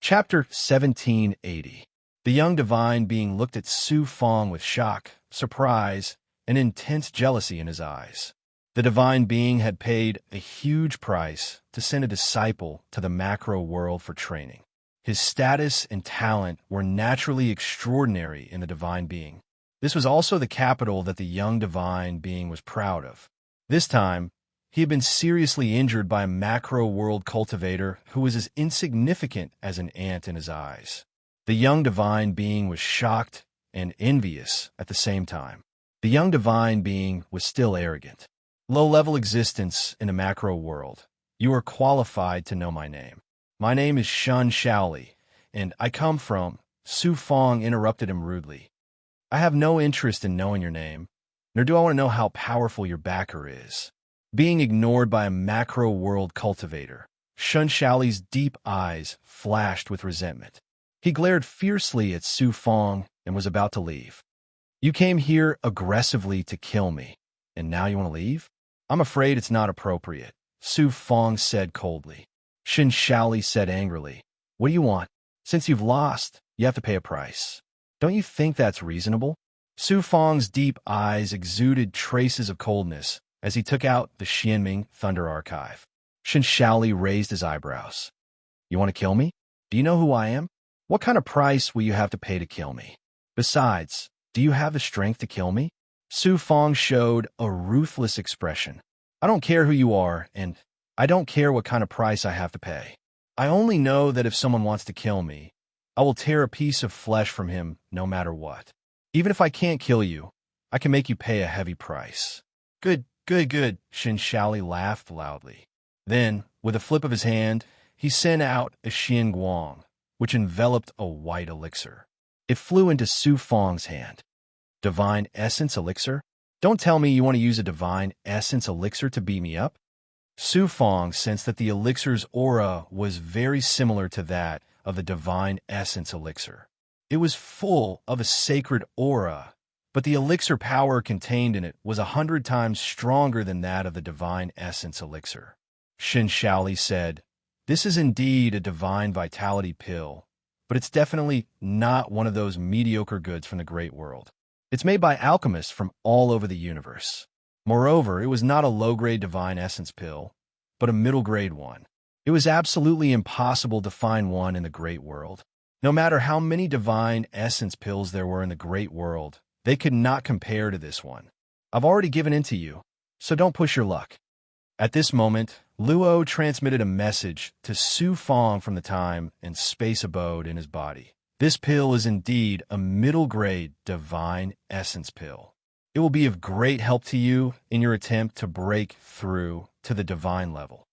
Chapter 1780. The young divine being looked at Su Fong with shock, surprise, and intense jealousy in his eyes. The divine being had paid a huge price to send a disciple to the macro world for training. His status and talent were naturally extraordinary in the divine being. This was also the capital that the young divine being was proud of. This time, he had been seriously injured by a macro-world cultivator who was as insignificant as an ant in his eyes. The young divine being was shocked and envious at the same time. The young divine being was still arrogant. Low-level existence in a macro world. You are qualified to know my name. My name is Shun Shaoli, and I come from... Su Fong interrupted him rudely. I have no interest in knowing your name, nor do I want to know how powerful your backer is. Being ignored by a macro-world cultivator, Shun Shaoli's deep eyes flashed with resentment. He glared fiercely at Su Fong and was about to leave. You came here aggressively to kill me, and now you want to leave? I'm afraid it's not appropriate, Su Fong said coldly. Shun Shaoli said angrily, What do you want? Since you've lost, you have to pay a price. Don't you think that's reasonable? Su Fong's deep eyes exuded traces of coldness as he took out the Xianming Thunder Archive. Shun Shaoli raised his eyebrows. You want to kill me? Do you know who I am? What kind of price will you have to pay to kill me? Besides, do you have the strength to kill me? Su Fong showed a ruthless expression. I don't care who you are, and I don't care what kind of price I have to pay. I only know that if someone wants to kill me, I will tear a piece of flesh from him no matter what. Even if I can't kill you, I can make you pay a heavy price. Good, Shun Shaoli laughed loudly. Then, with a flip of his hand, he sent out a Xian Guang, which enveloped a white elixir. It flew into Su Fong's hand. Divine Essence Elixir? Don't tell me you want to use a Divine Essence Elixir to beat me up? Su Fong sensed that the elixir's aura was very similar to that of the Divine Essence Elixir. It was full of a sacred aura, but the elixir power contained in it was 100 times stronger than that of the Divine Essence Elixir. Shun Shaoli said, This is indeed a divine vitality pill, but it's definitely not one of those mediocre goods from the great world. It's made by alchemists from all over the universe. Moreover, it was not a low-grade divine essence pill, but a middle-grade one. It was absolutely impossible to find one in the great world. No matter how many divine essence pills there were in the great world, they could not compare to this one. I've already given in to you, so don't push your luck. At this moment, Luo transmitted a message to Su Fong from the time and space abode in his body. This pill is indeed a middle-grade divine essence pill. It will be of great help to you in your attempt to break through to the divine level.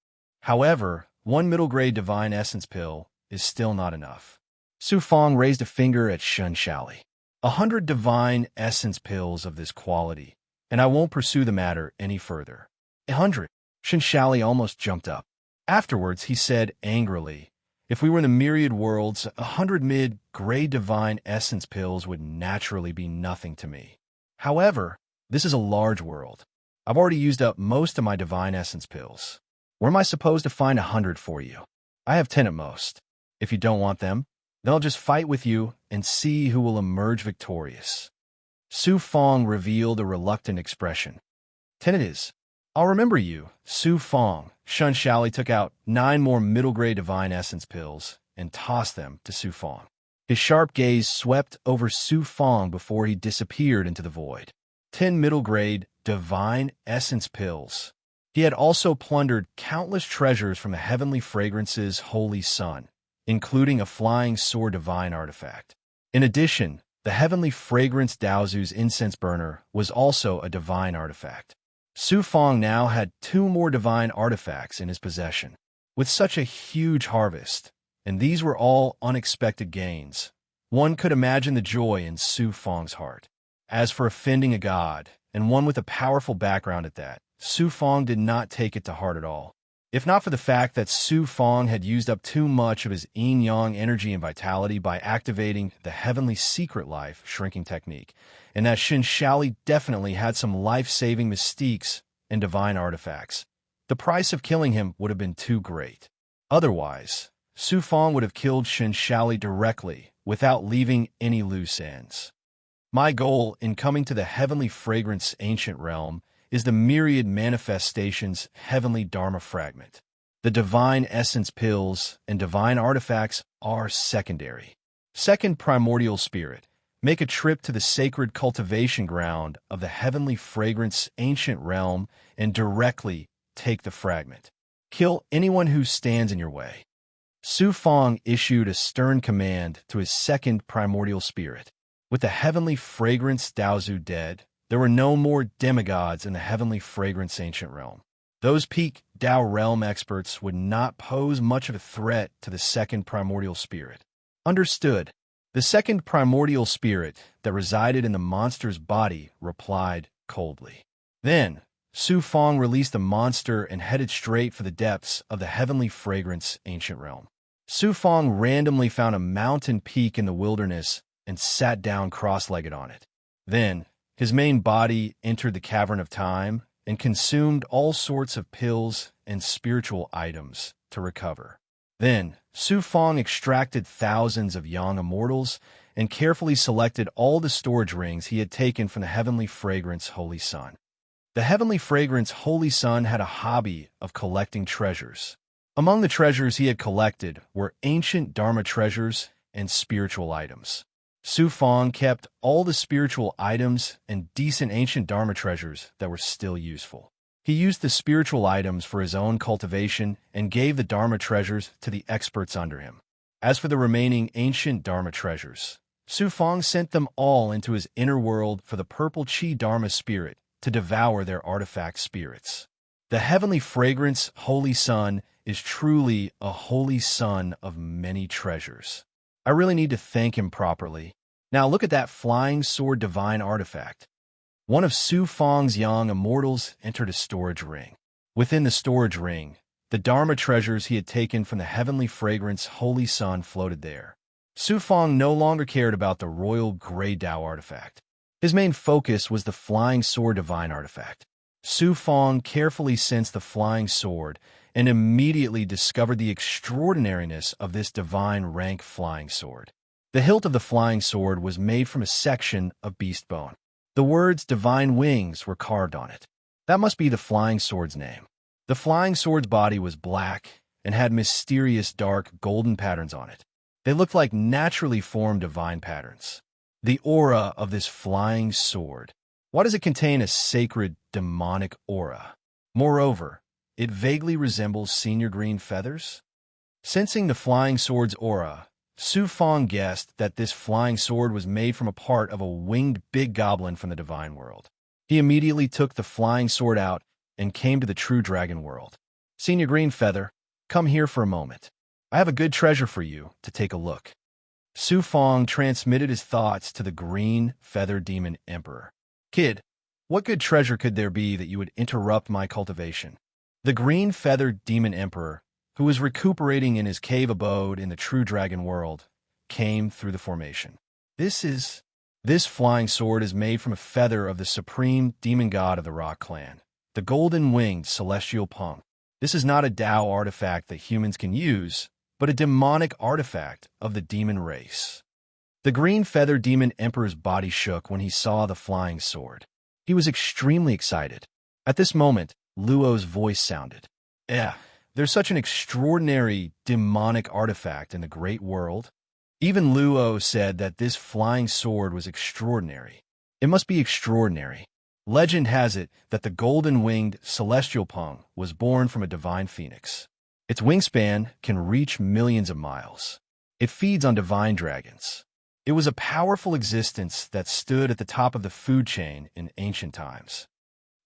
However, one middle-grade divine essence pill is still not enough. Su Fong raised a finger at Shun Shaoli. 100 divine essence pills of this quality, and I won't pursue the matter any further. 100. Shun Shaoli almost jumped up. Afterwards, he said angrily, If we were in the myriad worlds, 100 mid-grade divine essence pills would naturally be nothing to me. However, this is a large world. I've already used up most of my divine essence pills. Where am I supposed to find 100 for you? I have 10 at most. If you don't want them, then I'll just fight with you and see who will emerge victorious. Su Fong revealed a reluctant expression. 10 it is. I'll remember you, Su Fong. Shun Shaoli took out 9 more middle-grade divine essence pills and tossed them to Su Fong. His sharp gaze swept over Su Fong before he disappeared into the void. 10 middle-grade divine essence pills. He had also plundered countless treasures from the heavenly fragrance's holy sun, including a flying sword divine artifact. In addition, the heavenly fragrance Daozu's incense burner was also a divine artifact. Su Fong now had 2 more divine artifacts in his possession. With such a huge harvest, and these were all unexpected gains, one could imagine the joy in Su Fong's heart. As for offending a god, and one with a powerful background at that, Su Fong did not take it to heart at all. If not for the fact that Su Fong had used up too much of his yin-yang energy and vitality by activating the heavenly secret life shrinking technique, and that Shun Shaoli definitely had some life-saving mystiques and divine artifacts, the price of killing him would have been too great. Otherwise, Su Fong would have killed Shen Shaoli directly, without leaving any loose ends. My goal in coming to the heavenly fragrance ancient realm is the myriad manifestations heavenly Dharma fragment. The divine essence pills and divine artifacts are secondary. Second primordial spirit. Make a trip to the sacred cultivation ground of the heavenly fragrance ancient realm and directly take the fragment. Kill anyone who stands in your way. Su Fong issued a stern command to his second primordial spirit. With the heavenly fragrance Daozu dead, there were no more demigods in the heavenly fragrance ancient realm. Those peak Dao realm experts would not pose much of a threat to the second primordial spirit. Understood. The second primordial spirit that resided in the monster's body replied coldly. Then, Su Fong released the monster and headed straight for the depths of the heavenly fragrance ancient realm. Su Fong randomly found a mountain peak in the wilderness and sat down cross-legged on it. Then, his main body entered the cavern of time and consumed all sorts of pills and spiritual items to recover. Then, Su Fong extracted thousands of young immortals and carefully selected all the storage rings he had taken from the heavenly fragrance Holy Sun. The heavenly fragrance Holy Sun had a hobby of collecting treasures. Among the treasures he had collected were ancient Dharma treasures and spiritual items. Su Fong kept all the spiritual items and decent ancient Dharma treasures that were still useful. He used the spiritual items for his own cultivation and gave the Dharma treasures to the experts under him. As for the remaining ancient Dharma treasures, Su Fong sent them all into his inner world for the purple Qi Dharma spirit to devour their artifact spirits. The heavenly fragrance Holy Sun is truly a holy sun of many treasures. I really need to thank him properly. Now look at that flying sword divine artifact. One of Su Fong's young immortals entered a storage ring. Within the storage ring, the Dharma treasures he had taken from the heavenly fragrance Holy Sun floated there. Su Fong no longer cared about the royal Grey Dao artifact. His main focus was the flying sword divine artifact. Su Fong carefully sensed the flying sword and immediately discovered the extraordinariness of this divine rank flying sword. The hilt of the flying sword was made from a section of beast bone. The words divine wings were carved on it. That must be the flying sword's name. The flying sword's body was black and had mysterious dark golden patterns on it. They looked like naturally formed divine patterns. The aura of this flying sword. Why does it contain a sacred demonic aura? Moreover, it vaguely resembles senior green feathers. Sensing the flying sword's aura, Su Fong guessed that this flying sword was made from a part of a winged big goblin from the divine world. He immediately took the flying sword out and came to the true dragon world. Senior Green Feather, come here for a moment. I have a good treasure for you to take a look. Su Fong transmitted his thoughts to the Green Feather Demon Emperor. Kid, what good treasure could there be that you would interrupt my cultivation? The Green Feather Demon Emperor, who was recuperating in his cave abode in the true dragon world, came through the formation. This flying sword is made from a feather of the supreme demon god of the Rock Clan, the golden-winged celestial punk. This is not a Dao artifact that humans can use, but a demonic artifact of the demon race. The Green Feather Demon Emperor's body shook when he saw the flying sword. He was extremely excited. At this moment, Luo's voice sounded. There's such an extraordinary demonic artifact in the great world. Even Luo said that this flying sword was extraordinary. It must be extraordinary. Legend has it that the golden-winged celestial pung was born from a divine phoenix. Its wingspan can reach millions of miles. It feeds on divine dragons. It was a powerful existence that stood at the top of the food chain in ancient times.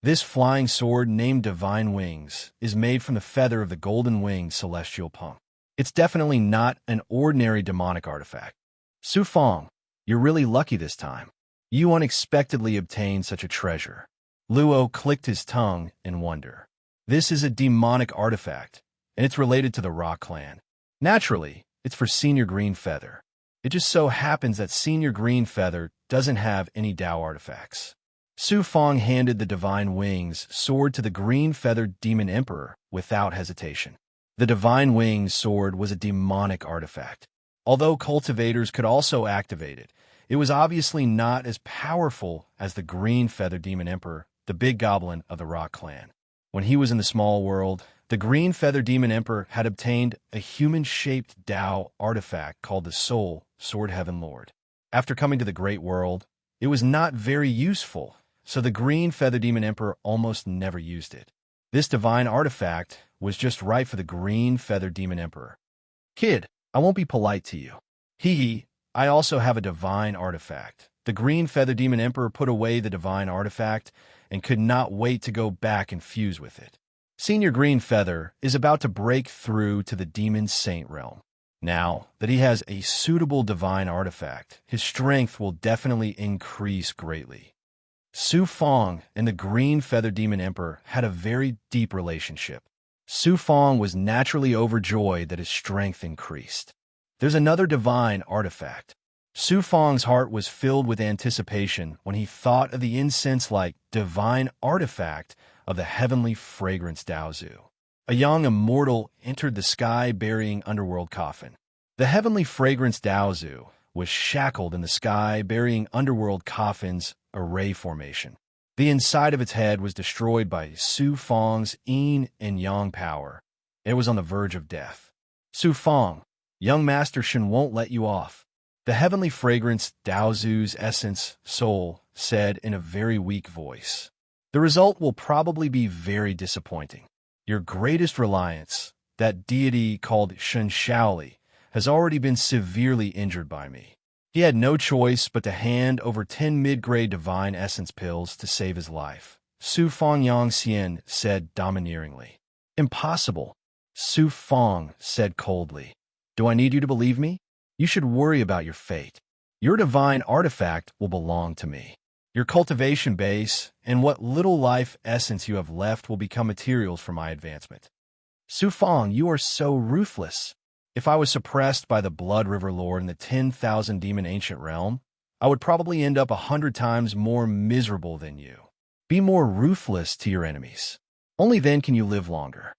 This flying sword, named Divine Wings, is made from the feather of the golden-winged celestial punk. It's definitely not an ordinary demonic artifact. Su Fong, you're really lucky this time. You unexpectedly obtained such a treasure. Luo clicked his tongue in wonder. This is a demonic artifact, and it's related to the Rock Clan. Naturally, it's for Senior Green Feather. It just so happens that Senior Green Feather doesn't have any Dao artifacts. Su Fong handed the Divine Wings sword to the Green Feathered Demon Emperor without hesitation. The Divine Wings sword was a demonic artifact. Although cultivators could also activate it, it was obviously not as powerful as the Green Feather Demon Emperor, the big goblin of the Rock Clan. When he was in the small world, the Green Feather Demon Emperor had obtained a human-shaped Tao artifact called the Soul Sword Heaven Lord. After coming to the Great World, it was not very useful, so the Green Feather Demon Emperor almost never used it. This divine artifact was just right for the Green Feather Demon Emperor. Kid, I won't be polite to you. I also have a divine artifact. The Green Feather Demon Emperor put away the divine artifact and could not wait to go back and fuse with it. Senior Green Feather is about to break through to the Demon Saint realm. Now that he has a suitable divine artifact, his strength will definitely increase greatly. Su Fong and the Green Feather Demon Emperor had a very deep relationship. Su Fong was naturally overjoyed that his strength increased. There's another divine artifact. Su Fong's heart was filled with anticipation when he thought of the incense-like divine artifact of the heavenly fragrance Daozu. A young immortal entered the sky-burying underworld coffin. The heavenly fragrance Daozu was shackled in the sky-burying underworld coffin's array formation. The inside of its head was destroyed by Su Fong's yin and yang power. It was on the verge of death. Su Fong, young Master Shen won't let you off. The heavenly fragrance Daozu's essence, soul, said in a very weak voice. The result will probably be very disappointing. Your greatest reliance, that deity called Shen Shaoli, has already been severely injured by me. He had no choice but to hand over 10 mid-grade divine essence pills to save his life. Su Fong Yang Xian said domineeringly. Impossible, Su Fong said coldly. Do I need you to believe me? You should worry about your fate. Your divine artifact will belong to me. Your cultivation base and what little life essence you have left will become materials for my advancement. Su Fong, you are so ruthless. If I was suppressed by the Blood River Lord in the 10,000 demon ancient realm, I would probably end up 100 times more miserable than you. Be more ruthless to your enemies. Only then can you live longer.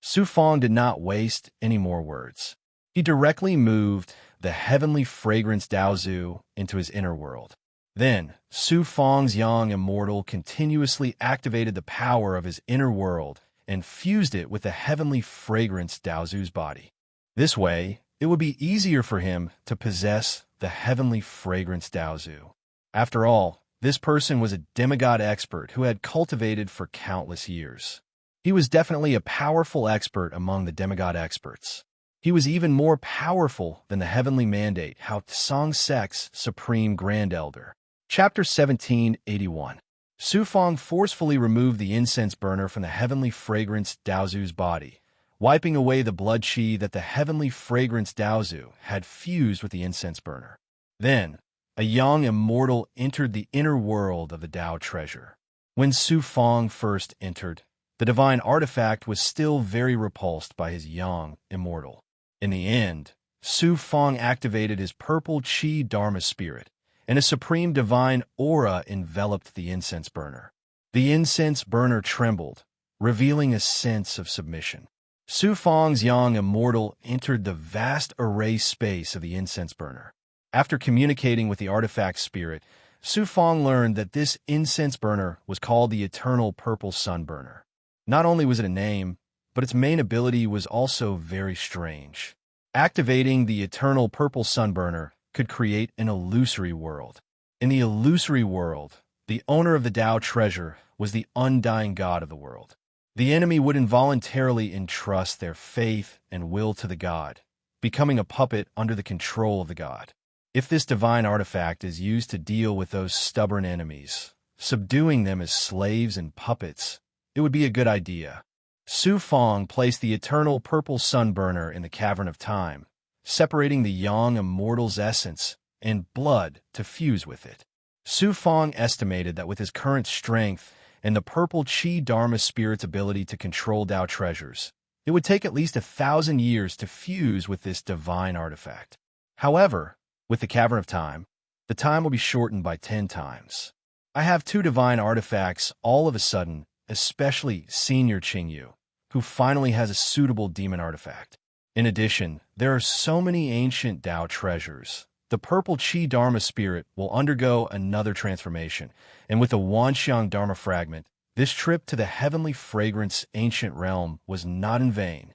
Su Fong did not waste any more words. He directly moved the heavenly fragrance Daozu into his inner world. Then, Su Fong's young immortal continuously activated the power of his inner world and fused it with the heavenly fragrance Daozu's body. This way, it would be easier for him to possess the heavenly fragrance Daozu. After all, this person was a demigod expert who had cultivated for countless years. He was definitely a powerful expert among the demigod experts. He was even more powerful than the heavenly mandate, Hao Tsang Sect's Supreme Grand Elder. Chapter 1781. Su Fong forcefully removed the incense burner from the heavenly fragrance Daozu's body, wiping away the blood chi that the heavenly fragrance Daozu had fused with the incense burner. Then, a young immortal entered the inner world of the Dao treasure. When Su Fong first entered, the divine artifact was still very repulsed by his young immortal. In the end, Su Fong activated his purple chi dharma spirit, and a supreme divine aura enveloped the incense burner. The incense burner trembled, revealing a sense of submission. Su Fong's young immortal entered the vast array space of the incense burner. After communicating with the artifact spirit, Su Fong learned that this incense burner was called the Eternal Purple Sun Burner. Not only was it a name, but its main ability was also very strange. Activating the Eternal Purple Sun Burner could create an illusory world. In the illusory world, the owner of the Dao treasure was the undying god of the world. The enemy would involuntarily entrust their faith and will to the god, becoming a puppet under the control of the god. If this divine artifact is used to deal with those stubborn enemies, subduing them as slaves and puppets, it would be a good idea. Su Fong placed the Eternal Purple Sun Burner in the Cavern of Time, separating the young immortal's essence and blood to fuse with it. Su Fong estimated that with his current strength and the purple Chi Dharma spirit's ability to control Dao treasures, it would take at least 1,000 years to fuse with this divine artifact. However, with the Cavern of Time, the time will be shortened by 10 times. I have 2 divine artifacts all of a sudden, especially Senior Qingyu, who finally has a suitable demon artifact. In addition, there are so many ancient Tao treasures. The purple Qi Dharma spirit will undergo another transformation, and with the Wanxiang Dharma fragment, this trip to the heavenly fragrance ancient realm was not in vain.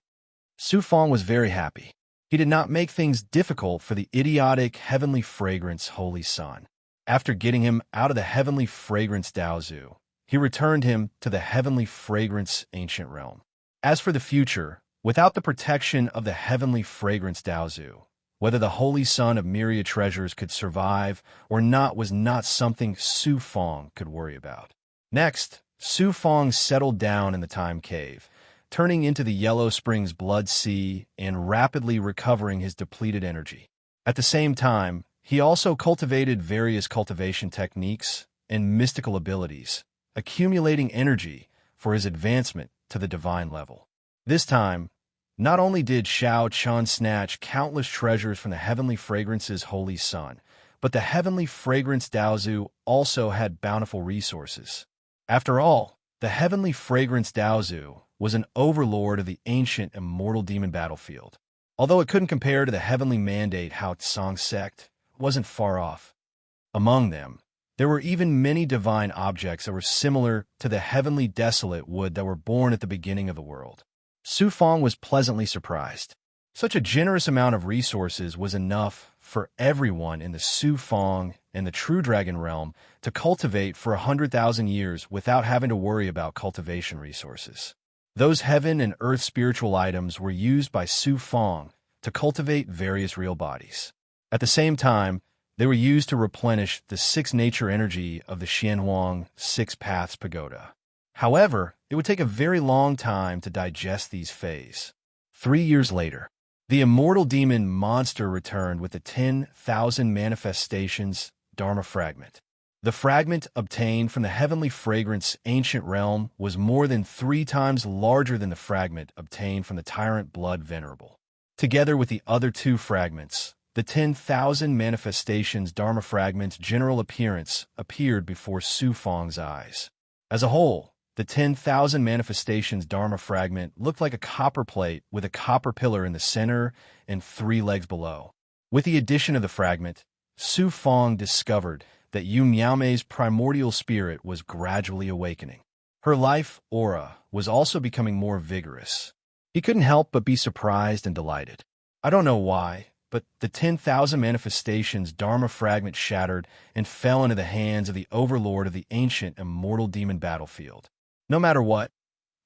Su Fong was very happy. He did not make things difficult for the idiotic heavenly fragrance holy son. After getting him out of the heavenly fragrance Daozu, he returned him to the heavenly fragrance ancient realm. As for the future, without the protection of the heavenly fragrance Daozu, whether the holy son of myriad treasures could survive or not was not something Su Fong could worry about. Next, Su Fong settled down in the time cave, turning into the Yellow Springs Blood Sea and rapidly recovering his depleted energy. At the same time, he also cultivated various cultivation techniques and mystical abilities, accumulating energy for his advancement to the divine level. This time, not only did Xiao Chun snatch countless treasures from the heavenly fragrance's holy sun, but the heavenly fragrance Daozu also had bountiful resources. After all, the heavenly fragrance Daozu was an overlord of the ancient immortal demon battlefield. Although it couldn't compare to the heavenly mandate Hao Tsang sect, it wasn't far off. Among them, there were even many divine objects that were similar to the heavenly desolate wood that were born at the beginning of the world. Su Fong was pleasantly surprised. Such a generous amount of resources was enough for everyone in the Su Fong and the True Dragon realm to cultivate for 100,000 years without having to worry about cultivation resources. Those heaven and earth spiritual items were used by Su Fong to cultivate various real bodies. At the same time, they were used to replenish the six nature energy of the Xianhuang Six Paths Pagoda. However, it would take a very long time to digest these phases. 3 years later, the immortal demon monster returned with the 10,000 manifestations Dharma fragment. The fragment obtained from the heavenly fragrance ancient realm was more than 3 times larger than the fragment obtained from the tyrant blood venerable. Together with the other 2 fragments, the 10,000 manifestations Dharma fragment's general appearance appeared before Su Fong's eyes. As a whole, the 10,000 manifestations Dharma fragment looked like a copper plate with a copper pillar in the center and 3 legs below. With the addition of the fragment, Su Fong discovered that Yu Miaomei's primordial spirit was gradually awakening. Her life aura was also becoming more vigorous. He couldn't help but be surprised and delighted. I don't know why, but the 10,000 manifestations Dharma fragment shattered and fell into the hands of the overlord of the ancient immortal demon battlefield. No matter what,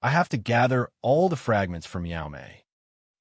I have to gather all the fragments from Miaomei.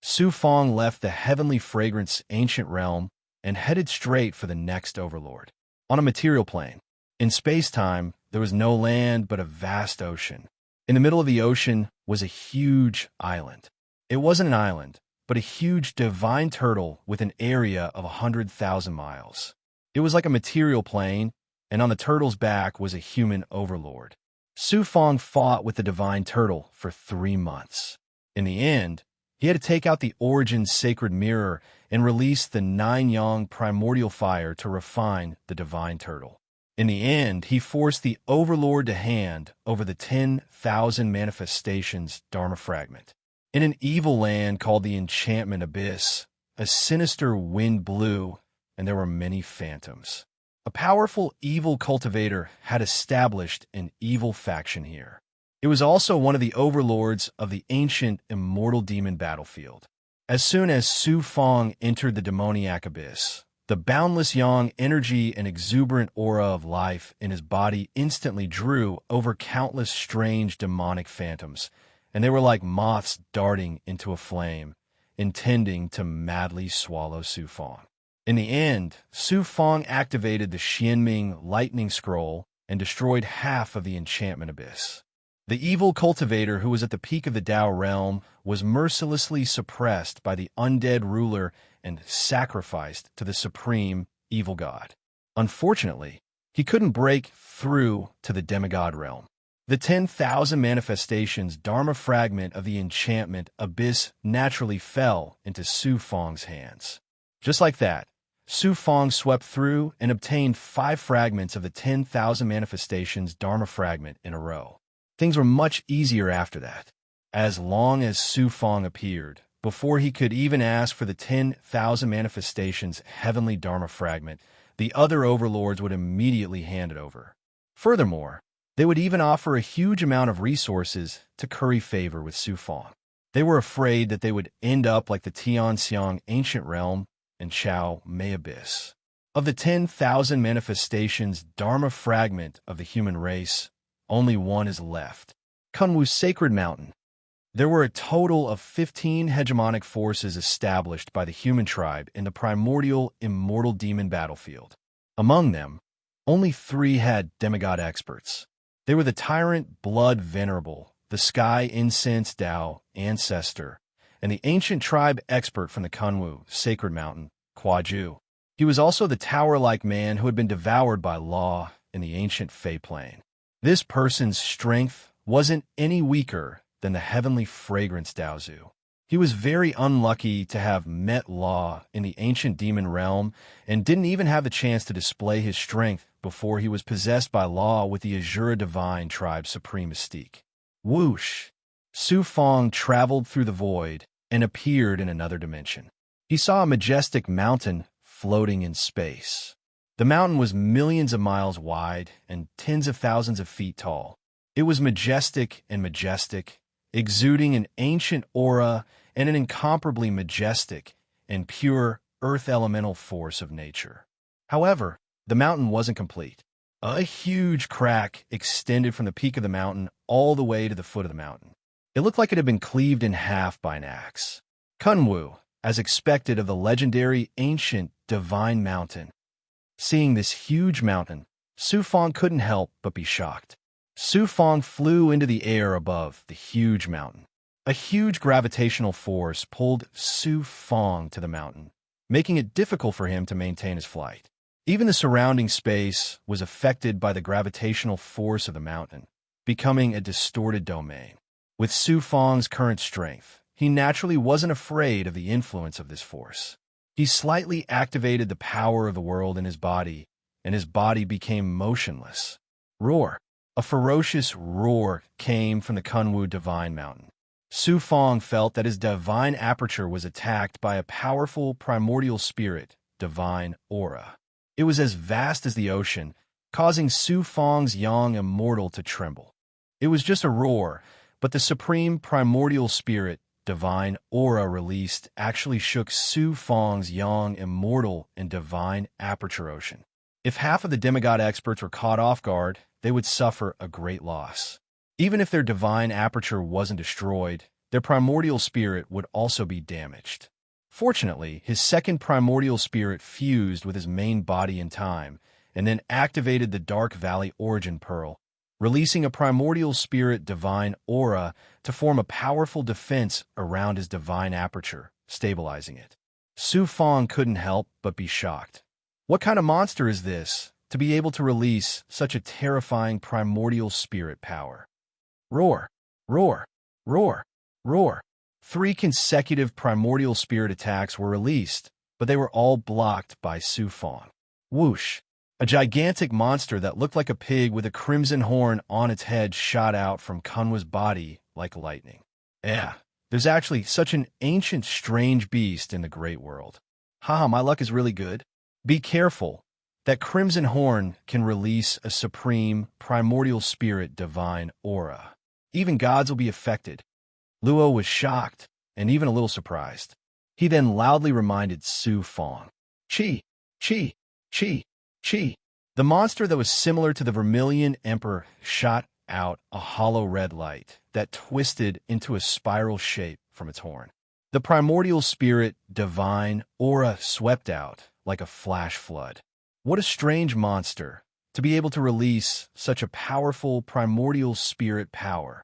Su Fong left the heavenly fragrance ancient realm and headed straight for the next overlord. On a material plane, in space-time, there was no land but a vast ocean. In the middle of the ocean was a huge island. It wasn't an island, but a huge divine turtle with an area of 100,000 miles. It was like a material plane, and on the turtle's back was a human overlord. Su Fong fought with the divine turtle for 3 months. In the end, he had to take out the Origin's sacred mirror and release the 9 Yang primordial fire to refine the divine turtle. In the end, he forced the overlord to hand over the 10,000 manifestations Dharma fragment. In an evil land called the Enchantment Abyss, a sinister wind blew, and there were many phantoms. A powerful evil cultivator had established an evil faction here. It was also one of the overlords of the ancient immortal demon battlefield. As soon as Su Fong entered the demoniac abyss, the boundless yang energy and exuberant aura of life in his body instantly drew over countless strange demonic phantoms, and they were like moths darting into a flame, intending to madly swallow Su Fong. In the end, Su Fong activated the Xianming lightning scroll and destroyed half of the enchantment abyss. The evil cultivator who was at the peak of the Tao realm was mercilessly suppressed by the undead ruler and sacrificed to the supreme evil god. Unfortunately, he couldn't break through to the demigod realm. The 10,000 manifestations Dharma fragment of the enchantment abyss naturally fell into Su Fong's hands. Just like that, Su Fong swept through and obtained 5 fragments of the 10,000 manifestations Dharma fragment in a row. Things were much easier after that. As long as Su Fong appeared, before he could even ask for the 10,000 manifestations heavenly Dharma fragment, the other overlords would immediately hand it over. Furthermore, they would even offer a huge amount of resources to curry favor with Su Fong. They were afraid that they would end up like the Tianxiang ancient realm and Chao Mei Abyss. Of the 10,000 manifestations Dharma fragment of the human race, only one is left. Kunwu's Sacred Mountain. There were a total of 15 hegemonic forces established by the human tribe in the primordial immortal demon battlefield. Among them, only 3 had demigod experts. They were the Tyrant Blood Venerable, the Sky Incense Tao Ancestor, and the ancient tribe expert from the Kunwu Sacred Mountain, Kuaju. He was also the tower-like man who had been devoured by Law in the ancient Fey Plain. This person's strength wasn't any weaker than the heavenly fragrance Daozu. He was very unlucky to have met Law in the ancient demon realm and didn't even have the chance to display his strength before he was possessed by Law with the Azura Divine tribe's supreme mystique. Whoosh! Su Fong traveled through the void and appeared in another dimension. He saw a majestic mountain floating in space. The mountain was millions of miles wide and tens of thousands of feet tall. It was majestic, exuding an ancient aura and an incomparably majestic and pure earth elemental force of nature. However, the mountain wasn't complete. A huge crack extended from the peak of the mountain all the way to the foot of the mountain. It looked like it had been cleaved in half by an axe. Kunwu, as expected of the legendary ancient divine mountain. Seeing this huge mountain, Su Fong couldn't help but be shocked. Su Fong flew into the air above the huge mountain. A huge gravitational force pulled Su Fong to the mountain, making it difficult for him to maintain his flight. Even the surrounding space was affected by the gravitational force of the mountain, becoming a distorted domain. With Su Fong's current strength, he naturally wasn't afraid of the influence of this force. He slightly activated the power of the world in his body, and his body became motionless. Roar! A ferocious roar came from the Kunwu Divine Mountain. Su Fong felt that his divine aperture was attacked by a powerful primordial spirit, divine aura. It was as vast as the ocean, causing Su Fong's young immortal to tremble. It was just a roar, but the supreme primordial spirit, divine aura released actually shook Su Fong's young immortal and divine aperture ocean. If half of the demigod experts were caught off guard, they would suffer a great loss. Even if their divine aperture wasn't destroyed, their primordial spirit would also be damaged. Fortunately, his second primordial spirit fused with his main body in time, and then activated the Dark Valley Origin Pearl, releasing a primordial spirit divine aura to form a powerful defense around his divine aperture, stabilizing it. Su Fong couldn't help but be shocked. What kind of monster is this, to be able to release such a terrifying primordial spirit power? Roar! Roar! Roar! Roar! 3 consecutive primordial spirit attacks were released, but they were all blocked by Su Fong. Whoosh! A gigantic monster that looked like a pig with a crimson horn on its head shot out from Kunwa's body like lightning. Yeah, there's actually such an ancient, strange beast in the great world. Haha, my luck is really good. Be careful. That crimson horn can release a supreme, primordial spirit divine aura. Even gods will be affected. Luo was shocked and even a little surprised. He then loudly reminded Su Fong. Chi! Chi! Chi! Chi! The monster that was similar to the Vermilion Emperor shot out a hollow red light that twisted into a spiral shape from its horn. The primordial spirit divine aura swept out like a flash flood. What a strange monster to be able to release such a powerful primordial spirit power.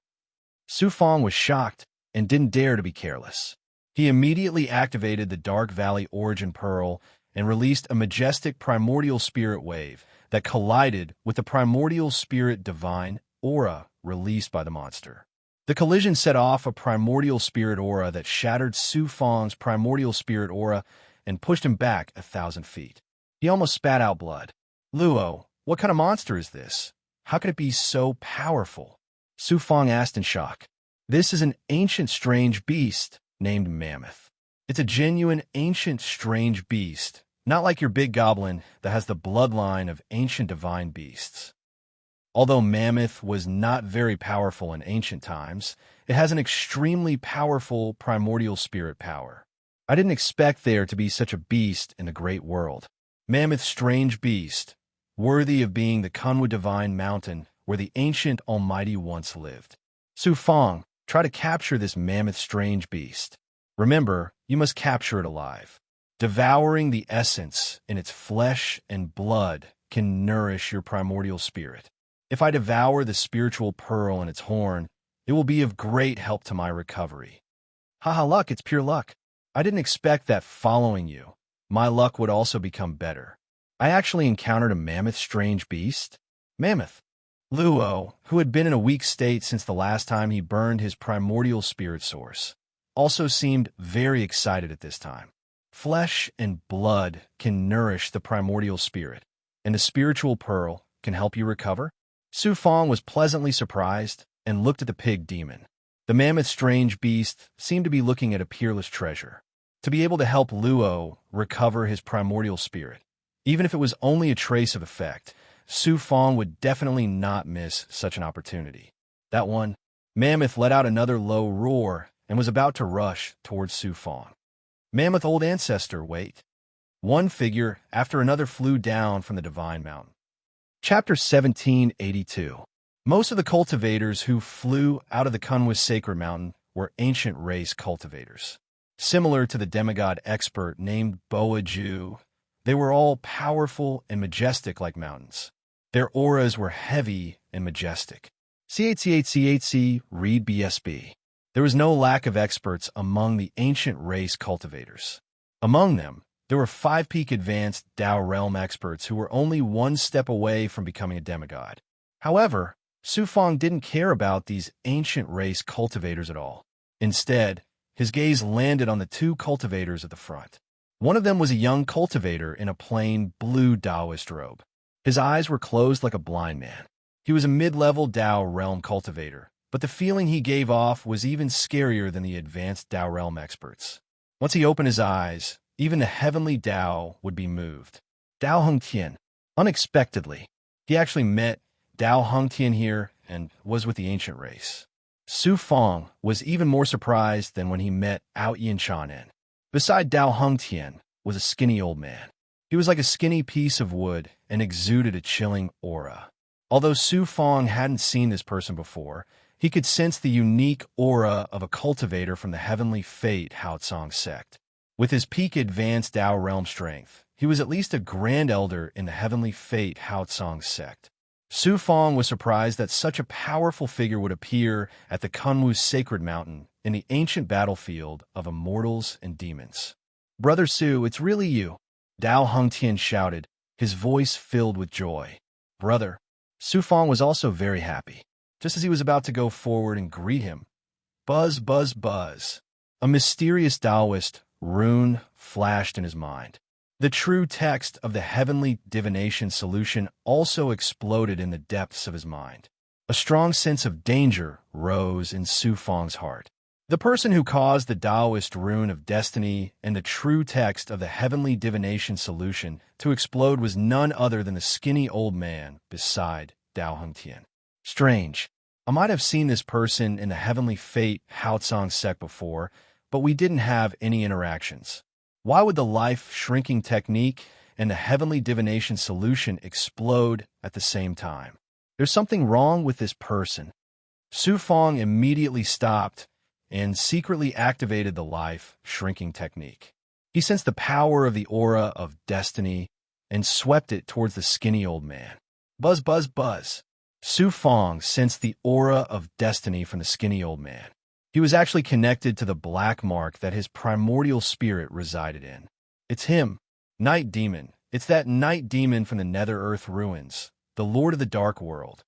Su Fong was shocked and didn't dare to be careless. He immediately activated the Dark Valley Origin Pearl and released a majestic primordial spirit wave that collided with the primordial spirit divine aura released by the monster. The collision set off a primordial spirit aura that shattered Su Fong's primordial spirit aura and pushed him back 1,000 feet. He almost spat out blood. Luo, what kind of monster is this? How can it be so powerful? Su Fong asked in shock. This is an ancient strange beast named Mammoth. It's a genuine ancient strange beast, not like your big goblin that has the bloodline of ancient divine beasts. Although Mammoth was not very powerful in ancient times, it has an extremely powerful primordial spirit power. I didn't expect there to be such a beast in the great world. Mammoth strange beast, worthy of being the Kunwu divine mountain where the ancient almighty once lived. Su Fong, try to capture this mammoth strange beast. Remember, you must capture it alive. Devouring the essence in its flesh and blood can nourish your primordial spirit. If I devour the spiritual pearl in its horn, it will be of great help to my recovery. Haha, luck, it's pure luck. I didn't expect that following you, my luck would also become better. I actually encountered a mammoth strange beast. Mammoth. Luo, who had been in a weak state since the last time he burned his primordial spirit source, also seemed very excited at this time. Flesh and blood can nourish the primordial spirit, and the spiritual pearl can help you recover. Su Fong was pleasantly surprised and looked at the pig demon. The mammoth strange beast seemed to be looking at a peerless treasure. To be able to help Luo recover his primordial spirit, even if it was only a trace of effect, Su Fong would definitely not miss such an opportunity. That one, Mammoth let out another low roar and was about to rush towards Su Fong. Mammoth old ancestor, wait. One figure after another flew down from the divine mountain. Chapter 1782. Most of the cultivators who flew out of the Kunwu sacred mountain were ancient race cultivators. Similar to the demigod expert named Boa Ju, they were all powerful and majestic like mountains. Their auras were heavy and majestic. CHCHCHC, read BSB. There was no lack of experts among the ancient race cultivators. Among them, there were 5-peak advanced Tao realm experts who were only one step away from becoming a demigod. However, Su Fong didn't care about these ancient race cultivators at all. Instead, his gaze landed on the 2 cultivators at the front. One of them was a young cultivator in a plain blue Taoist robe. His eyes were closed like a blind man. He was a mid-level Tao realm cultivator, but the feeling he gave off was even scarier than the advanced Tao realm experts. Once he opened his eyes, even the heavenly Tao would be moved. Dao Hongtian. Unexpectedly, he actually met Dao Hongtian here and was with the ancient race. Su Fong was even more surprised than when he met Out Yin Chanen. Beside Dao Hongtian was a skinny old man. He was like a skinny piece of wood and exuded a chilling aura. Although Su Fong hadn't seen this person before, he could sense the unique aura of a cultivator from the heavenly fate Haotsong sect. With his peak advanced Tao realm strength, he was at least a grand elder in the heavenly fate Haotsong sect. Su Fong was surprised that such a powerful figure would appear at the Kunwu sacred mountain in the ancient battlefield of immortals and demons. Brother Su, it's really you, Dao Hongtian shouted, his voice filled with joy. Brother. Su Fong was also very happy. Just as he was about to go forward and greet him, buzz, buzz, buzz. A mysterious Taoist rune flashed in his mind. The true text of the heavenly divination solution also exploded in the depths of his mind. A strong sense of danger rose in Su Fong's heart. The person who caused the Taoist rune of destiny and the true text of the heavenly divination solution to explode was none other than the skinny old man beside Dao Hongtian. Strange. I might have seen this person in the heavenly fate Haotsong sect before, but we didn't have any interactions. Why would the life-shrinking technique and the heavenly divination solution explode at the same time? There's something wrong with this person. Su Fong immediately stopped and secretly activated the life-shrinking technique. He sensed the power of the aura of destiny and swept it towards the skinny old man. Buzz, buzz, buzz. Su Fong sensed the aura of destiny from the skinny old man. He was actually connected to the black mark that his primordial spirit resided in. It's him, Night Demon. It's that Night Demon from the Nether Earth ruins, the Lord of the Dark World.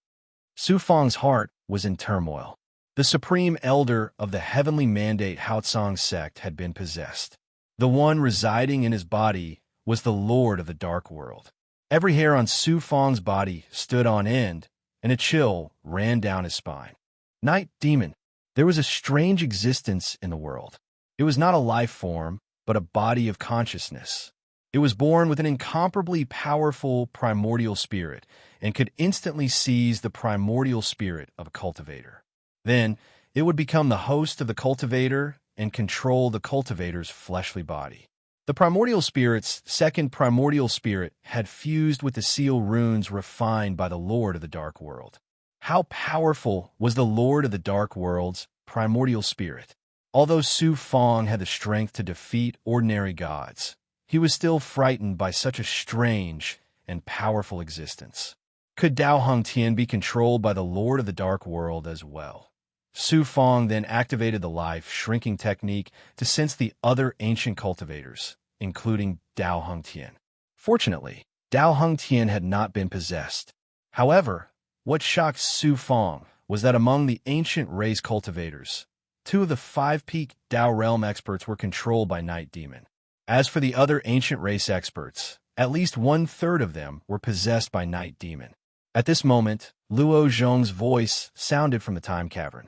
Su Fong's heart was in turmoil. The supreme elder of the heavenly mandate Haotsong sect had been possessed. The one residing in his body was the Lord of the Dark World. Every hair on Su Fong's body stood on end, and a chill ran down his spine. Night Demon. There was a strange existence in the world. It was not a life form, but a body of consciousness. It was born with an incomparably powerful primordial spirit and could instantly seize the primordial spirit of a cultivator. Then, it would become the host of the cultivator and control the cultivator's fleshly body. The primordial spirit's second primordial spirit had fused with the seal runes refined by the Lord of the Dark World. How powerful was the Lord of the Dark World's primordial spirit? Although Su Fong had the strength to defeat ordinary gods, he was still frightened by such a strange and powerful existence. Could Dao Hong Tian be controlled by the Lord of the Dark World as well? Su Fong then activated the life-shrinking technique to sense the other ancient cultivators, including Dao Hong Tian. Fortunately, Dao Hong Tian had not been possessed. However, what shocked Su Fong was that among the ancient race cultivators, 2 of the 5-peak Dao realm experts were controlled by Night Demon. As for the other ancient race experts, at least 1/3 of them were possessed by Night Demon. At this moment, Luo Zhong's voice sounded from the time cavern.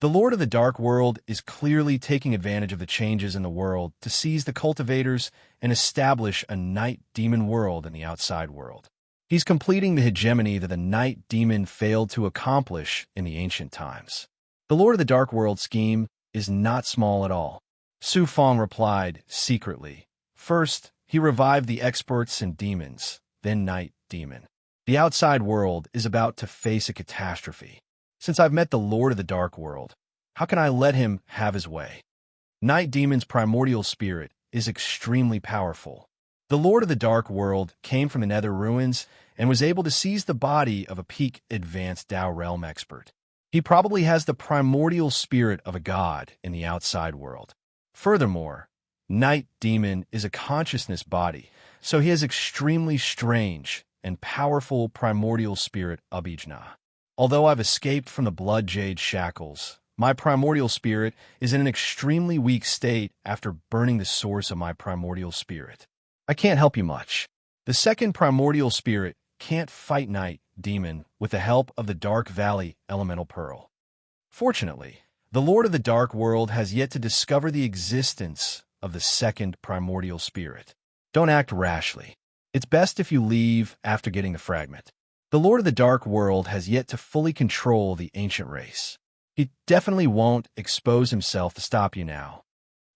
The Lord of the Dark World is clearly taking advantage of the changes in the world to seize the cultivators and establish a Night Demon world in the outside world. He's completing the hegemony that the Night Demon failed to accomplish in the ancient times. The Lord of the Dark World scheme is not small at all. Su Fong replied secretly. First, he revived the experts and demons, then Night Demon. The outside world is about to face a catastrophe. Since I've met the Lord of the Dark World, how can I let him have his way? Night Demon's primordial spirit is extremely powerful. The Lord of the Dark World came from the Nether Ruins and was able to seize the body of a peak advanced Dao realm expert. He probably has the primordial spirit of a god in the outside world. Furthermore, Night Demon is a consciousness body, so he has extremely strange and powerful primordial spirit Abhijna. Although I've escaped from the Blood Jade shackles, my primordial spirit is in an extremely weak state after burning the source of my primordial spirit. I can't help you much. The second primordial spirit can't fight Night Demon with the help of the Dark Valley Elemental Pearl. Fortunately, the Lord of the Dark World has yet to discover the existence of the second primordial spirit. Don't act rashly. It's best if you leave after getting the fragment. The Lord of the Dark World has yet to fully control the ancient race. He definitely won't expose himself to stop you now.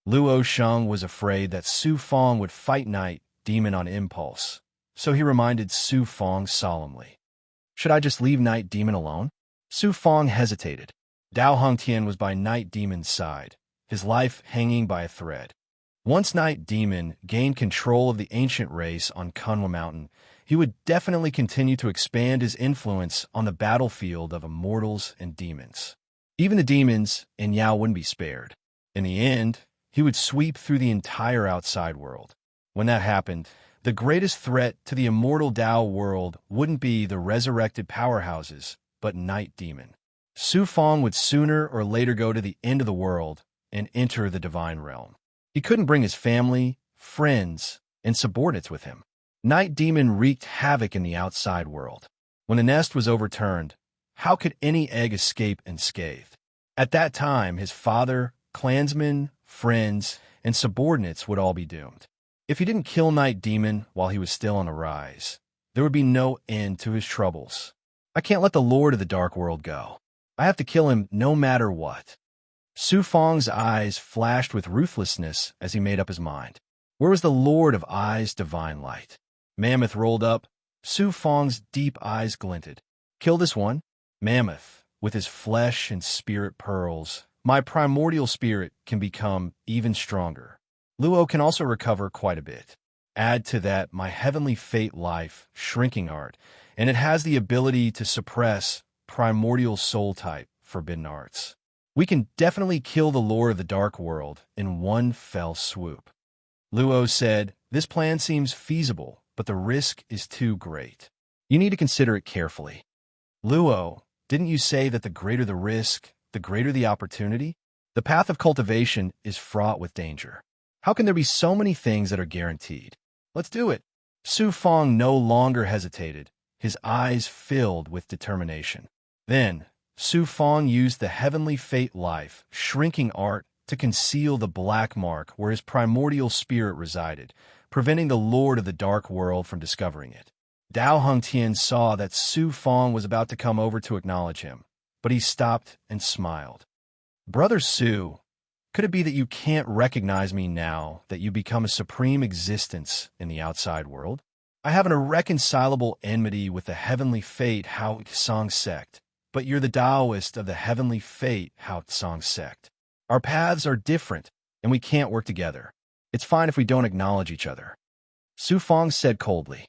Luo Sheng was afraid that Su Fong would fight Night Demon on impulse, so he reminded Su Fong solemnly. Should I just leave Night Demon alone? Su Fong hesitated. Dao Hong Tian was by Night Demon's side, his life hanging by a thread. Once Night Demon gained control of the ancient race on Kunwa Mountain, he would definitely continue to expand his influence on the battlefield of immortals and demons. Even the demons in Yao wouldn't be spared. In the end, he would sweep through the entire outside world. When that happened, the greatest threat to the immortal Dao world wouldn't be the resurrected powerhouses, but Night Demon. Su Fong would sooner or later go to the end of the world and enter the divine realm. He couldn't bring his family, friends, and subordinates with him. Night Demon wreaked havoc in the outside world. When the nest was overturned, how could any egg escape unscathed? At that time, his father, clansmen, friends, and subordinates would all be doomed. If he didn't kill Night Demon while he was still on the rise, there would be no end to his troubles. I can't let the Lord of the Dark World go. I have to kill him no matter what. Su Fong's eyes flashed with ruthlessness as he made up his mind. Where was the Lord of Eyes' divine light? Mammoth rolled up. Su Fong's deep eyes glinted. Kill this one? Mammoth, with his flesh and spirit pearls, my primordial spirit can become even stronger. Luo can also recover quite a bit. Add to that my heavenly fate life, shrinking art, and it has the ability to suppress primordial soul type, forbidden arts. We can definitely kill the Lord of the Dark World in one fell swoop. Luo said, this plan seems feasible, but the risk is too great. You need to consider it carefully. Luo, didn't you say that the greater the risk, the greater the opportunity? The path of cultivation is fraught with danger. How can there be so many things that are guaranteed? Let's do it. Su Fong no longer hesitated, his eyes filled with determination. Then, Su Fong used the heavenly fate life, shrinking art, to conceal the black mark where his primordial spirit resided, preventing the Lord of the Dark World from discovering it. Dao Hongtian saw that Su Fong was about to come over to acknowledge him, but he stopped and smiled. Brother Su, could it be that you can't recognize me now that you become a supreme existence in the outside world? I have an irreconcilable enmity with the heavenly fate Hao Tsang sect, but you're the Taoist of the heavenly fate Hao Tsang sect. Our paths are different, and we can't work together. It's fine if we don't acknowledge each other. Su Fong said coldly.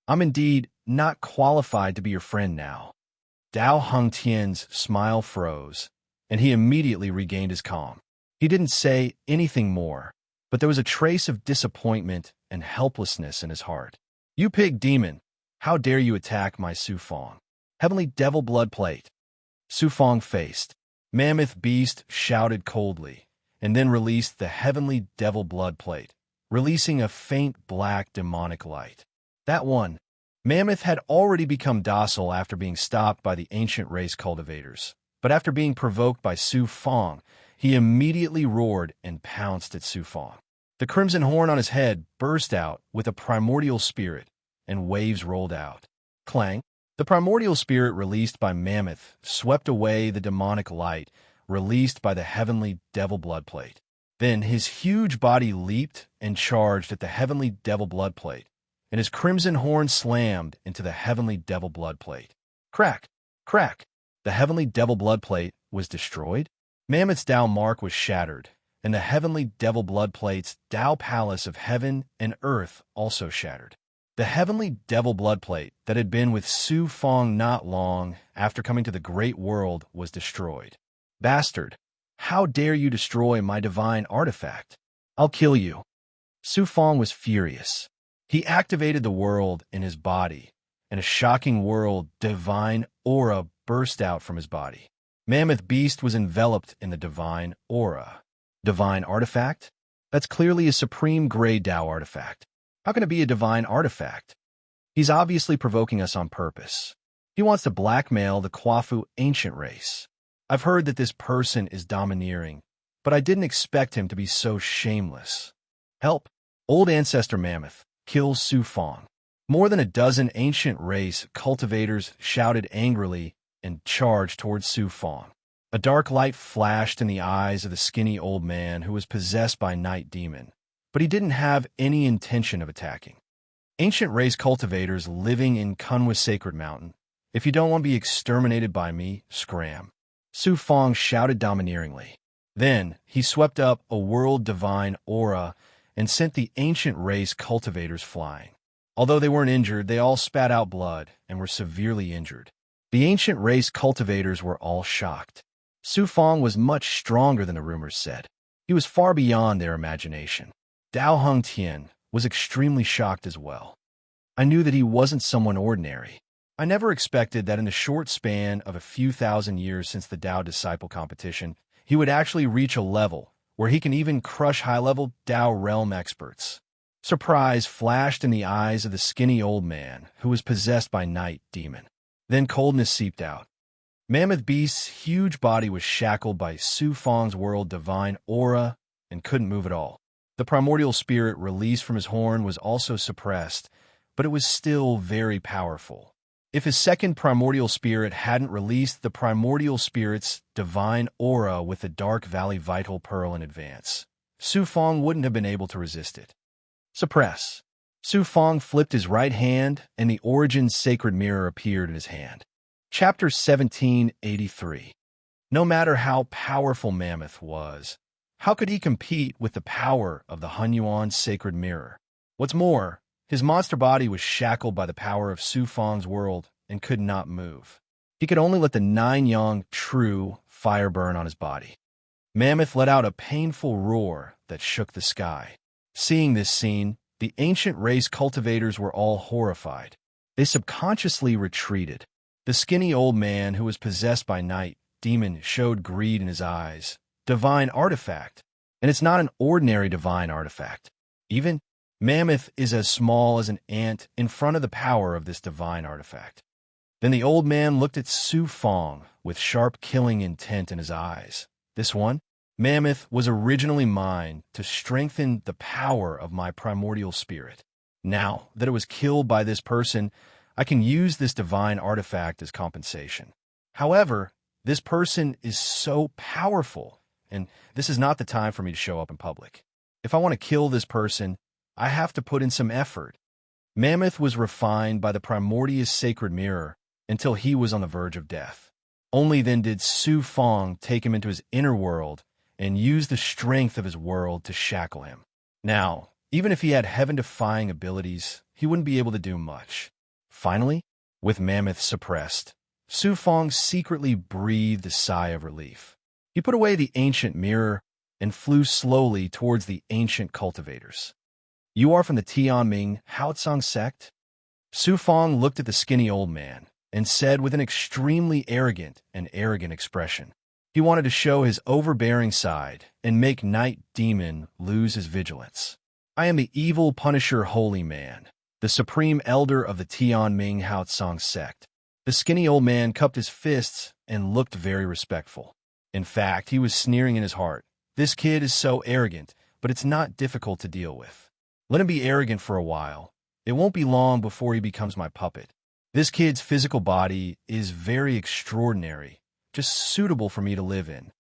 I'm indeed not qualified to be your friend now. Dao Hongtian's smile froze, and he immediately regained his calm. He didn't say anything more, but there was a trace of disappointment and helplessness in his heart. You pig demon, how dare you attack my Su Fong? Heavenly devil blood plate. Su Fong faced. Mammoth beast shouted coldly, and then released the heavenly devil blood plate, releasing a faint black demonic light. That one. Mammoth had already become docile after being stopped by the ancient race cultivators, but after being provoked by Su Fong, he immediately roared and pounced at Su Fong. The crimson horn on his head burst out with a primordial spirit, and waves rolled out. Clang! The primordial spirit released by Mammoth swept away the demonic light released by the heavenly devil blood plate. Then his huge body leaped and charged at the heavenly devil blood plate, and his crimson horn slammed into the heavenly devil blood plate. Crack! Crack! The heavenly devil blood plate was destroyed. Mammoth's Tao mark was shattered, and the heavenly devil blood plate's Tao palace of heaven and earth also shattered. The heavenly devil blood plate that had been with Su Fong not long after coming to the great world was destroyed. Bastard! How dare you destroy my divine artifact? I'll kill you. Su Fong was furious. He activated the world in his body, and a shocking world divine aura burst out from his body. Mammoth Beast was enveloped in the divine aura. Divine artifact? That's clearly a supreme grade Tao artifact. How can it be a divine artifact? He's obviously provoking us on purpose. He wants to blackmail the Kwafu ancient race. I've heard that this person is domineering, but I didn't expect him to be so shameless. Help! Old Ancestor Mammoth, kill Su Fong. More than a dozen ancient race cultivators shouted angrily and charged towards Su Fong. A dark light flashed in the eyes of the skinny old man who was possessed by Night Demon, but he didn't have any intention of attacking. Ancient race cultivators living in Kunwa Sacred Mountain, if you don't want to be exterminated by me, scram. Su Fong shouted domineeringly. Then he swept up a world divine aura and sent the ancient race cultivators flying. Although they weren't injured, they all spat out blood and were severely injured. The ancient race cultivators were all shocked. Su Fong was much stronger than the rumors said. He was far beyond their imagination. Dao Hongtian was extremely shocked as well. I knew that he wasn't someone ordinary. I never expected that in the short span of a few thousand years since the Dao Disciple competition, he would actually reach a level where he can even crush high-level Dao realm experts. Surprise flashed in the eyes of the skinny old man who was possessed by Night Demon. Then coldness seeped out. Mammoth Beast's huge body was shackled by Su Fong's world divine aura and couldn't move at all. The primordial spirit released from his horn was also suppressed, but it was still very powerful. If his second primordial spirit hadn't released the primordial spirit's divine aura with the Dark Valley Vital Pearl in advance, Su Fong wouldn't have been able to resist it. Suppress. Su Fong flipped his right hand, and the Origin's sacred mirror appeared in his hand. Chapter 1783. No matter how powerful Mammoth was, how could he compete with the power of the Hunyuan's sacred mirror? What's more, his monster body was shackled by the power of Su Fong's world and could not move. He could only let the nine-yang true fire burn on his body. Mammoth let out a painful roar that shook the sky. Seeing this scene, the ancient race cultivators were all horrified. They subconsciously retreated. The skinny old man who was possessed by Night Demon showed greed in his eyes. Divine artifact. And it's not an ordinary divine artifact. Even Mammoth is as small as an ant in front of the power of this divine artifact. Then the old man looked at Su Fong with sharp killing intent in his eyes. This one, Mammoth, was originally mine to strengthen the power of my primordial spirit. Now that it was killed by this person, I can use this divine artifact as compensation. However, this person is so powerful, and this is not the time for me to show up in public. If I want to kill this person, I have to put in some effort. Mammoth was refined by the primordial sacred mirror until he was on the verge of death. Only then did Su Fong take him into his inner world and use the strength of his world to shackle him. Now, even if he had heaven-defying abilities, he wouldn't be able to do much. Finally, with Mammoth suppressed, Su Fong secretly breathed a sigh of relief. He put away the ancient mirror and flew slowly towards the ancient cultivators. "You are from the Tianming Haotsong sect?" Su Fong looked at the skinny old man and said with an extremely arrogant expression. He wanted to show his overbearing side and make Night Demon lose his vigilance. "I am the evil Punisher Holy Man, the supreme elder of the Tianming Haotsong sect." The skinny old man cupped his fists and looked very respectful. In fact, he was sneering in his heart. This kid is so arrogant, but it's not difficult to deal with. Let him be arrogant for a while. It won't be long before he becomes my puppet. This kid's physical body is very extraordinary, just suitable for me to live in.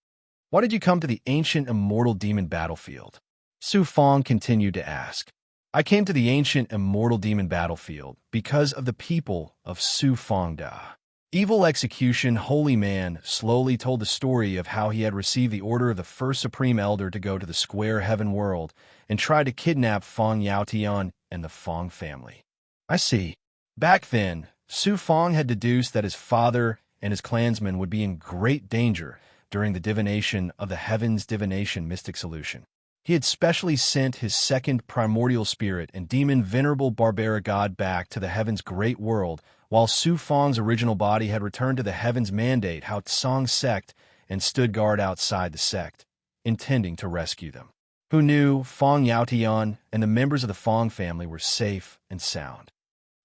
"Why did you come to the ancient immortal demon battlefield?" Su Fong continued to ask. "I came to the ancient immortal demon battlefield because of the people of Su Fong Da." Evil Execution Holy Man slowly told the story of how he had received the order of the first Supreme Elder to go to the Square Heaven World and try to kidnap Fong Yaotian and the Fong family. "I see." Back then, Su Fong had deduced that his father and his clansmen would be in great danger during the divination of the Heaven's Divination Mystic Solution. He had specially sent his second primordial spirit and demon venerable Barbara God back to the Heaven's great world, while Su Fong's original body had returned to the Heaven's Mandate Haotsong sect and stood guard outside the sect, intending to rescue them. Who knew Fong Yaotian and the members of the Fong family were safe and sound?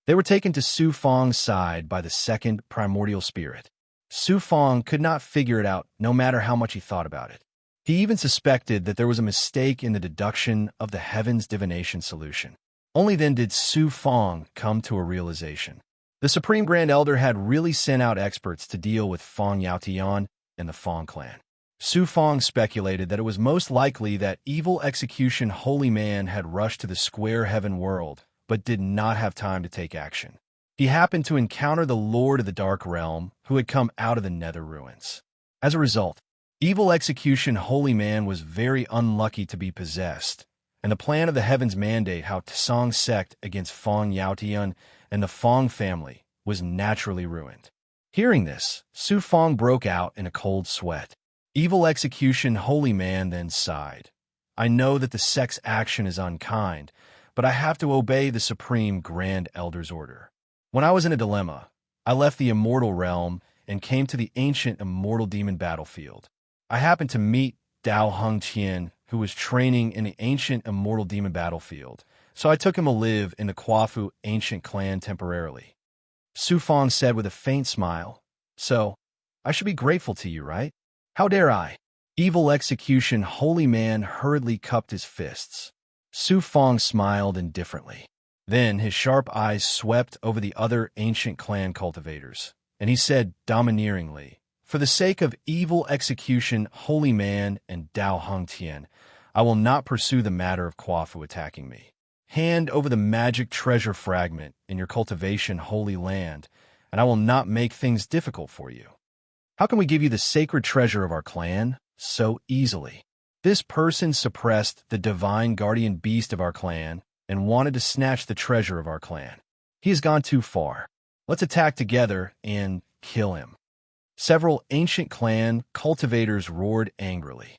They were taken to Su Fong's side by the second primordial spirit. Su Fong could not figure it out no matter how much he thought about it. He even suspected that there was a mistake in the deduction of the Heaven's Divination Solution. Only then did Su Fong come to a realization. The Supreme Grand Elder had really sent out experts to deal with Fong Yaotian and the Fong clan. Su Fong speculated that it was most likely that Evil Execution Holy Man had rushed to the Square Heaven World, but did not have time to take action. He happened to encounter the Lord of the Dark Realm, who had come out of the Nether Ruins. As a result, Evil Execution Holy Man was very unlucky to be possessed, and the plan of the Heaven's Mandate Haotsong sect against Fong Yaotian and the Fong family was naturally ruined. Hearing this, Su Fong broke out in a cold sweat. Evil Execution Holy Man then sighed. "I know that the sect's action is unkind, but I have to obey the Supreme Grand Elder's order. When I was in a dilemma, I left the immortal realm and came to the ancient immortal demon battlefield. I happened to meet Dao Hung Qian, who was training in the ancient immortal demon battlefield, so I took him to live in the Kwafu ancient clan temporarily." Su Fong said with a faint smile, "So, I should be grateful to you, right?" "How dare I?" Evil Execution Holy Man hurriedly cupped his fists. Su Fong smiled indifferently. Then his sharp eyes swept over the other ancient clan cultivators, and he said domineeringly, "For the sake of Evil Execution Holy Man and Dao Hung Tian, I will not pursue the matter of Kwafu attacking me. Hand over the magic treasure fragment in your cultivation holy land, and I will not make things difficult for you. How can we give you the sacred treasure of our clan so easily?" This person suppressed the divine guardian beast of our clan and wanted to snatch the treasure of our clan. He has gone too far. Let's attack together and kill him. Several ancient clan cultivators roared angrily.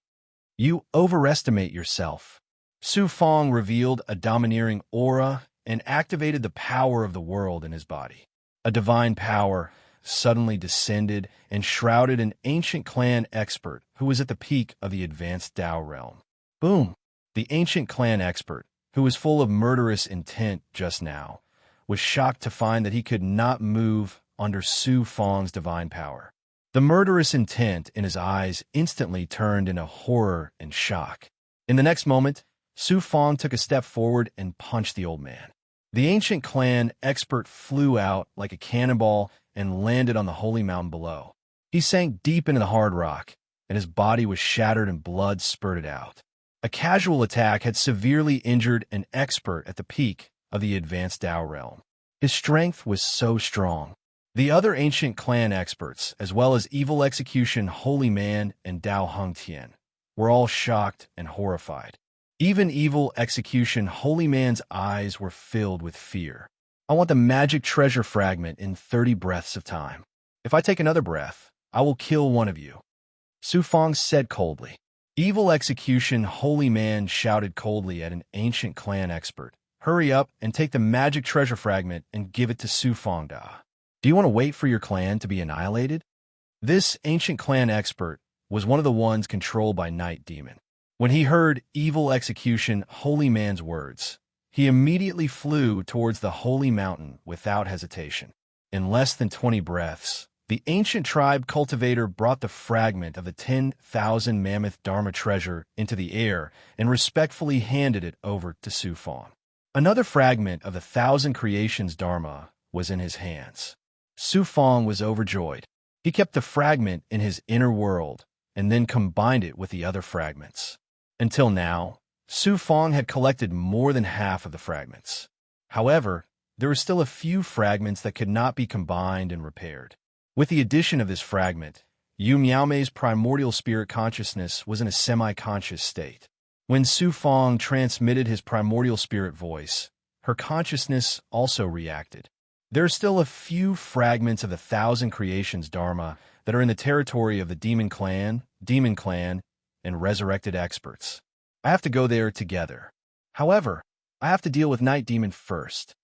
"You overestimate yourself." Su Fong revealed a domineering aura and activated the power of the world in his body. A divine power suddenly descended and shrouded an ancient clan expert who was at the peak of the advanced Dao realm. Boom! The ancient clan expert, who was full of murderous intent just now, was shocked to find that he could not move under Su Fang's divine power. The murderous intent in his eyes instantly turned into horror and shock. In the next moment, Su Fang took a step forward and punched the old man. The ancient clan expert flew out like a cannonball and landed on the holy mountain below. He sank deep into the hard rock, and his body was shattered and blood spurted out. A casual attack had severely injured an expert at the peak of the advanced Dao realm. His strength was so strong. The other ancient clan experts, as well as Evil Execution Holy Man and Dao Hung Tian, were all shocked and horrified. Even Evil Execution Holy Man's eyes were filled with fear. I want the magic treasure fragment in 30 breaths of time. If I take another breath, I will kill one of you. Su Fang said coldly. Evil Execution Holy Man shouted coldly at an ancient clan expert. Hurry up and take the magic treasure fragment and give it to Su Fang Da. Do you want to wait for your clan to be annihilated? This ancient clan expert was one of the ones controlled by Night Demon. When he heard Evil Execution Holy Man's words, he immediately flew towards the holy mountain without hesitation. In less than 20 breaths, the ancient tribe cultivator brought the fragment of the 10,000 mammoth Dharma treasure into the air and respectfully handed it over to Su Fang. Another fragment of the 1,000 creations Dharma was in his hands. Su Fang was overjoyed. He kept the fragment in his inner world and then combined it with the other fragments. Until now, Su Fang had collected more than half of the fragments. However, there were still a few fragments that could not be combined and repaired. With the addition of this fragment, Yu Miaomei's primordial spirit consciousness was in a semi-conscious state. When Su Fang transmitted his primordial spirit voice, her consciousness also reacted. There are still a few fragments of the 1,000 creations Dharma that are in the territory of the Demon Clan, and resurrected experts. I have to go there together. However, I have to deal with Night Demon first.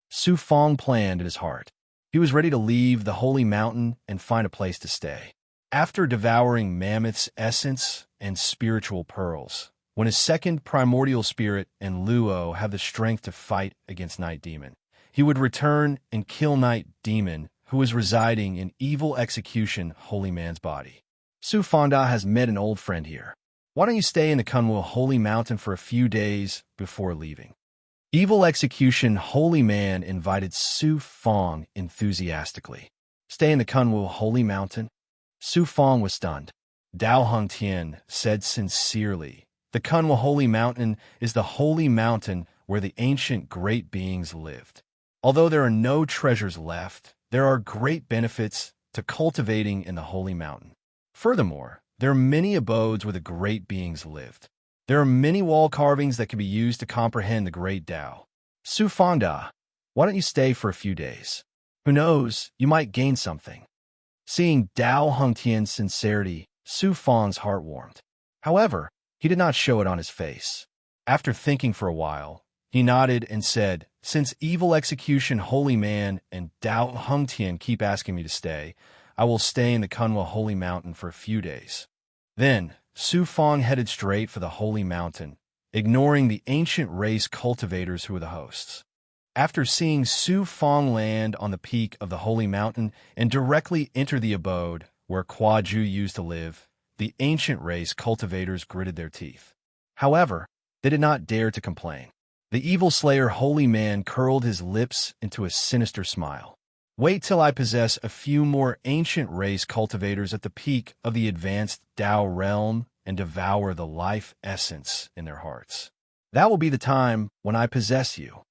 Su Fang planned in his heart. He was ready to leave the holy mountain and find a place to stay. After devouring Mammoth's essence and spiritual pearls, when his second primordial spirit and Luo have the strength to fight against Night Demon, he would return and kill Night Demon, who is residing in Evil Execution Holy Man's body. Su Fangda has met an old friend here. Why don't you stay in the Kunwu Holy Mountain for a few days before leaving? Evil Execution Holy Man invited Su Fang enthusiastically. Stay in the Kunwu Holy Mountain? Su Fang was stunned. Dao Hung Tian said sincerely, the Kunwu Holy Mountain is the holy mountain where the ancient great beings lived. Although there are no treasures left, there are great benefits to cultivating in the holy mountain. Furthermore, there are many abodes where the great beings lived. There are many wall carvings that can be used to comprehend the great Tao. Su Fangda, why don't you stay for a few days? Who knows, you might gain something. Seeing Dao Hung Tian's sincerity, Su Fang's heart warmed. However, he did not show it on his face. After thinking for a while, he nodded and said, since Evil Execution Holy Man and Dao Hung Tian keep asking me to stay, I will stay in the Kunwu Holy Mountain for a few days. Then, Su Fang headed straight for the Holy Mountain, ignoring the ancient race cultivators who were the hosts. After seeing Su Fang land on the peak of the Holy Mountain and directly enter the abode where Kwa Ju used to live, the ancient race cultivators gritted their teeth. However, they did not dare to complain. The evil slayer Holy Man curled his lips into a sinister smile. Wait till I possess a few more ancient race cultivators at the peak of the advanced Dao realm and devour the life essence in their hearts. That will be the time when I possess you.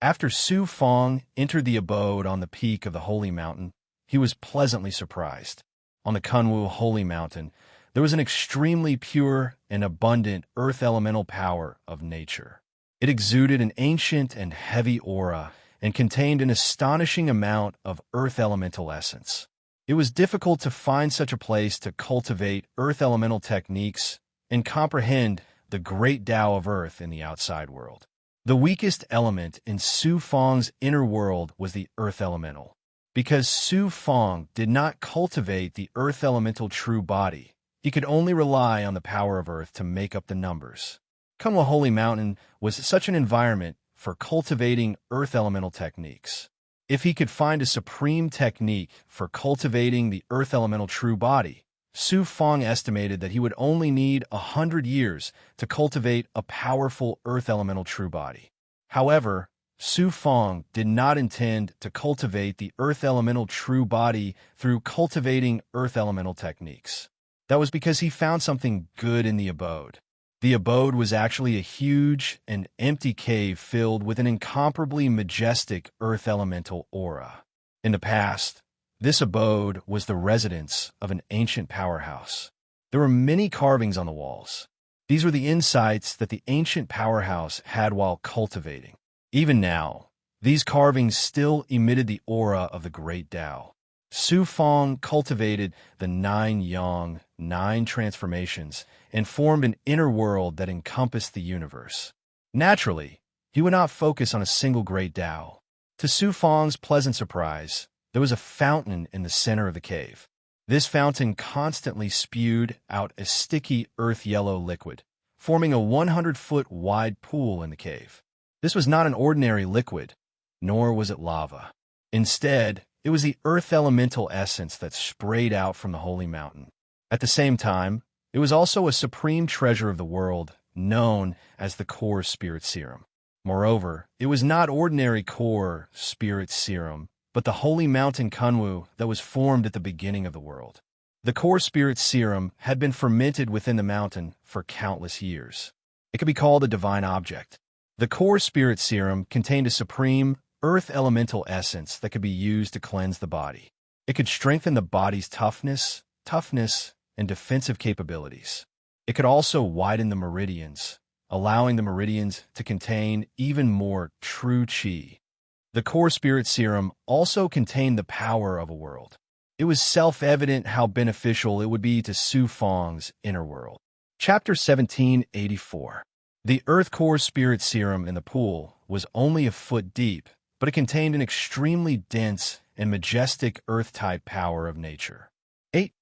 After Su Fang entered the abode on the peak of the Holy Mountain, he was pleasantly surprised. On the Kunwu Holy Mountain, there was an extremely pure and abundant earth elemental power of nature. It exuded an ancient and heavy aura and contained an astonishing amount of earth elemental essence. It was difficult to find such a place to cultivate earth elemental techniques and comprehend the great Tao of earth in the outside world. The weakest element in Su Fang's inner world was the earth elemental. Because Su Fang did not cultivate the earth elemental true body, he could only rely on the power of earth to make up the numbers. Kunwu Holy Mountain was such an environment for cultivating earth elemental techniques. If he could find a supreme technique for cultivating the earth elemental true body, Su Fong estimated that he would only need 100 years to cultivate a powerful earth elemental true body. However, Su Fong did not intend to cultivate the earth elemental true body through cultivating earth elemental techniques. That was because he found something good in the abode. The abode was actually a huge and empty cave filled with an incomparably majestic earth elemental aura. In the past, this abode was the residence of an ancient powerhouse. There were many carvings on the walls. These were the insights that the ancient powerhouse had while cultivating. Even now, these carvings still emitted the aura of the great Tao. Su Fong cultivated the 9 yang, 9 transformations, and formed an inner world that encompassed the universe. Naturally, he would not focus on a single great Tao. To Su Fong's pleasant surprise, there was a fountain in the center of the cave. This fountain constantly spewed out a sticky earth-yellow liquid, forming a 100-foot wide pool in the cave. This was not an ordinary liquid, nor was it lava. Instead, it was the earth elemental essence that sprayed out from the holy mountain. At the same time, it was also a supreme treasure of the world, known as the core spirit serum. Moreover, it was not ordinary core spirit serum, but the holy mountain Kunwu that was formed at the beginning of the world. The core spirit serum had been fermented within the mountain for countless years. It could be called a divine object. The core spirit serum contained a supreme earth elemental essence that could be used to cleanse the body. It could strengthen the body's toughness, and defensive capabilities. It could also widen the meridians, allowing the meridians to contain even more true qi. The core spirit serum also contained the power of a world. It was self-evident how beneficial it would be to Su Fong's inner world. Chapter 1784. The earth core spirit serum in the pool was only a foot deep, but it contained an extremely dense and majestic earth-type power of nature. 8.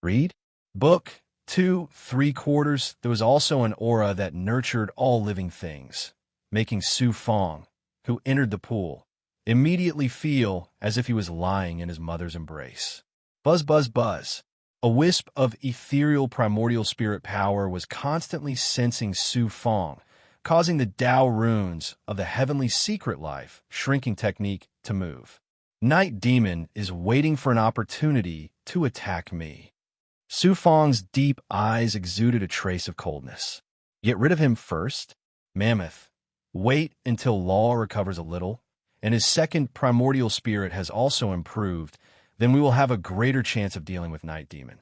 Read. Book 2 3/4. There was also an aura that nurtured all living things, making Su Fong, who entered the pool, immediately feel as if he was lying in his mother's embrace. Buzz, buzz, buzz. A wisp of ethereal primordial spirit power was constantly sensing Su Fong, causing the Tao runes of the heavenly secret life shrinking technique to move. Night Demon is waiting for an opportunity to attack me. Su Fong's deep eyes exuded a trace of coldness. Get rid of him first. Mammoth, wait until Law recovers a little, and his second primordial spirit has also improved, then we will have a greater chance of dealing with Night Demon.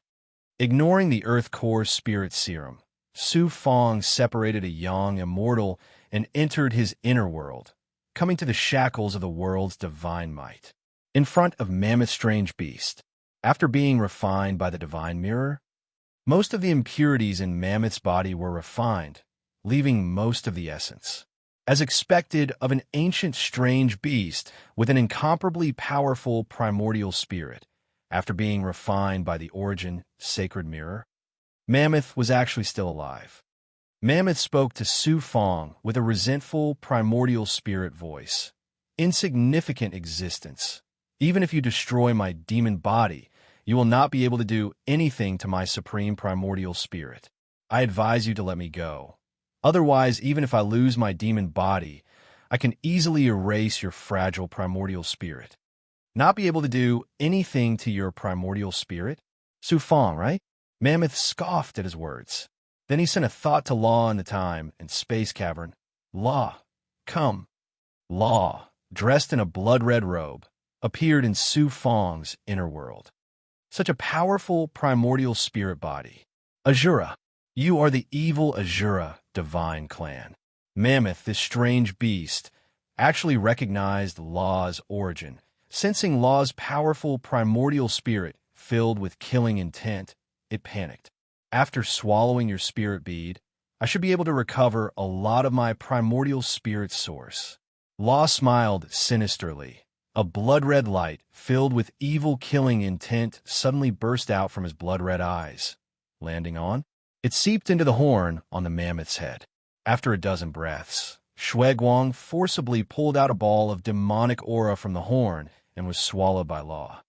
Ignoring the Earth Core Spirit Serum, Su Fong separated a young immortal and entered his inner world, coming to the shackles of the world's divine might. In front of Mammoth's strange beast, after being refined by the divine mirror, most of the impurities in Mammoth's body were refined, leaving most of the essence. As expected of an ancient strange beast with an incomparably powerful primordial spirit, after being refined by the origin sacred mirror, Mammoth was actually still alive. Mammoth spoke to Su Fong with a resentful primordial spirit voice. Insignificant existence. Even if you destroy my demon body, you will not be able to do anything to my supreme primordial spirit. I advise you to let me go. Otherwise, even if I lose my demon body, I can easily erase your fragile primordial spirit. Not be able to do anything to your primordial spirit? Su Fong, right? Mammoth scoffed at his words. Then he sent a thought to Law in the time and space cavern. Law, come. Law, dressed in a blood-red robe, appeared in Su Fong's inner world. Such a powerful primordial spirit body. Azura, you are the evil Azura divine clan. Mammoth, this strange beast, actually recognized Law's origin. Sensing Law's powerful primordial spirit filled with killing intent, it panicked. After swallowing your spirit bead, I should be able to recover a lot of my primordial spirit source. Law smiled sinisterly. A blood-red light, filled with evil killing intent, suddenly burst out from his blood-red eyes. Landing on? It seeped into the horn on the mammoth's head. After a dozen breaths, Shueguang forcibly pulled out a ball of demonic aura from the horn and was swallowed by Law.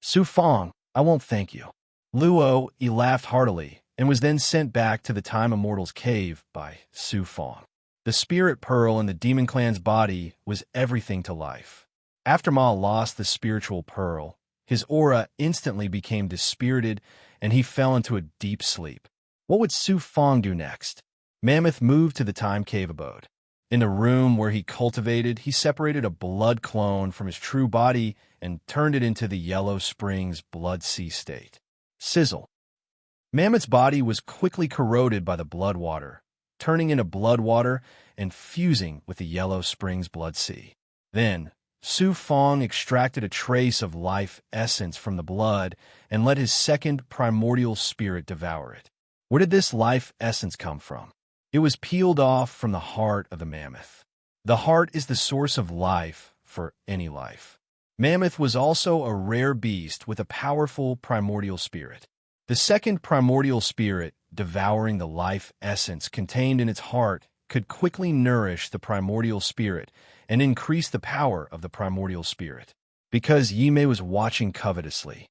Su Fong, I won't thank you. Luo laughed heartily and was then sent back to the Time Immortal's cave by Su Fong. The spirit pearl in the demon clan's body was everything to life. After Ma lost the spiritual pearl, his aura instantly became dispirited and he fell into a deep sleep. What would Su Fong do next? Mammoth moved to the time cave abode. In the room where he cultivated, he separated a blood clone from his true body and turned it into the Yellow Springs blood sea state. Sizzle. Mammoth's body was quickly corroded by the blood water, turning into blood water and fusing with the Yellow Springs blood sea. Then, Su Fong extracted a trace of life essence from the blood and let his second primordial spirit devour it. Where did this life essence come from? It was peeled off from the heart of the mammoth. The heart is the source of life for any life. Mammoth was also a rare beast with a powerful primordial spirit. The second primordial spirit, devouring the life essence contained in its heart, could quickly nourish the primordial spirit and increase the power of the primordial spirit. Because Yimei was watching covetously,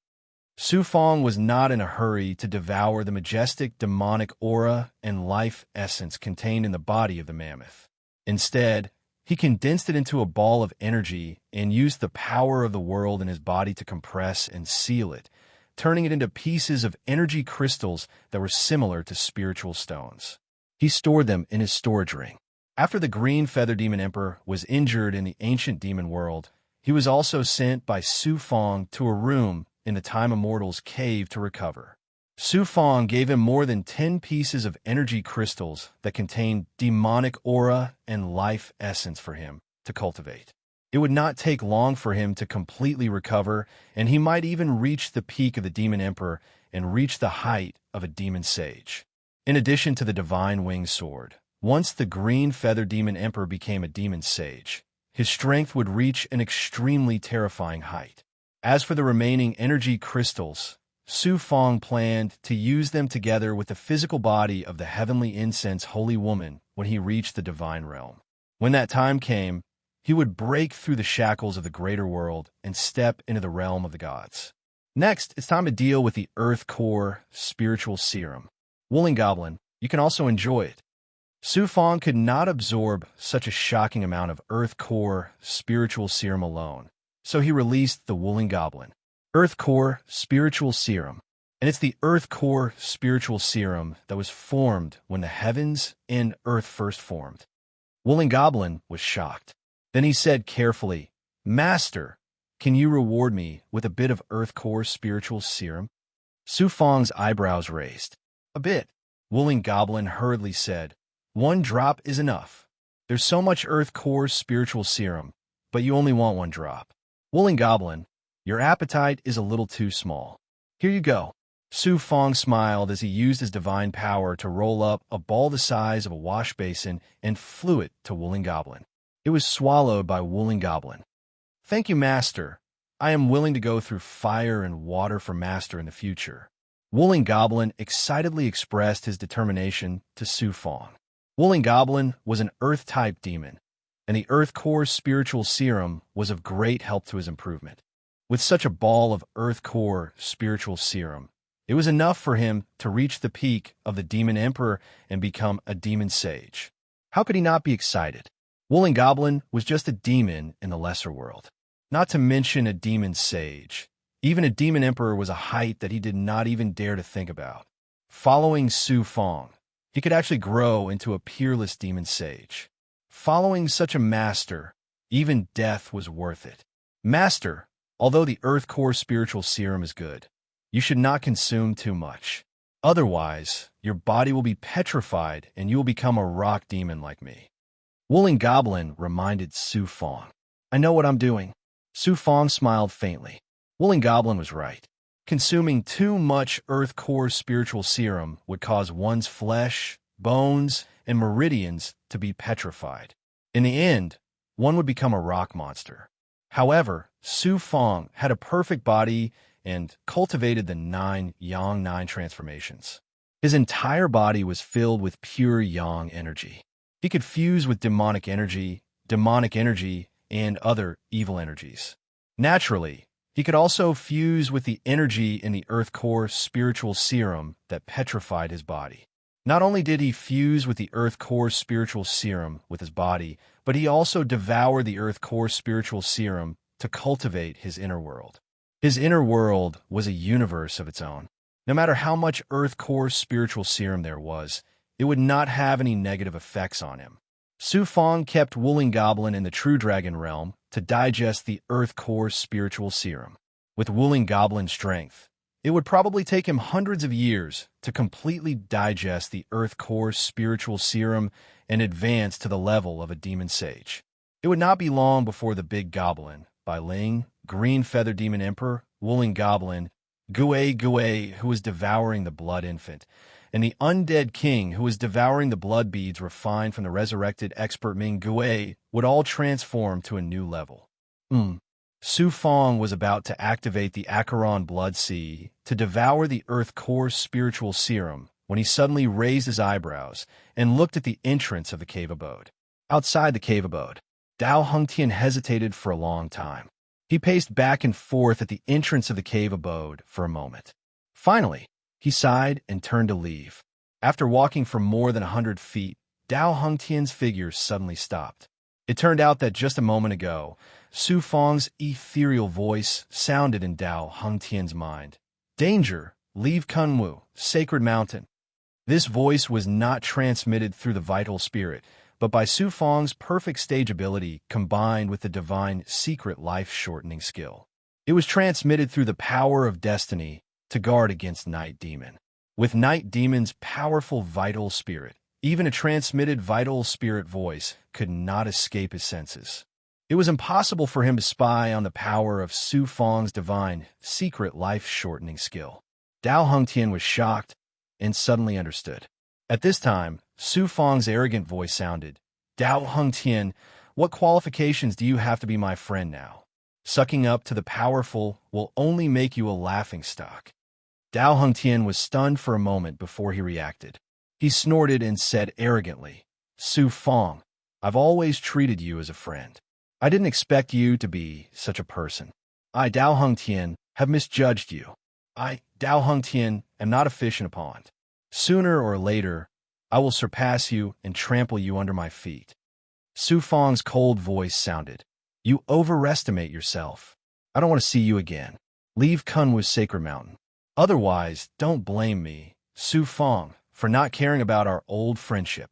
Su Fong was not in a hurry to devour the majestic demonic aura and life essence contained in the body of the mammoth. Instead, he condensed it into a ball of energy and used the power of the world in his body to compress and seal it, turning it into pieces of energy crystals that were similar to spiritual stones. He stored them in his storage ring. After the Green Feather Demon Emperor was injured in the ancient demon world, he was also sent by Su Fong to a room in the Time Immortal's cave to recover. Su Fong gave him more than 10 pieces of energy crystals that contained demonic aura and life essence for him to cultivate. It would not take long for him to completely recover, and he might even reach the peak of the Demon Emperor and reach the height of a demon sage. In addition to the Divine Winged Sword, once the Green Feather Demon Emperor became a demon sage, his strength would reach an extremely terrifying height. As for the remaining energy crystals, Su Fong planned to use them together with the physical body of the heavenly incense holy woman when he reached the divine realm. When that time came, he would break through the shackles of the greater world and step into the realm of the gods. Next, it's time to deal with the Earth Core Spiritual Serum. Wooling Goblin, you can also enjoy it. Su Fong could not absorb such a shocking amount of Earth Core Spiritual Serum alone, so he released the Wooling Goblin. Earth Core Spiritual Serum. And it's the Earth Core Spiritual Serum that was formed when the heavens and earth first formed. Wooling Goblin was shocked. Then he said carefully, "Master, can you reward me with a bit of Earth Core Spiritual Serum?" Su Fong's eyebrows raised. "A bit," Wooling Goblin hurriedly said. "1 drop is enough. There's so much Earth Core Spiritual Serum, but you only want 1 drop. Wooling Goblin, your appetite is a little too small. Here you go." Su Fong smiled as he used his divine power to roll up a ball the size of a wash basin and flew it to Wooling Goblin. It was swallowed by Wooling Goblin. "Thank you, Master. I am willing to go through fire and water for Master in the future." Wooling Goblin excitedly expressed his determination to Su Fong. Wooling Goblin was an Earth-type demon, and the Earth Core Spiritual Serum was of great help to his improvement. With such a ball of Earth Core Spiritual Serum, it was enough for him to reach the peak of the Demon Emperor and become a demon sage. How could he not be excited? Wooling Goblin was just a demon in the lesser world, not to mention a demon sage. Even a demon emperor was a height that he did not even dare to think about. Following Su Fong, he could actually grow into a peerless demon sage. Following such a master, even death was worth it. Master, although the Earth Core Spiritual Serum is good, you should not consume too much. Otherwise, your body will be petrified and you will become a rock demon like me. Wooling Goblin reminded Su Fong. "I know what I'm doing." Su Fong smiled faintly. Wooling Goblin was right. Consuming too much Earth Core Spiritual Serum would cause one's flesh, bones, and meridians to be petrified. In the end, one would become a rock monster. However, Su Fong had a perfect body and cultivated the 9 Yang 9 transformations. His entire body was filled with pure Yang energy. He could fuse with demonic energy, and other evil energies. Naturally, he could also fuse with the energy in the Earth Core spiritual serum that petrified his body. Not only did he fuse with the Earth Core spiritual serum with his body, but he also devoured the Earth Core spiritual serum to cultivate his inner world. His inner world was a universe of its own. No matter how much Earth Core spiritual serum there was, it would not have any negative effects on him. Su Fong kept Wooling Goblin in the True Dragon realm to digest the Earth Core spiritual serum. With Wooling Goblin's strength, it would probably take him hundreds of years to completely digest the Earth Core spiritual serum and advance to the level of a demon sage. It would not be long before the Big Goblin, Bai Ling, Green Feather Demon Emperor, Wooling Goblin, Gui, who was devouring the Blood Infant, and the Undead King, who was devouring the blood beads refined from the resurrected expert Ming Gui, would all transform to a new level. Su Fong was about to activate the Acheron Blood Sea to devour the Earth Core spiritual serum when he suddenly raised his eyebrows and looked at the entrance of the cave abode. Outside the cave abode, Dao Hongtian hesitated for a long time. He paced back and forth at the entrance of the cave abode for a moment. Finally, he sighed and turned to leave. After walking for more than 100 feet, Dao Hongtian's figure suddenly stopped. It turned out that just a moment ago, Su Fong's ethereal voice sounded in Dao Hongtian's mind. Danger! Leave Kunwu, Sacred Mountain. This voice was not transmitted through the vital spirit, but by Su Fong's perfect stage ability combined with the divine secret life-shortening skill. It was transmitted through the power of destiny to guard against Night Demon. With Night Demon's powerful vital spirit, even a transmitted vital spirit voice could not escape his senses. It was impossible for him to spy on the power of Su Fong's divine, secret life-shortening skill. Dao Hongtian was shocked and suddenly understood. At this time, Su Fong's arrogant voice sounded, Dao Hongtian, what qualifications do you have to be my friend now? Sucking up to the powerful will only make you a laughingstock. Dao Hongtian was stunned for a moment before he reacted. He snorted and said arrogantly, Su Fong, I've always treated you as a friend. I didn't expect you to be such a person. I, Dao Hongtian, have misjudged you. I, Dao Hongtian, am not a fish in a pond. Sooner or later, I will surpass you and trample you under my feet. Su Fong's cold voice sounded, You overestimate yourself. I don't want to see you again. Leave Kunwu's Sacred Mountain. Otherwise, don't blame me, Su Fong, for not caring about our old friendship.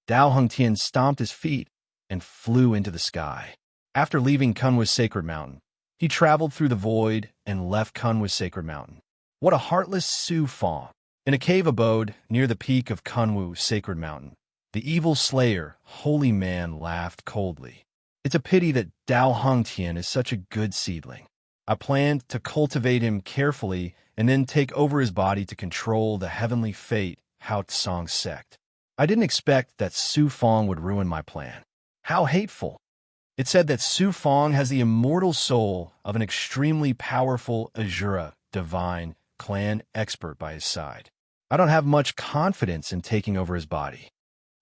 Dao Hongtian stomped his feet and flew into the sky. After leaving Kunwu's Sacred Mountain, he traveled through the void and left Kunwu's Sacred Mountain. What a heartless Su Fong! In a cave abode near the peak of Kunwu Sacred Mountain, the evil slayer, holy man, laughed coldly. It's a pity that Dao Hongtian is such a good seedling. I planned to cultivate him carefully and then take over his body to control the heavenly fate Hao Tsong's sect. I didn't expect that Su Fong would ruin my plan. How hateful! It said that Su Fong has the immortal soul of an extremely powerful Azura, divine, clan expert by his side. I don't have much confidence in taking over his body.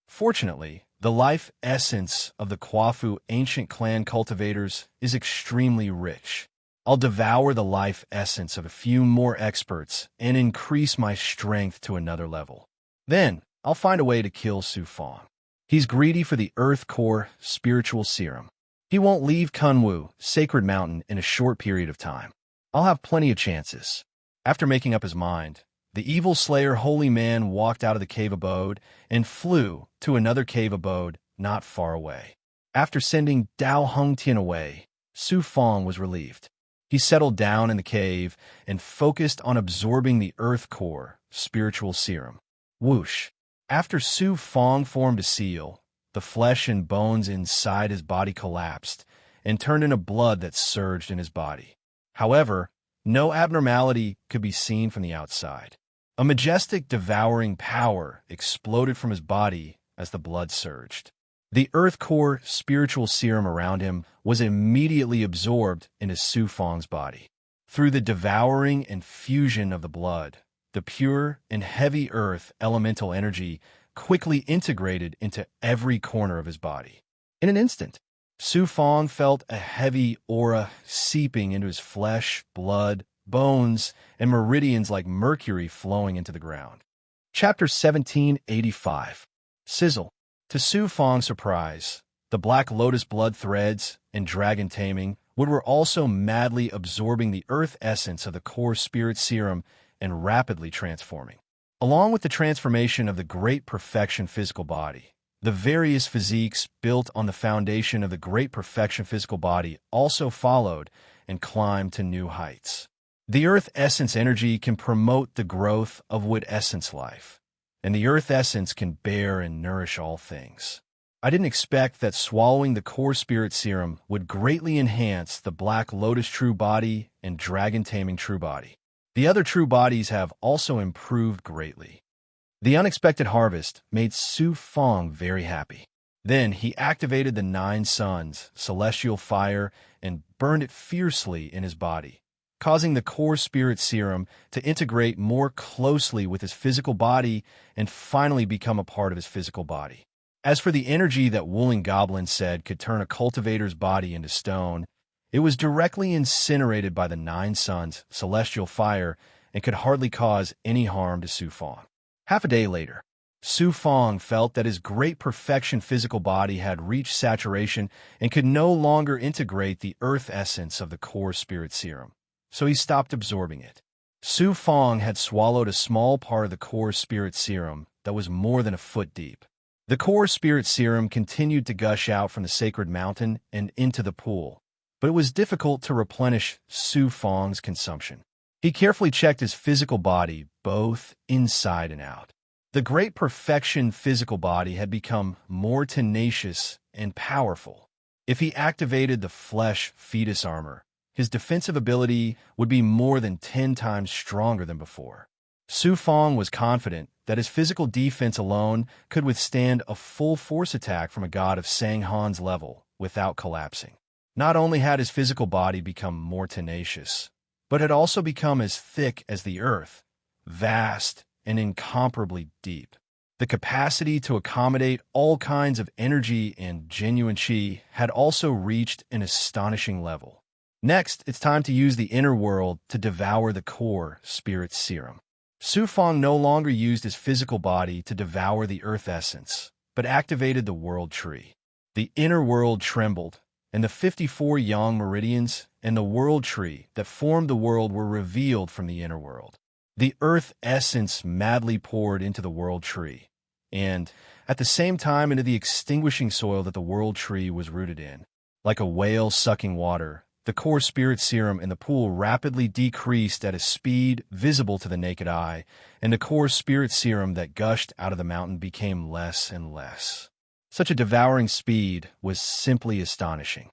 Fortunately, the life essence of the Kwafu ancient clan cultivators is extremely rich. I'll devour the life essence of a few more experts and increase my strength to another level. Then, I'll find a way to kill Su Fong. He's greedy for the Earth Core spiritual serum. He won't leave Kunwu, Sacred Mountain, in a short period of time. I'll have plenty of chances. After making up his mind, the evil slayer holy man walked out of the cave abode and flew to another cave abode not far away. After sending Dao Hongtian away, Su Fong was relieved. He settled down in the cave and focused on absorbing the Earth Core spiritual serum. Whoosh! After Su Fong formed a seal, the flesh and bones inside his body collapsed and turned into blood that surged in his body. However, no abnormality could be seen from the outside. A majestic devouring power exploded from his body as the blood surged. The Earth Core spiritual serum around him was immediately absorbed into Su Fong's body. Through the devouring and fusion of the blood, the pure and heavy earth elemental energy quickly integrated into every corner of his body. In an instant, Su Fong felt a heavy aura seeping into his flesh, blood, bones, and meridians like mercury flowing into the ground. Chapter 1785. Sizzle. To Su Fong's surprise, the Black Lotus blood threads and dragon taming wood were also madly absorbing the earth essence of the core spirit serum and rapidly transforming. Along with the transformation of the great perfection physical body, the various physiques built on the foundation of the great perfection physical body also followed and climbed to new heights. The earth essence energy can promote the growth of wood essence life, and the earth essence can bear and nourish all things. I didn't expect that swallowing the core spirit serum would greatly enhance the Black Lotus true body and dragon taming true body. The other true bodies have also improved greatly. The unexpected harvest made Su Fong very happy. Then he activated the 9 suns, celestial fire, and burned it fiercely in his body, causing the core spirit serum to integrate more closely with his physical body and finally become a part of his physical body. As for the energy that Wooling Goblin said could turn a cultivator's body into stone, it was directly incinerated by the 9 suns, celestial fire, and could hardly cause any harm to Su Fong. Half a day later, Su Fong felt that his great perfection physical body had reached saturation and could no longer integrate the earth essence of the core spirit serum, so he stopped absorbing it. Su Fong had swallowed a small part of the core spirit serum that was more than a foot deep. The core spirit serum continued to gush out from the sacred mountain and into the pool, but it was difficult to replenish Su Fong's consumption. He carefully checked his physical body, both inside and out. The great perfection physical body had become more tenacious and powerful. If he activated the flesh fetus armor, his defensive ability would be more than 10 times stronger than before. Su Fong was confident that his physical defense alone could withstand a full force attack from a god of Sang-Han's level without collapsing. Not only had his physical body become more tenacious, but had also become as thick as the earth, vast and incomparably deep. The capacity to accommodate all kinds of energy and genuine qi had also reached an astonishing level. Next, it's time to use the inner world to devour the core spirit serum. Su Fong no longer used his physical body to devour the earth essence, but activated the world tree. The inner world trembled, and the 54 yang meridians and the world tree that formed the world were revealed from the inner world. The earth essence madly poured into the world tree, and, at the same time, into the extinguishing soil that the world tree was rooted in. Like a whale sucking water, the core spirit serum in the pool rapidly decreased at a speed visible to the naked eye, and the core spirit serum that gushed out of the mountain became less and less. Such a devouring speed was simply astonishing.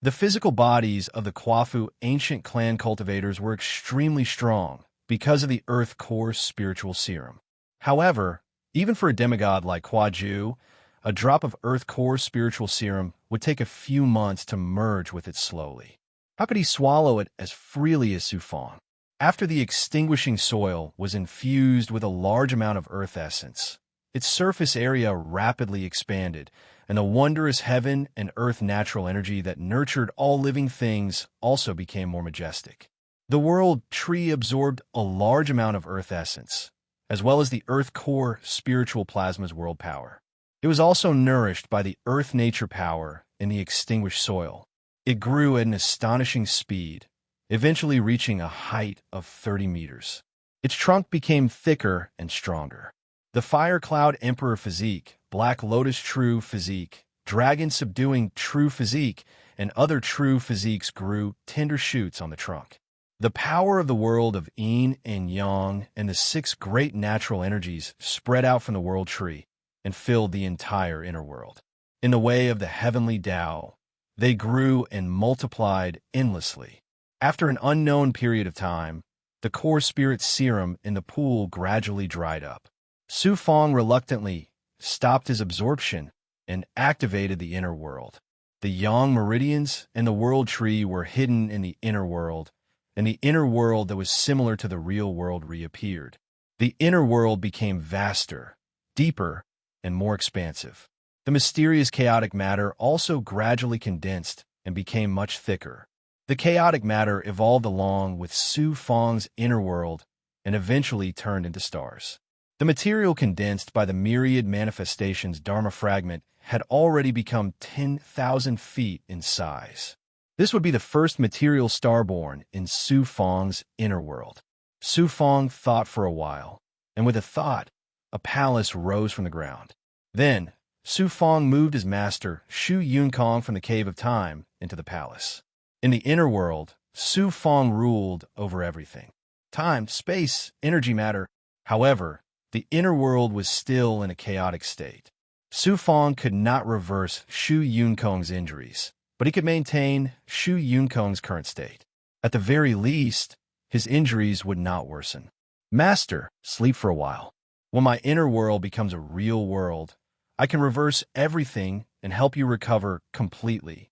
The physical bodies of the Kwafu ancient clan cultivators were extremely strong because of the earth core spiritual serum. However, even for a demigod like Kwaju, a drop of earth core spiritual serum would take a few months to merge with it slowly. How could he swallow it as freely as Su Fong? After the extinguishing soil was infused with a large amount of earth essence, its surface area rapidly expanded, and the wondrous heaven and earth natural energy that nurtured all living things also became more majestic. The world tree absorbed a large amount of earth essence, as well as the earth core spiritual plasma's world power. It was also nourished by the earth nature power in the extinguished soil. It grew at an astonishing speed, eventually reaching a height of 30 meters. Its trunk became thicker and stronger. The Fire Cloud Emperor physique, Black Lotus true physique, Dragon subduing true physique, and other true physiques grew tender shoots on the trunk. The power of the world of yin and yang and the 6 great natural energies spread out from the world tree and filled the entire inner world. In the way of the heavenly Tao, they grew and multiplied endlessly. After an unknown period of time, the core spirit serum in the pool gradually dried up. Su Fong reluctantly stopped his absorption and activated the inner world. The yang meridians and the world tree were hidden in the inner world, and the inner world that was similar to the real world reappeared. The inner world became vaster, deeper, and more expansive. The mysterious chaotic matter also gradually condensed and became much thicker. The chaotic matter evolved along with Su Fang's inner world and eventually turned into stars. The material condensed by the myriad manifestations Dharma fragment had already become 10,000 feet in size. This would be the first material star born in Su Fang's inner world. Su Fang thought for a while, and with a thought, a palace rose from the ground. Then, Su Fang moved his master, Shu Yunkong, from the Cave of Time into the palace. In the inner world, Su Fang ruled over everything. Time, space, energy matter. However, the inner world was still in a chaotic state. Su Fang could not reverse Shu Yunkong's injuries, but he could maintain Shu Yunkong's current state. At the very least, his injuries would not worsen. Master, sleep for a while. When my inner world becomes a real world, I can reverse everything and help you recover completely.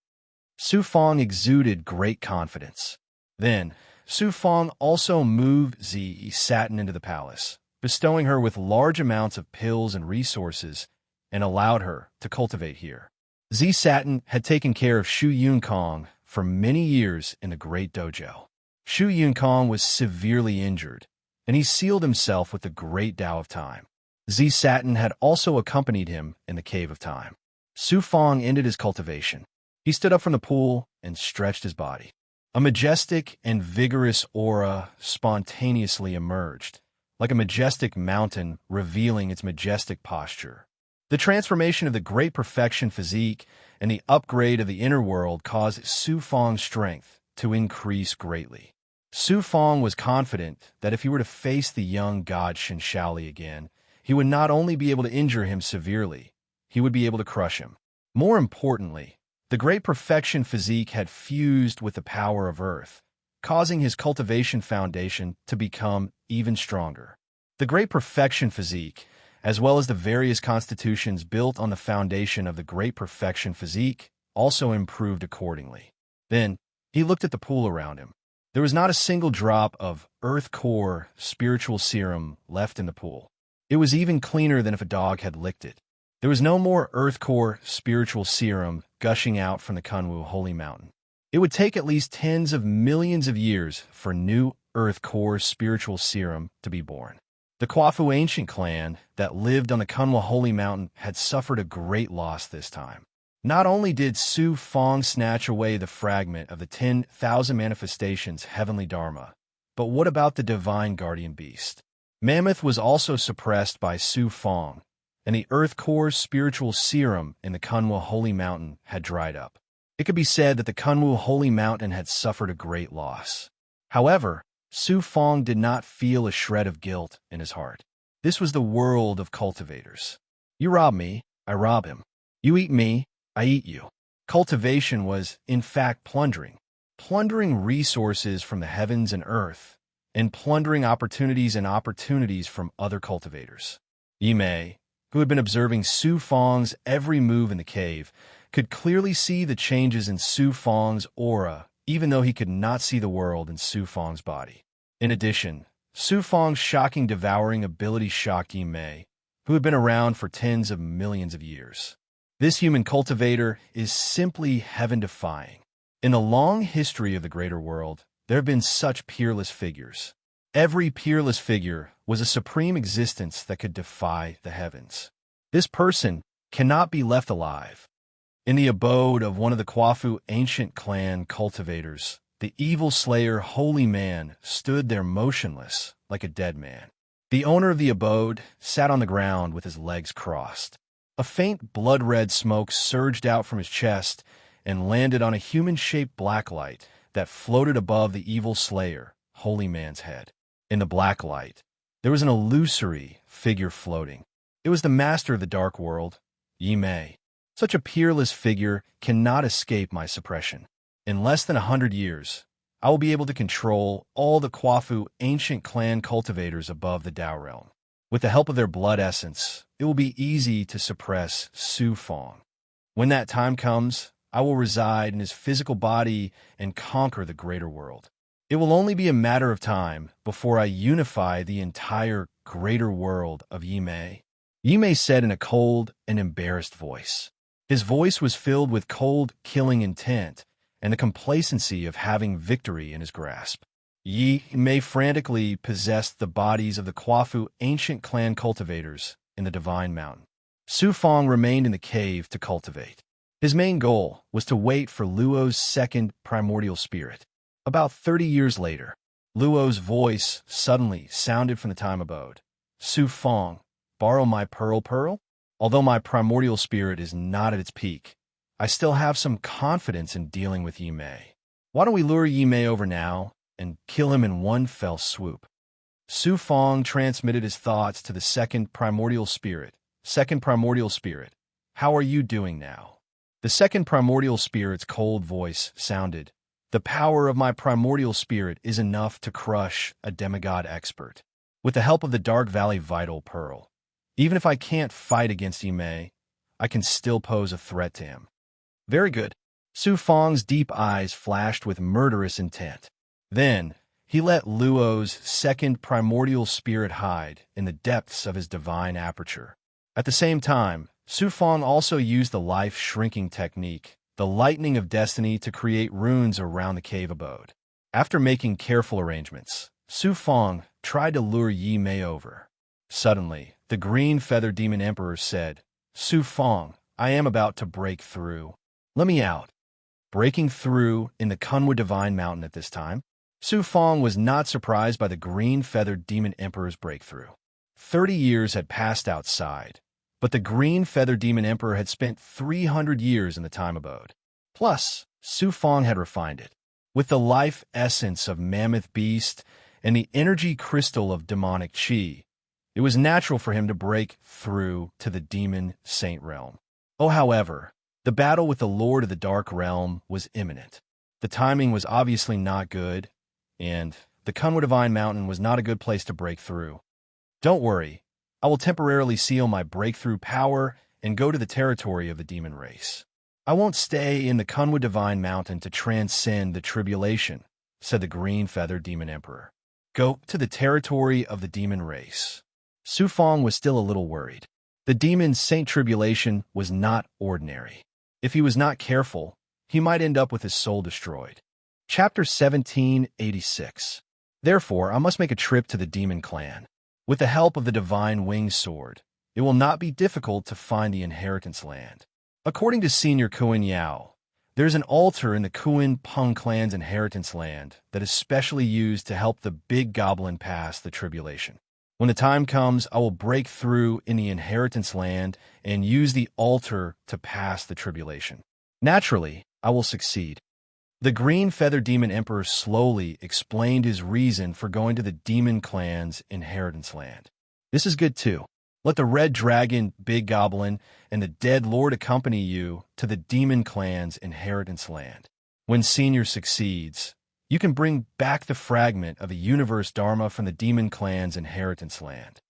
Su Fang exuded great confidence. Then, Su Fang also moved Zi Satin into the palace, bestowing her with large amounts of pills and resources, and allowed her to cultivate here. Zi Satin had taken care of Shu Yunkong for many years in the Great Dojo. Shu Yunkong was severely injured, and he sealed himself with the Great Tao of Time. Zi Satin had also accompanied him in the Cave of Time. Su Fang ended his cultivation. He stood up from the pool and stretched his body. A majestic and vigorous aura spontaneously emerged, like a majestic mountain revealing its majestic posture. The transformation of the great perfection physique and the upgrade of the inner world caused Su Fang's strength to increase greatly. Su Fang was confident that if he were to face the young god Shinshaoli again, he would not only be able to injure him severely, he would be able to crush him. More importantly, the great perfection physique had fused with the power of Earth, causing his cultivation foundation to become even stronger. The great perfection physique, as well as the various constitutions built on the foundation of the great perfection physique, also improved accordingly. Then, he looked at the pool around him. There was not a single drop of Earth Core spiritual serum left in the pool. It was even cleaner than if a dog had licked it. There was no more Earth Core spiritual serum gushing out from the Kunwu Holy Mountain. It would take at least tens of millions of years for new Earth Core spiritual serum to be born. The Kwafu ancient clan that lived on the Kunwu Holy Mountain had suffered a great loss this time. Not only did Su Fang snatch away the fragment of the 10,000 manifestations heavenly Dharma, but what about the divine guardian beast? Mammoth was also suppressed by Su Fang, and the Earth Core spiritual serum in the Kunwu Holy Mountain had dried up. It could be said that the Kunwu Holy Mountain had suffered a great loss. However, Su Fang did not feel a shred of guilt in his heart. This was the world of cultivators. You rob me, I rob him. You eat me, I eat you. Cultivation was, in fact, plundering resources from the heavens and earth, and plundering opportunities from other cultivators. Yimei, who had been observing Su Fang's every move in the cave, could clearly see the changes in Su Fang's aura, even though he could not see the world in Su Fang's body. In addition, Su Fang's shocking devouring ability shocked Yimei, who had been around for tens of millions of years. This human cultivator is simply heaven-defying. In the long history of the greater world, there have been such peerless figures. Every peerless figure was a supreme existence that could defy the heavens. This person cannot be left alive. In the abode of one of the Kwafu ancient clan cultivators, the evil slayer Holy Man stood there motionless like a dead man. The owner of the abode sat on the ground with his legs crossed. A faint blood-red smoke surged out from his chest and landed on a human-shaped blacklight that floated above the evil slayer, Holy Man's head. In the black light, there was an illusory figure floating. It was the master of the dark world, Yimei. Such a peerless figure cannot escape my suppression. In less than 100 years, I will be able to control all the Kwafu ancient clan cultivators above the Tao realm. With the help of their blood essence, it will be easy to suppress Su Fang. When that time comes, I will reside in his physical body and conquer the greater world. It will only be a matter of time before I unify the entire greater world of Yimei. Yimei said in a cold and embarrassed voice. His voice was filled with cold, killing intent and the complacency of having victory in his grasp. Yimei frantically possessed the bodies of the Kwafu ancient clan cultivators in the Divine Mountain. Su Fong remained in the cave to cultivate. His main goal was to wait for Luo's second primordial spirit. About 30 years later, Luo's voice suddenly sounded from the time abode. Su Fong, borrow my pearl? Although my primordial spirit is not at its peak, I still have some confidence in dealing with Yimei. Why don't we lure Yimei over now and kill him in one fell swoop? Su Fong transmitted his thoughts to the second primordial spirit. Second primordial spirit, how are you doing now? The second primordial spirit's cold voice sounded. The power of my primordial spirit is enough to crush a demigod expert. With the help of the Dark Valley Vital Pearl, even if I can't fight against Yimei, I can still pose a threat to him. Very good. Su Fong's deep eyes flashed with murderous intent. Then, he let Luo's second primordial spirit hide in the depths of his divine aperture. At the same time, Su Fong also used the life-shrinking technique, the lightning of destiny, to create runes around the cave abode. After making careful arrangements, Su Fong tried to lure Yimei over. Suddenly, the green feather demon emperor said, Su Fong, I am about to break through. Let me out. Breaking through in the Kunwa Divine Mountain at this time, Su Fong was not surprised by the green-feathered demon emperor's breakthrough. 30 years had passed outside, but the green-feathered demon emperor had spent 300 years in the time abode. Plus, Su Fong had refined it. With the life essence of mammoth beast and the energy crystal of demonic chi, it was natural for him to break through to the demon saint realm. Oh, however, the battle with the Lord of the Dark Realm was imminent. The timing was obviously not good, and the Kunwa Divine Mountain was not a good place to break through. Don't worry, I will temporarily seal my breakthrough power and go to the territory of the demon race. I won't stay in the Kunwa Divine Mountain to transcend the tribulation, said the green-feathered demon emperor. Go to the territory of the demon race. Su Fong was still a little worried. The demon Saint Tribulation was not ordinary. If he was not careful, he might end up with his soul destroyed. Chapter 1786. Therefore, I must make a trip to the demon clan. With the help of the divine winged sword, it will not be difficult to find the inheritance land. According to Senior Kuan Yao, there is an altar in the Kuan Peng clan's inheritance land that is specially used to help the big goblin pass the tribulation. When the time comes, I will break through in the inheritance land and use the altar to pass the tribulation. Naturally, I will succeed. The green feather demon emperor slowly explained his reason for going to the demon clan's inheritance land. This is good too. Let the red dragon, big goblin, and the dead lord accompany you to the demon clan's inheritance land. When Senior succeeds, you can bring back the fragment of the universe Dharma from the demon clan's inheritance land.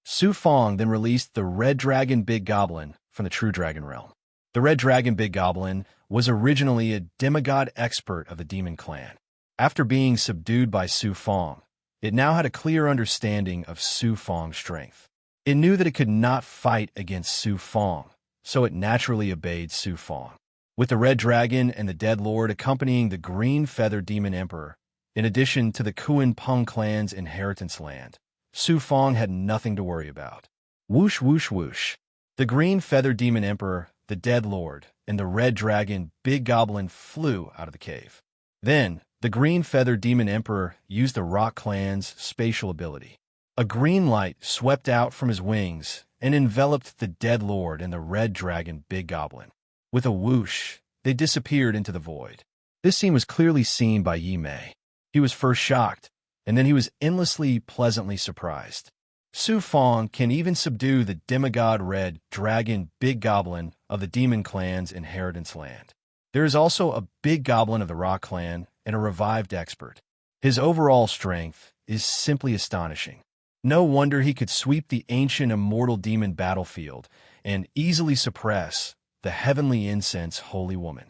Su Fong then released the red dragon, big goblin from the true dragon realm. The red dragon, big goblin, was originally a demigod expert of the demon clan. After being subdued by Su Fong, it now had a clear understanding of Su Fong's strength. It knew that it could not fight against Su Fong, so it naturally obeyed Su Fong. With the red dragon and the dead lord accompanying the green feather demon emperor, in addition to the Kuan Peng clan's inheritance land, Su Fong had nothing to worry about. Whoosh, whoosh, whoosh. The green feather demon emperor, the dead lord, and the red dragon, big goblin flew out of the cave. Then, the green feather demon emperor used the rock clan's spatial ability. A green light swept out from his wings and enveloped the dead lord and the red dragon, big goblin. With a whoosh, they disappeared into the void. This scene was clearly seen by Yimei. He was first shocked, and then he was endlessly pleasantly surprised. Su Fong can even subdue the demigod red dragon, big goblin of the demon clan's inheritance land. There is also a big goblin of the rock clan and a revived expert. His overall strength is simply astonishing. No wonder he could sweep the ancient immortal demon battlefield and easily suppress the heavenly incense holy woman.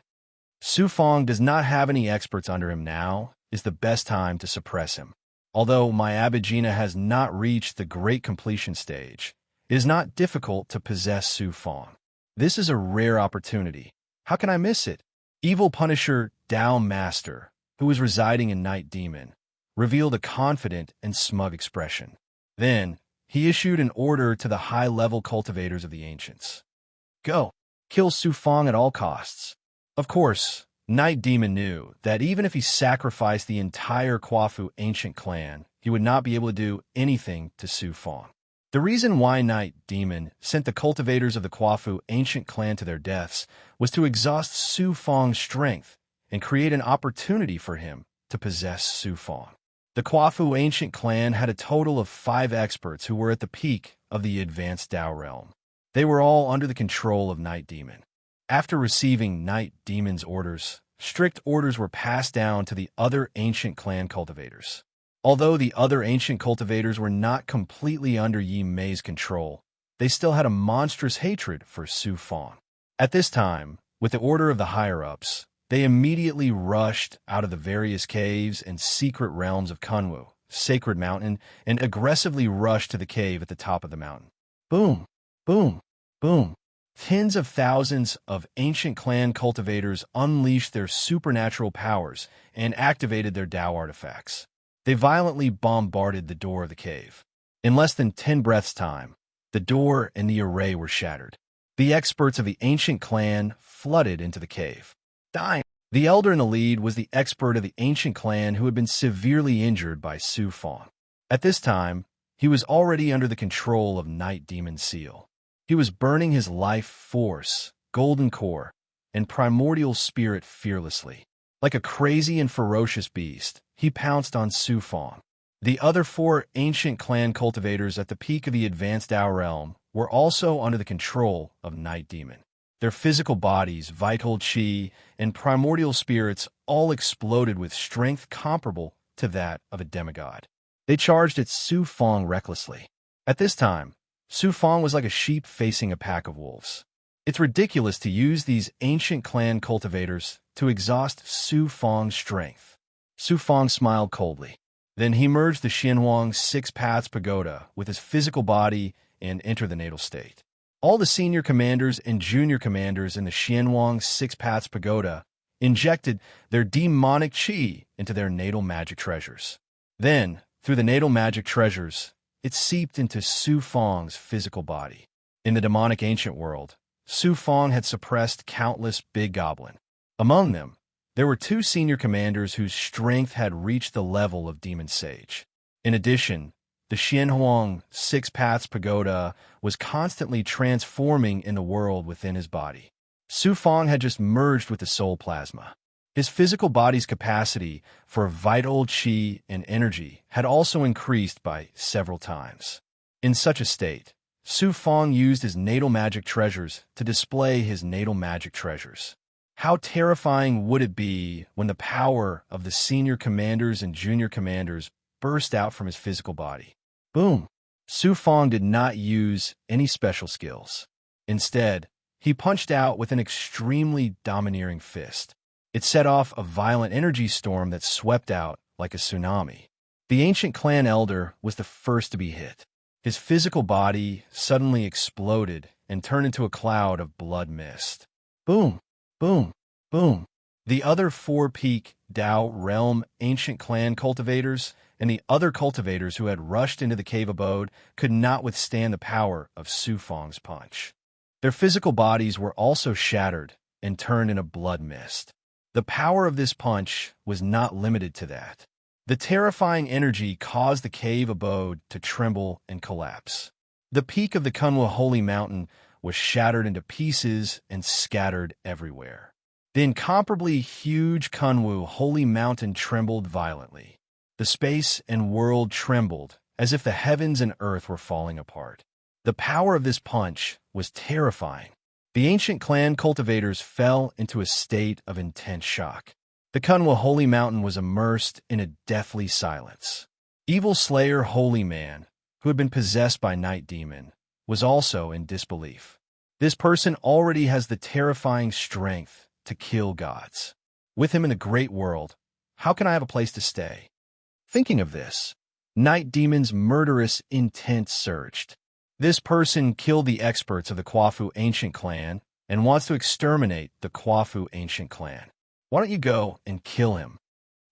Su Fong does not have any experts under him. Now is the best time to suppress him. Although my Abhijna has not reached the great completion stage, It is not difficult to possess Su Fong. This is a rare opportunity. How can I miss it? Evil Punisher Dao Master, who was residing in Night Demon, revealed a confident and smug expression. Then, he issued an order to the high-level cultivators of the ancients. Go, kill Su Fong at all costs. Of course, Night Demon knew that even if he sacrificed the entire Kwafu ancient clan, he would not be able to do anything to Su Fong. The reason why Night Demon sent the cultivators of the Kwafu ancient clan to their deaths was to exhaust Su Fong's strength and create an opportunity for him to possess Su Fong. The Kwafu ancient clan had a total of 5 experts who were at the peak of the advanced Dao realm. They were all under the control of Night Demon. After receiving Night Demon's orders, strict orders were passed down to the other ancient clan cultivators. Although the other ancient cultivators were not completely under Yi Mei's control, they still had a monstrous hatred for Su Fong. At this time, with the order of the higher-ups, they immediately rushed out of the various caves and secret realms of Kunwu, Sacred Mountain, and aggressively rushed to the cave at the top of the mountain. Boom! Boom! Boom! Tens of thousands of ancient clan cultivators unleashed their supernatural powers and activated their Dao artifacts. They violently bombarded the door of the cave. In less than 10 breaths' time, the door and the array were shattered. The experts of the ancient clan flooded into the cave, dying. The elder in the lead was the expert of the ancient clan who had been severely injured by Su Fong. At this time, he was already under the control of Night Demon Seal. He was burning his life force, golden core, and primordial spirit fearlessly. Like a crazy and ferocious beast, he pounced on Su Fong. The other 4 ancient clan cultivators at the peak of the advanced Dao realm were also under the control of Night Demon. Their physical bodies, vital chi, and primordial spirits all exploded with strength comparable to that of a demigod. They charged at Su Fong recklessly. At this time, Su Fong was like a sheep facing a pack of wolves. It's ridiculous to use these ancient clan cultivators to exhaust Su Fong's strength. Su Fong smiled coldly. Then he merged the Xianhuang 6 Paths Pagoda with his physical body and entered the natal state. All the senior commanders and junior commanders in the Xianhuang 6 Paths Pagoda injected their demonic chi into their natal magic treasures. Then, through the natal magic treasures, it seeped into Su Fong's physical body. In the demonic ancient world, Su Fong had suppressed countless big goblin. Among them, there were 2 senior commanders whose strength had reached the level of Demon Sage. In addition, the Xianhuang 6 Paths Pagoda was constantly transforming in the world within his body. Su Fong had just merged with the soul plasma. His physical body's capacity for vital chi and energy had also increased by several times. In such a state, Su Fong used his natal magic treasures to display his natal magic treasures. How terrifying would it be when the power of the senior commanders and junior commanders burst out from his physical body? Boom! Su Fong did not use any special skills. Instead, he punched out with an extremely domineering fist. It set off a violent energy storm that swept out like a tsunami. The ancient clan elder was the first to be hit. His physical body suddenly exploded and turned into a cloud of blood mist. Boom! Boom! Boom! The other 4 peak Dao realm ancient clan cultivators and the other cultivators who had rushed into the cave abode could not withstand the power of Su Fong's punch. Their physical bodies were also shattered and turned into blood mist. The power of this punch was not limited to that. The terrifying energy caused the cave abode to tremble and collapse. The peak of the Kunwa Holy Mountain was shattered into pieces and scattered everywhere. The incomparably huge Kunwu Holy Mountain trembled violently. The space and world trembled as if the heavens and earth were falling apart. The power of this punch was terrifying. The ancient clan cultivators fell into a state of intense shock. The Kunwa Holy Mountain was immersed in a deathly silence. Evil Slayer Holy Man, who had been possessed by Night Demon, was also in disbelief. This person already has the terrifying strength to kill gods. With him in the great world, how can I have a place to stay? Thinking of this, Night Demon's murderous intent surged. This person killed the experts of the Kwafu ancient clan and wants to exterminate the Kwafu ancient clan. Why don't you go and kill him?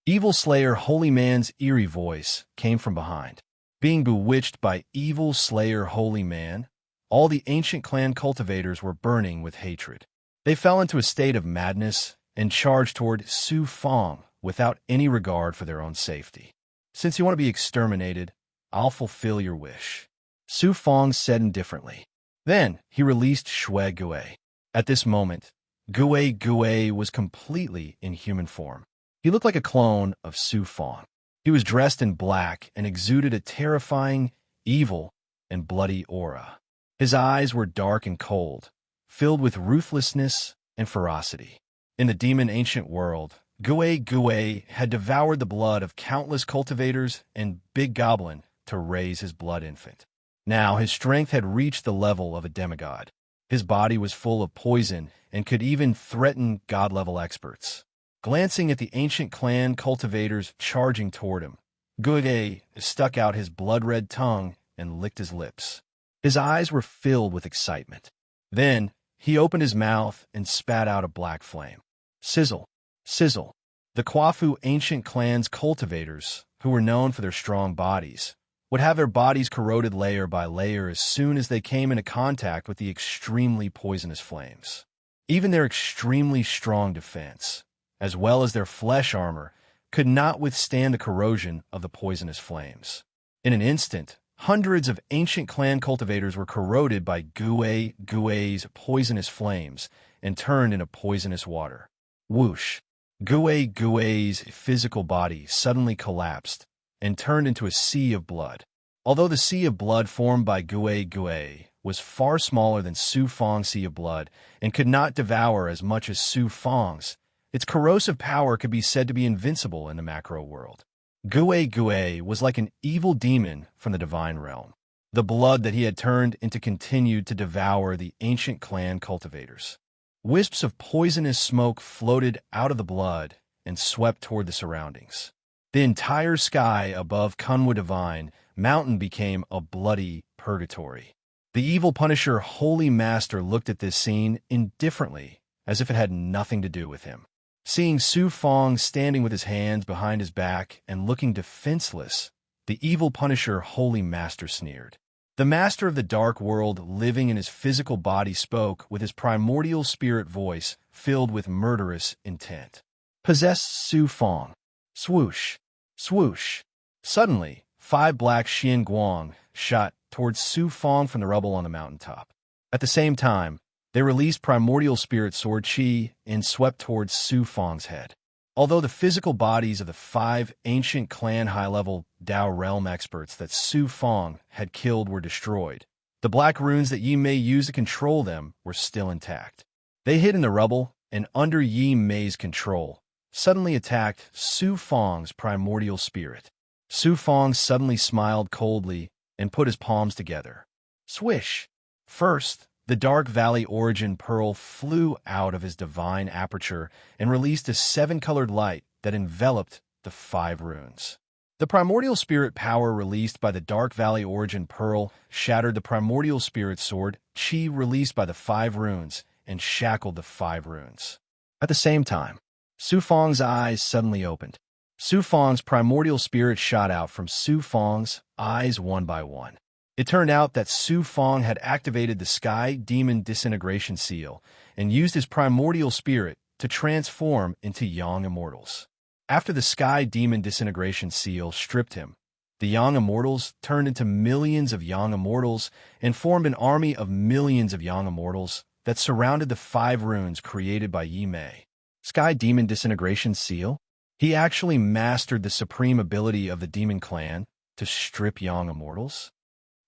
Evil Slayer Holy Man's eerie voice came from behind. Being bewitched by Evil Slayer Holy Man, all the ancient clan cultivators were burning with hatred. They fell into a state of madness and charged toward Su Fong without any regard for their own safety. Since you want to be exterminated, I'll fulfill your wish, Su Fong said indifferently. Then he released Shui Gue. At this moment, Gue was completely in human form. He looked like a clone of Su Fong. He was dressed in black and exuded a terrifying, evil, and bloody aura. His eyes were dark and cold, filled with ruthlessness and ferocity. In the demon ancient world, Gue had devoured the blood of countless cultivators and Big Goblin to raise his blood infant. Now his strength had reached the level of a demigod. His body was full of poison and could even threaten god-level experts. Glancing at the ancient clan cultivators charging toward him, Gue stuck out his blood-red tongue and licked his lips. His eyes were filled with excitement. Then he opened his mouth and spat out a black flame. Sizzle, sizzle. The Kwafu ancient clan's cultivators, who were known for their strong bodies, would have their bodies corroded layer by layer as soon as they came into contact with the extremely poisonous flames. Even their extremely strong defense, as well as their flesh armor, could not withstand the corrosion of the poisonous flames. In an instant, hundreds of ancient clan cultivators were corroded by Gue's poisonous flames and turned into poisonous water. Whoosh! Gue's physical body suddenly collapsed and turned into a sea of blood. Although the sea of blood formed by Gue was far smaller than Su Fong's sea of blood and could not devour as much as Su Fong's, its corrosive power could be said to be invincible in the macro world. Gue was like an evil demon from the divine realm. The blood that he had turned into continued to devour the ancient clan cultivators. Wisps of poisonous smoke floated out of the blood and swept toward the surroundings. The entire sky above Kunwa Divine Mountain became a bloody purgatory. The evil Punisher Holy Master looked at this scene indifferently, as if it had nothing to do with him. Seeing Su Fong standing with his hands behind his back and looking defenseless, the evil Punisher Holy Master sneered. The Master of the Dark World living in his physical body spoke with his primordial spirit voice filled with murderous intent. Possess Su Fong. Swoosh! Swoosh! Suddenly, 5 black Xian Guang shot towards Su Fong from the rubble on the mountaintop. At the same time, they released primordial spirit sword Qi and swept towards Su Fong's head. Although the physical bodies of the 5 ancient clan high-level Dao realm experts that Su Fong had killed were destroyed, the black runes that Yi Mei used to control them were still intact. They hid in the rubble and under Yi Mei's control, suddenly attacked Su Fong's primordial spirit. Su Fong suddenly smiled coldly and put his palms together. Swish! First, the Dark Valley Origin Pearl flew out of his divine aperture and released a 7-colored light that enveloped the 5 runes. The primordial spirit power released by the Dark Valley Origin Pearl shattered the primordial spirit sword Qi released by the 5 runes and shackled the 5 runes. At the same time, Su Fong's eyes suddenly opened. Su Fong's primordial spirit shot out from Su Fong's eyes one by one. It turned out that Su Fong had activated the Sky Demon Disintegration Seal and used his primordial spirit to transform into Young Immortals. After the Sky Demon Disintegration Seal stripped him, the Young Immortals turned into millions of Young Immortals and formed an army of millions of Young Immortals that surrounded the 5 runes created by Yi Mei. Sky Demon Disintegration Seal? He actually mastered the supreme ability of the Demon Clan to strip Young Immortals?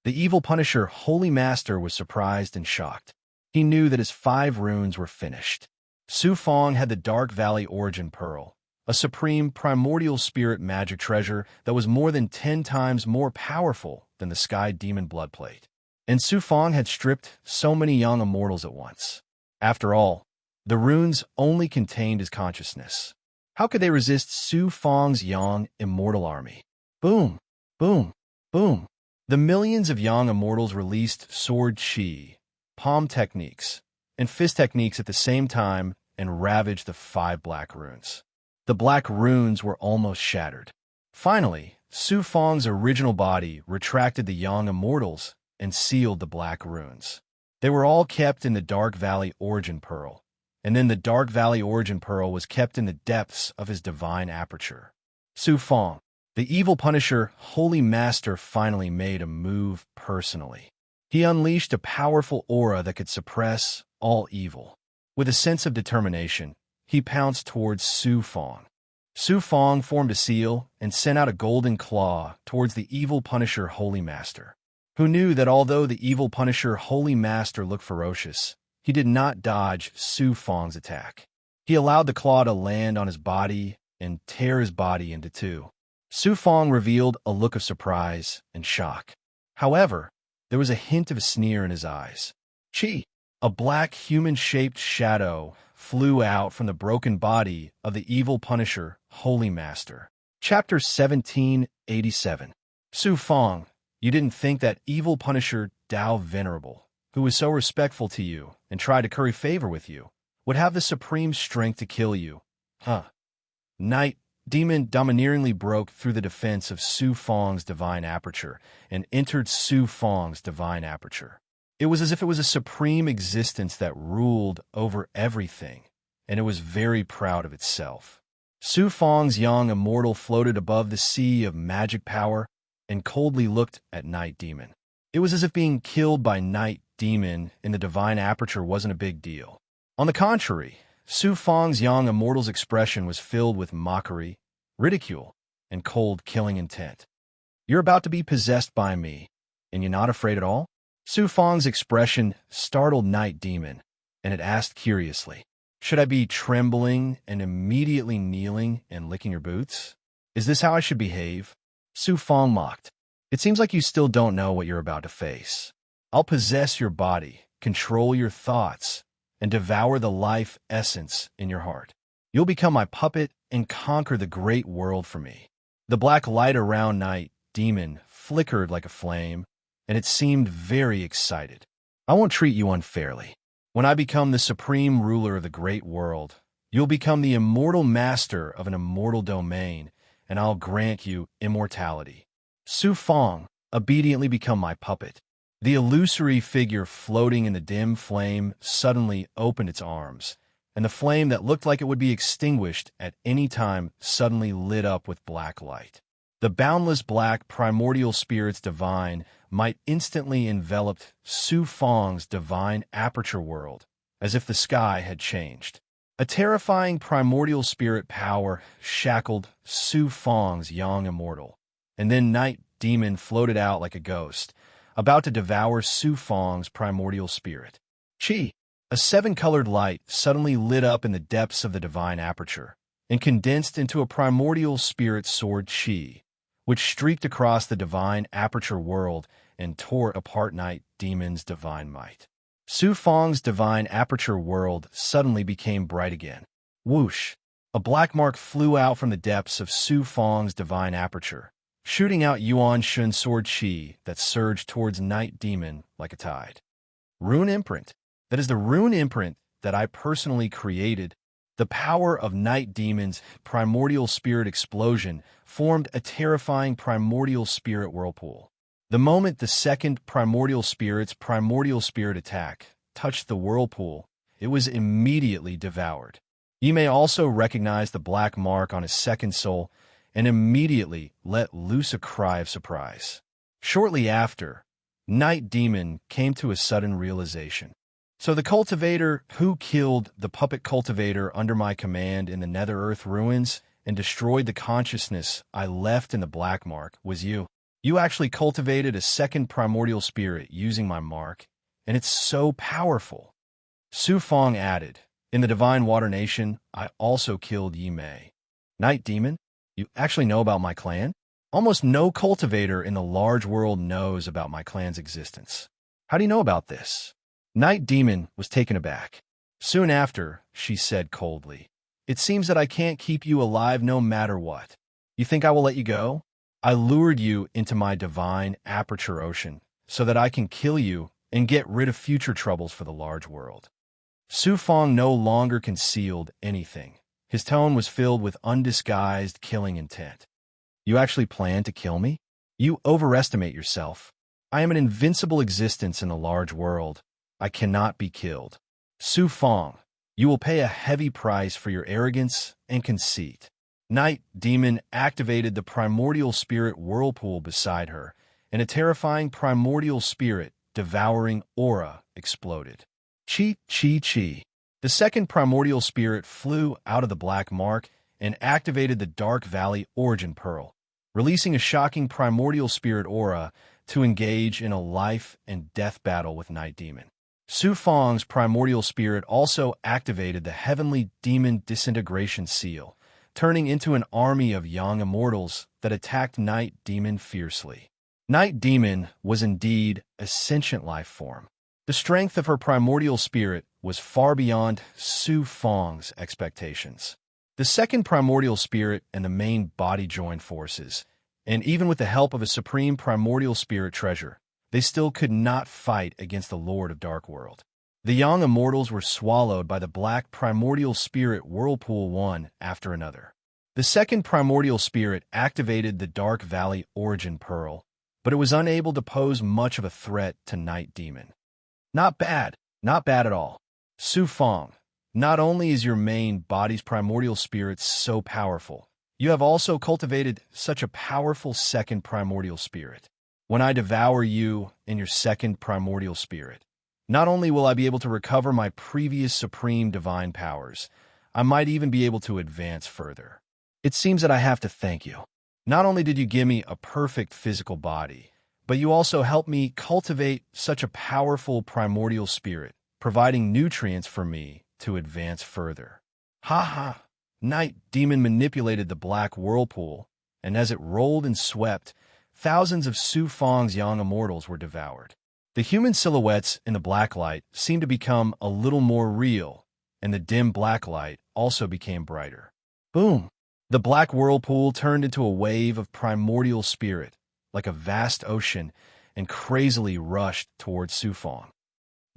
The evil Punisher Holy Master was surprised and shocked. He knew that his 5 runes were finished. Su Fong had the Dark Valley Origin Pearl, a supreme primordial spirit magic treasure that was more than 10 times more powerful than the Sky Demon Bloodplate. And Su Fong had stripped so many Young Immortals at once. After all, the runes only contained his consciousness. How could they resist Su Fong's Young Immortal army? Boom! Boom! Boom! The millions of young immortals released sword chi, palm techniques, and fist techniques at the same time and ravaged the 5 black runes. The black runes were almost shattered. Finally, Su Fang's original body retracted the young immortals and sealed the black runes. They were all kept in the Dark Valley Origin Pearl, and then the Dark Valley Origin Pearl was kept in the depths of his divine aperture. Su Fang, the evil Punisher Holy Master, finally made a move personally. He unleashed a powerful aura that could suppress all evil. With a sense of determination, he pounced towards Su Fang. Su Fang formed a seal and sent out a golden claw towards the evil Punisher Holy Master, who knew that although the evil Punisher Holy Master looked ferocious, he did not dodge Su Fang's attack. He allowed the claw to land on his body and tear his body into 2. Su Fang revealed a look of surprise and shock. However, there was a hint of a sneer in his eyes. Chi, a black human-shaped shadow, flew out from the broken body of the evil Punisher Holy Master. Chapter 1787. Su Fang, you didn't think that evil Punisher Tao Venerable, who was so respectful to you and tried to curry favor with you, would have the supreme strength to kill you, huh? Night Demon domineeringly broke through the defense of Su Fang's divine aperture and entered Su Fang's divine aperture. It was as if it was a supreme existence that ruled over everything, and it was very proud of itself. Su Fang's young immortal floated above the sea of magic power and coldly looked at Night Demon. It was as if being killed by Night Demon in the divine aperture wasn't a big deal. On the contrary, Su Fang's young immortal's expression was filled with mockery, ridicule, and cold killing intent. You're about to be possessed by me, and you're not afraid at all? Su Fang's expression startled Night Demon, and it asked curiously, should I be trembling and immediately kneeling and licking your boots? Is this how I should behave? Su Fang mocked. It seems like you still don't know what you're about to face. I'll possess your body, control your thoughts, and devour the life essence in your heart. You'll become my puppet and conquer the great world for me. The black light around Night Demon flickered like a flame, and it seemed very excited. I won't treat you unfairly. When I become the supreme ruler of the great world, you'll become the immortal master of an immortal domain, and I'll grant you immortality. Su Fang, obediently become my puppet. The illusory figure floating in the dim flame suddenly opened its arms, and the flame that looked like it would be extinguished at any time suddenly lit up with black light. The boundless black primordial spirits divine might instantly enveloped Su Fang's divine aperture world, as if the sky had changed. A terrifying primordial spirit power shackled Su Fang's young immortal, and then Night Demon floated out like a ghost, about to devour Su Fang's primordial spirit. Chi, a 7-colored light, suddenly lit up in the depths of the divine aperture, and condensed into a primordial spirit sword Chi, which streaked across the divine aperture world and tore apart Night Demon's divine might. Su Fang's divine aperture world suddenly became bright again. Whoosh! A black mark flew out from the depths of Su Fang's divine aperture, shooting out Yuan Shun sword Chi that surged towards Night Demon like a tide. Rune imprint. That is the rune imprint that I personally created. The power of Night Demon's primordial spirit explosion formed a terrifying primordial spirit whirlpool. The moment the second primordial spirit's primordial spirit attack touched the whirlpool, it was immediately devoured. You may also recognize the black mark on his second soul and immediately let loose a cry of surprise. Shortly after, Night Demon came to a sudden realization. So the cultivator who killed the puppet cultivator under my command in the Nether Earth ruins and destroyed the consciousness I left in the black mark was you. You actually cultivated a second primordial spirit using my mark, and it's so powerful. Su Fang added, in the Divine Water Nation, I also killed Yi Mei. Night Demon, you actually know about my clan? Almost no cultivator in the large world knows about my clan's existence. How do you know about this? Night Demon was taken aback. Soon after, she said coldly, it seems that I can't keep you alive no matter what. You think I will let you go? I lured you into my divine aperture ocean so that I can kill you and get rid of future troubles for the large world. Su Fong no longer concealed anything. His tone was filled with undisguised killing intent. You actually plan to kill me? You overestimate yourself. I am an invincible existence in a large world. I cannot be killed. Su Fong, you will pay a heavy price for your arrogance and conceit. Night Demon activated the primordial spirit whirlpool beside her, and a terrifying primordial spirit devouring aura exploded. Chi, chi, chi. The second primordial spirit flew out of the black mark and activated the Dark Valley Origin Pearl, releasing a shocking primordial spirit aura to engage in a life and death battle with Night Demon. Su Fong's primordial spirit also activated the Heavenly Demon Disintegration Seal, turning into an army of young immortals that attacked Night Demon fiercely. Night Demon was indeed a sentient life form. The strength of her primordial spirit was far beyond Su Fong's expectations. The second primordial spirit and the main body joined forces, and even with the help of a supreme primordial spirit treasure, they still could not fight against the Lord of Dark World. The young immortals were swallowed by the black primordial spirit whirlpool one after another. The second primordial spirit activated the Dark Valley Origin Pearl, but it was unable to pose much of a threat to Night Demon. Not bad at all. Su Fong, not only is your main body's primordial spirit so powerful, you have also cultivated such a powerful second primordial spirit. When I devour you and your second primordial spirit, not only will I be able to recover my previous supreme divine powers, I might even be able to advance further. It seems that I have to thank you. Not only did you give me a perfect physical body, but you also helped me cultivate such a powerful primordial spirit, providing nutrients for me to advance further. Ha ha! Night Demon manipulated the black whirlpool, and as it rolled and swept, thousands of Su Fong's young immortals were devoured. The human silhouettes in the black light seemed to become a little more real, and the dim black light also became brighter. Boom! The black whirlpool turned into a wave of primordial spirit, like a vast ocean, and crazily rushed towards Su Fong.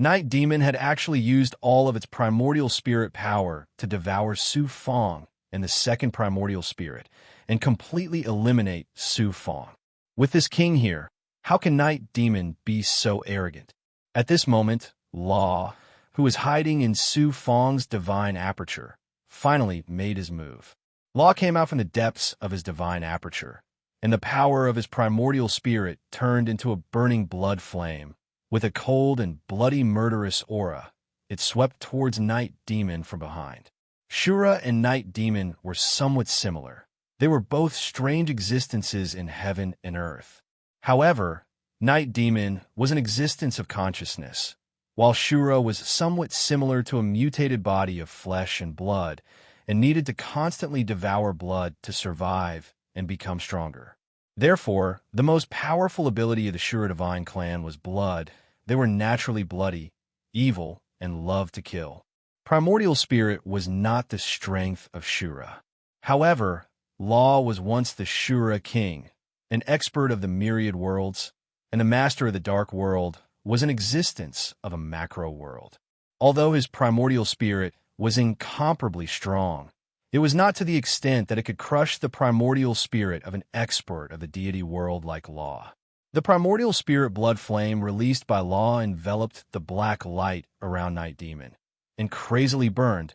Night Demon had actually used all of its primordial spirit power to devour Su Fong and the second primordial spirit, and completely eliminate Su Fong. With this king here, how can Night Demon be so arrogant? At this moment, Law, who was hiding in Su Fong's divine aperture, finally made his move. Law came out from the depths of his divine aperture, and the power of his primordial spirit turned into a burning blood flame. With a cold and bloody murderous aura, it swept towards Night Demon from behind. Shura and Night Demon were somewhat similar. They were both strange existences in heaven and earth. However, Night Demon was an existence of consciousness, while Shura was somewhat similar to a mutated body of flesh and blood, and needed to constantly devour blood to survive and become stronger. Therefore, the most powerful ability of the Shura Divine Clan was blood. They were naturally bloody, evil, and loved to kill. Primordial Spirit was not the strength of Shura. However, Law was once the Shura King, an expert of the myriad worlds, and the master of the dark world was an existence of a macro world. Although his primordial spirit was incomparably strong, it was not to the extent that it could crush the primordial spirit of an expert of the deity world like Law. The primordial spirit blood flame released by Law enveloped the black light around Night Demon, and crazily burned,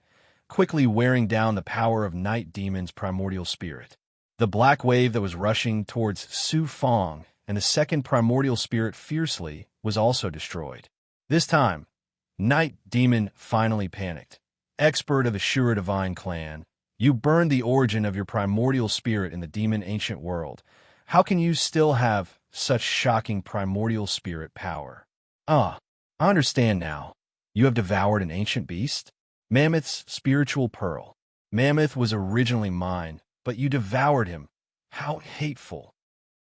quickly wearing down the power of Night Demon's primordial spirit. The black wave that was rushing towards Su Fong and the second primordial spirit fiercely was also destroyed. This time, Night Demon finally panicked. Expert of the Shura Divine Clan, you burned the origin of your primordial spirit in the demon ancient world. How can you still have such shocking primordial spirit power? I understand now. You have devoured an ancient beast? Mammoth's spiritual pearl. Mammoth was originally mine, but you devoured him. How hateful.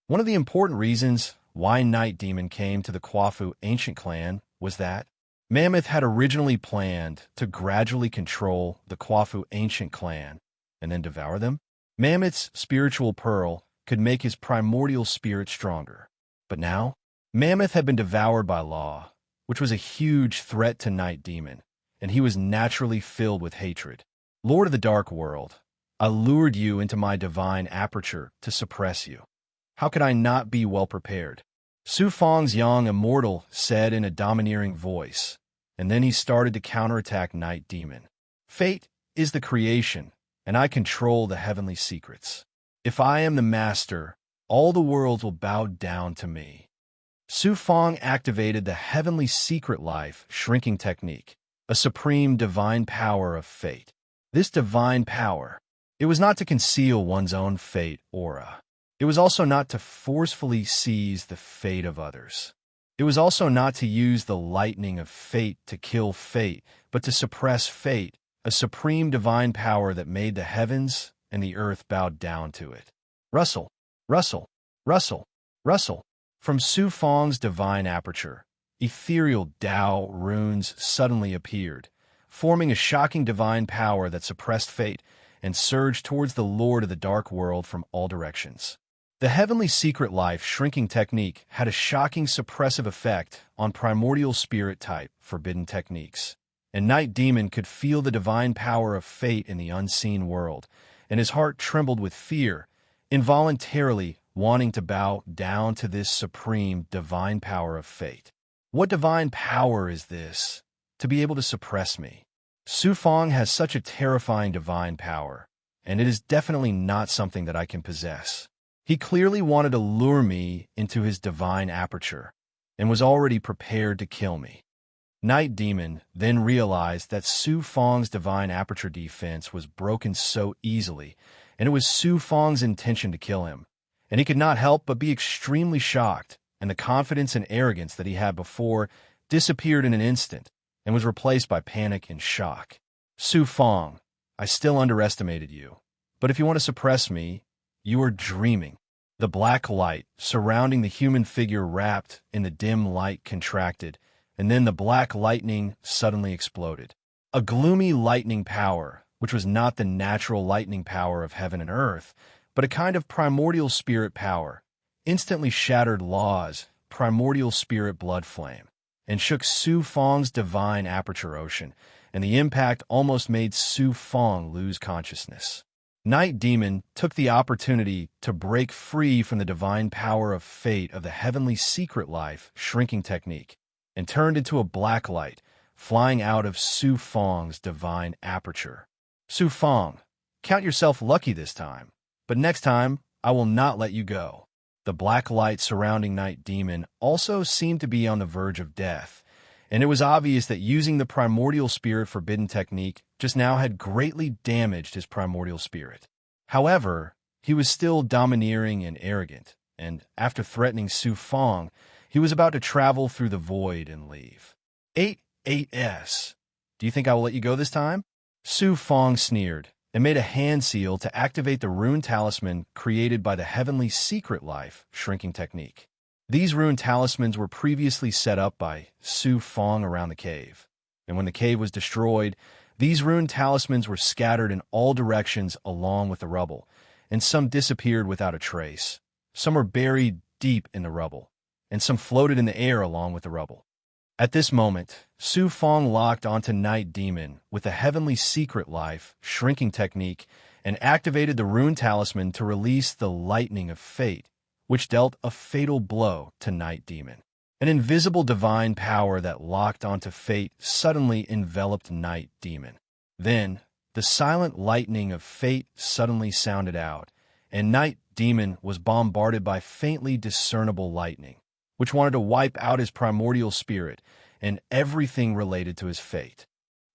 One of the important reasons why Night Demon came to the Kwafu ancient clan was that Mammoth had originally planned to gradually control the Kwafu ancient clan and then devour them. Mammoth's spiritual pearl could make his primordial spirit stronger. But now, Mammoth had been devoured by Law, which was a huge threat to Night Demon, and he was naturally filled with hatred. Lord of the Dark World, I lured you into my divine aperture to suppress you. How could I not be well prepared? Su Fang's young immortal said in a domineering voice, and then he started to counterattack Night Demon. Fate is the creation, and I control the heavenly secrets. If I am the master, all the worlds will bow down to me. Su Fang activated the heavenly secret life shrinking technique, a supreme divine power of fate. This divine power, it was not to conceal one's own fate aura. It was also not to forcefully seize the fate of others. It was also not to use the lightning of fate to kill fate, but to suppress fate, a supreme divine power that made the heavens and the earth bow down to it. Rustle, rustle, rustle, rustle. From Su Fang's divine aperture, ethereal Tao runes suddenly appeared, forming a shocking divine power that suppressed fate and surged towards the Lord of the Dark World from all directions. The heavenly secret life shrinking technique had a shocking suppressive effect on primordial spirit type forbidden techniques, and Night Demon could feel the divine power of fate in the unseen world, and his heart trembled with fear, involuntarily wanting to bow down to this supreme divine power of fate. What divine power is this, to be able to suppress me? Su Fang has such a terrifying divine power, and it is definitely not something that I can possess. He clearly wanted to lure me into his divine aperture, and was already prepared to kill me. Night Demon then realized that Su Fang's divine aperture defense was broken so easily, and it was Su Fang's intention to kill him, and he could not help but be extremely shocked, and the confidence and arrogance that he had before disappeared in an instant and was replaced by panic and shock. Su Fang, I still underestimated you, but if you want to suppress me, you are dreaming. The black light surrounding the human figure wrapped in the dim light contracted, and then the black lightning suddenly exploded. A gloomy lightning power, which was not the natural lightning power of heaven and earth, but a kind of primordial spirit power, instantly shattered Law's primordial spirit blood flame, and shook Su Fang's divine aperture ocean, and the impact almost made Su Fang lose consciousness. Night Demon took the opportunity to break free from the divine power of fate of the heavenly secret life shrinking technique, and turned into a black light, flying out of Su Fang's divine aperture. Su Fang, count yourself lucky this time, but next time I will not let you go. The black light surrounding Night Demon also seemed to be on the verge of death, and it was obvious that using the primordial spirit forbidden technique just now had greatly damaged his primordial spirit. However, he was still domineering and arrogant, and after threatening Su Fang, he was about to travel through the void and leave. 8-8s. Do you think I will let you go this time? Su Fang sneered and made a hand seal to activate the rune talisman created by the heavenly secret life shrinking technique. These rune talismans were previously set up by Su Fang around the cave, and when the cave was destroyed, these rune talismans were scattered in all directions along with the rubble, and some disappeared without a trace. Some were buried deep in the rubble, and some floated in the air along with the rubble. At this moment, Su Fang locked onto Night Demon with the heavenly secret life shrinking technique and activated the rune talisman to release the lightning of fate, which dealt a fatal blow to Night Demon. An invisible divine power that locked onto fate suddenly enveloped Night Demon. Then, the silent lightning of fate suddenly sounded out, and Night Demon was bombarded by faintly discernible lightning, which wanted to wipe out his primordial spirit and everything related to his fate.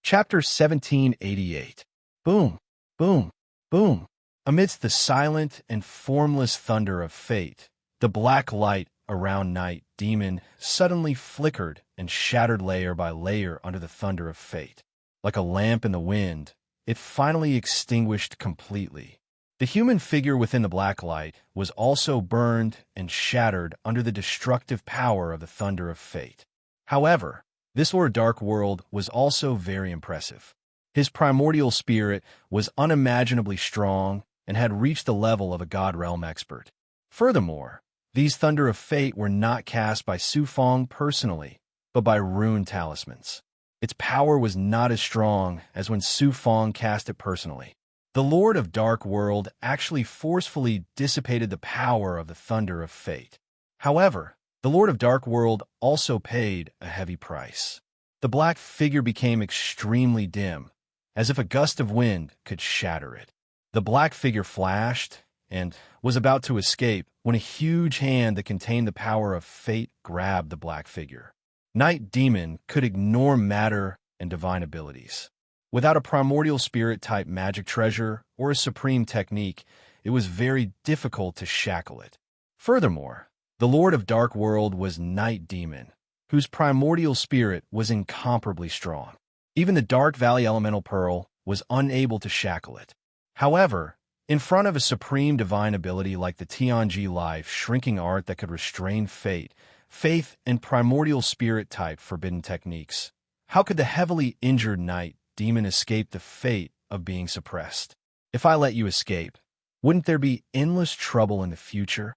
Chapter 1788. Boom, boom, boom. Amidst the silent and formless thunder of fate, the black light around Night Demon suddenly flickered and shattered layer by layer under the thunder of fate. Like a lamp in the wind, it finally extinguished completely. The human figure within the black light was also burned and shattered under the destructive power of the thunder of fate. However, this Lord Dark World was also very impressive. His primordial spirit was unimaginably strong and had reached the level of a God Realm expert. Furthermore, these Thunder of Fate were not cast by Su Fong personally, but by rune talismans. Its power was not as strong as when Su Fong cast it personally. The Lord of Dark World actually forcefully dissipated the power of the Thunder of Fate. However, the Lord of Dark World also paid a heavy price. The black figure became extremely dim, as if a gust of wind could shatter it. The black figure flashed and was about to escape when a huge hand that contained the power of fate grabbed the black figure. Night Demon could ignore matter and divine abilities. Without a primordial spirit-type magic treasure or a supreme technique, it was very difficult to shackle it. Furthermore, the Lord of Dark World was Night Demon, whose primordial spirit was incomparably strong. Even the Dark Valley Elemental Pearl was unable to shackle it. However, in front of a supreme divine ability like the Tianji Life shrinking art that could restrain fate, faith, and primordial spirit-type forbidden techniques, how could the heavily injured Night Demon escape the fate of being suppressed? If I let you escape, wouldn't there be endless trouble in the future?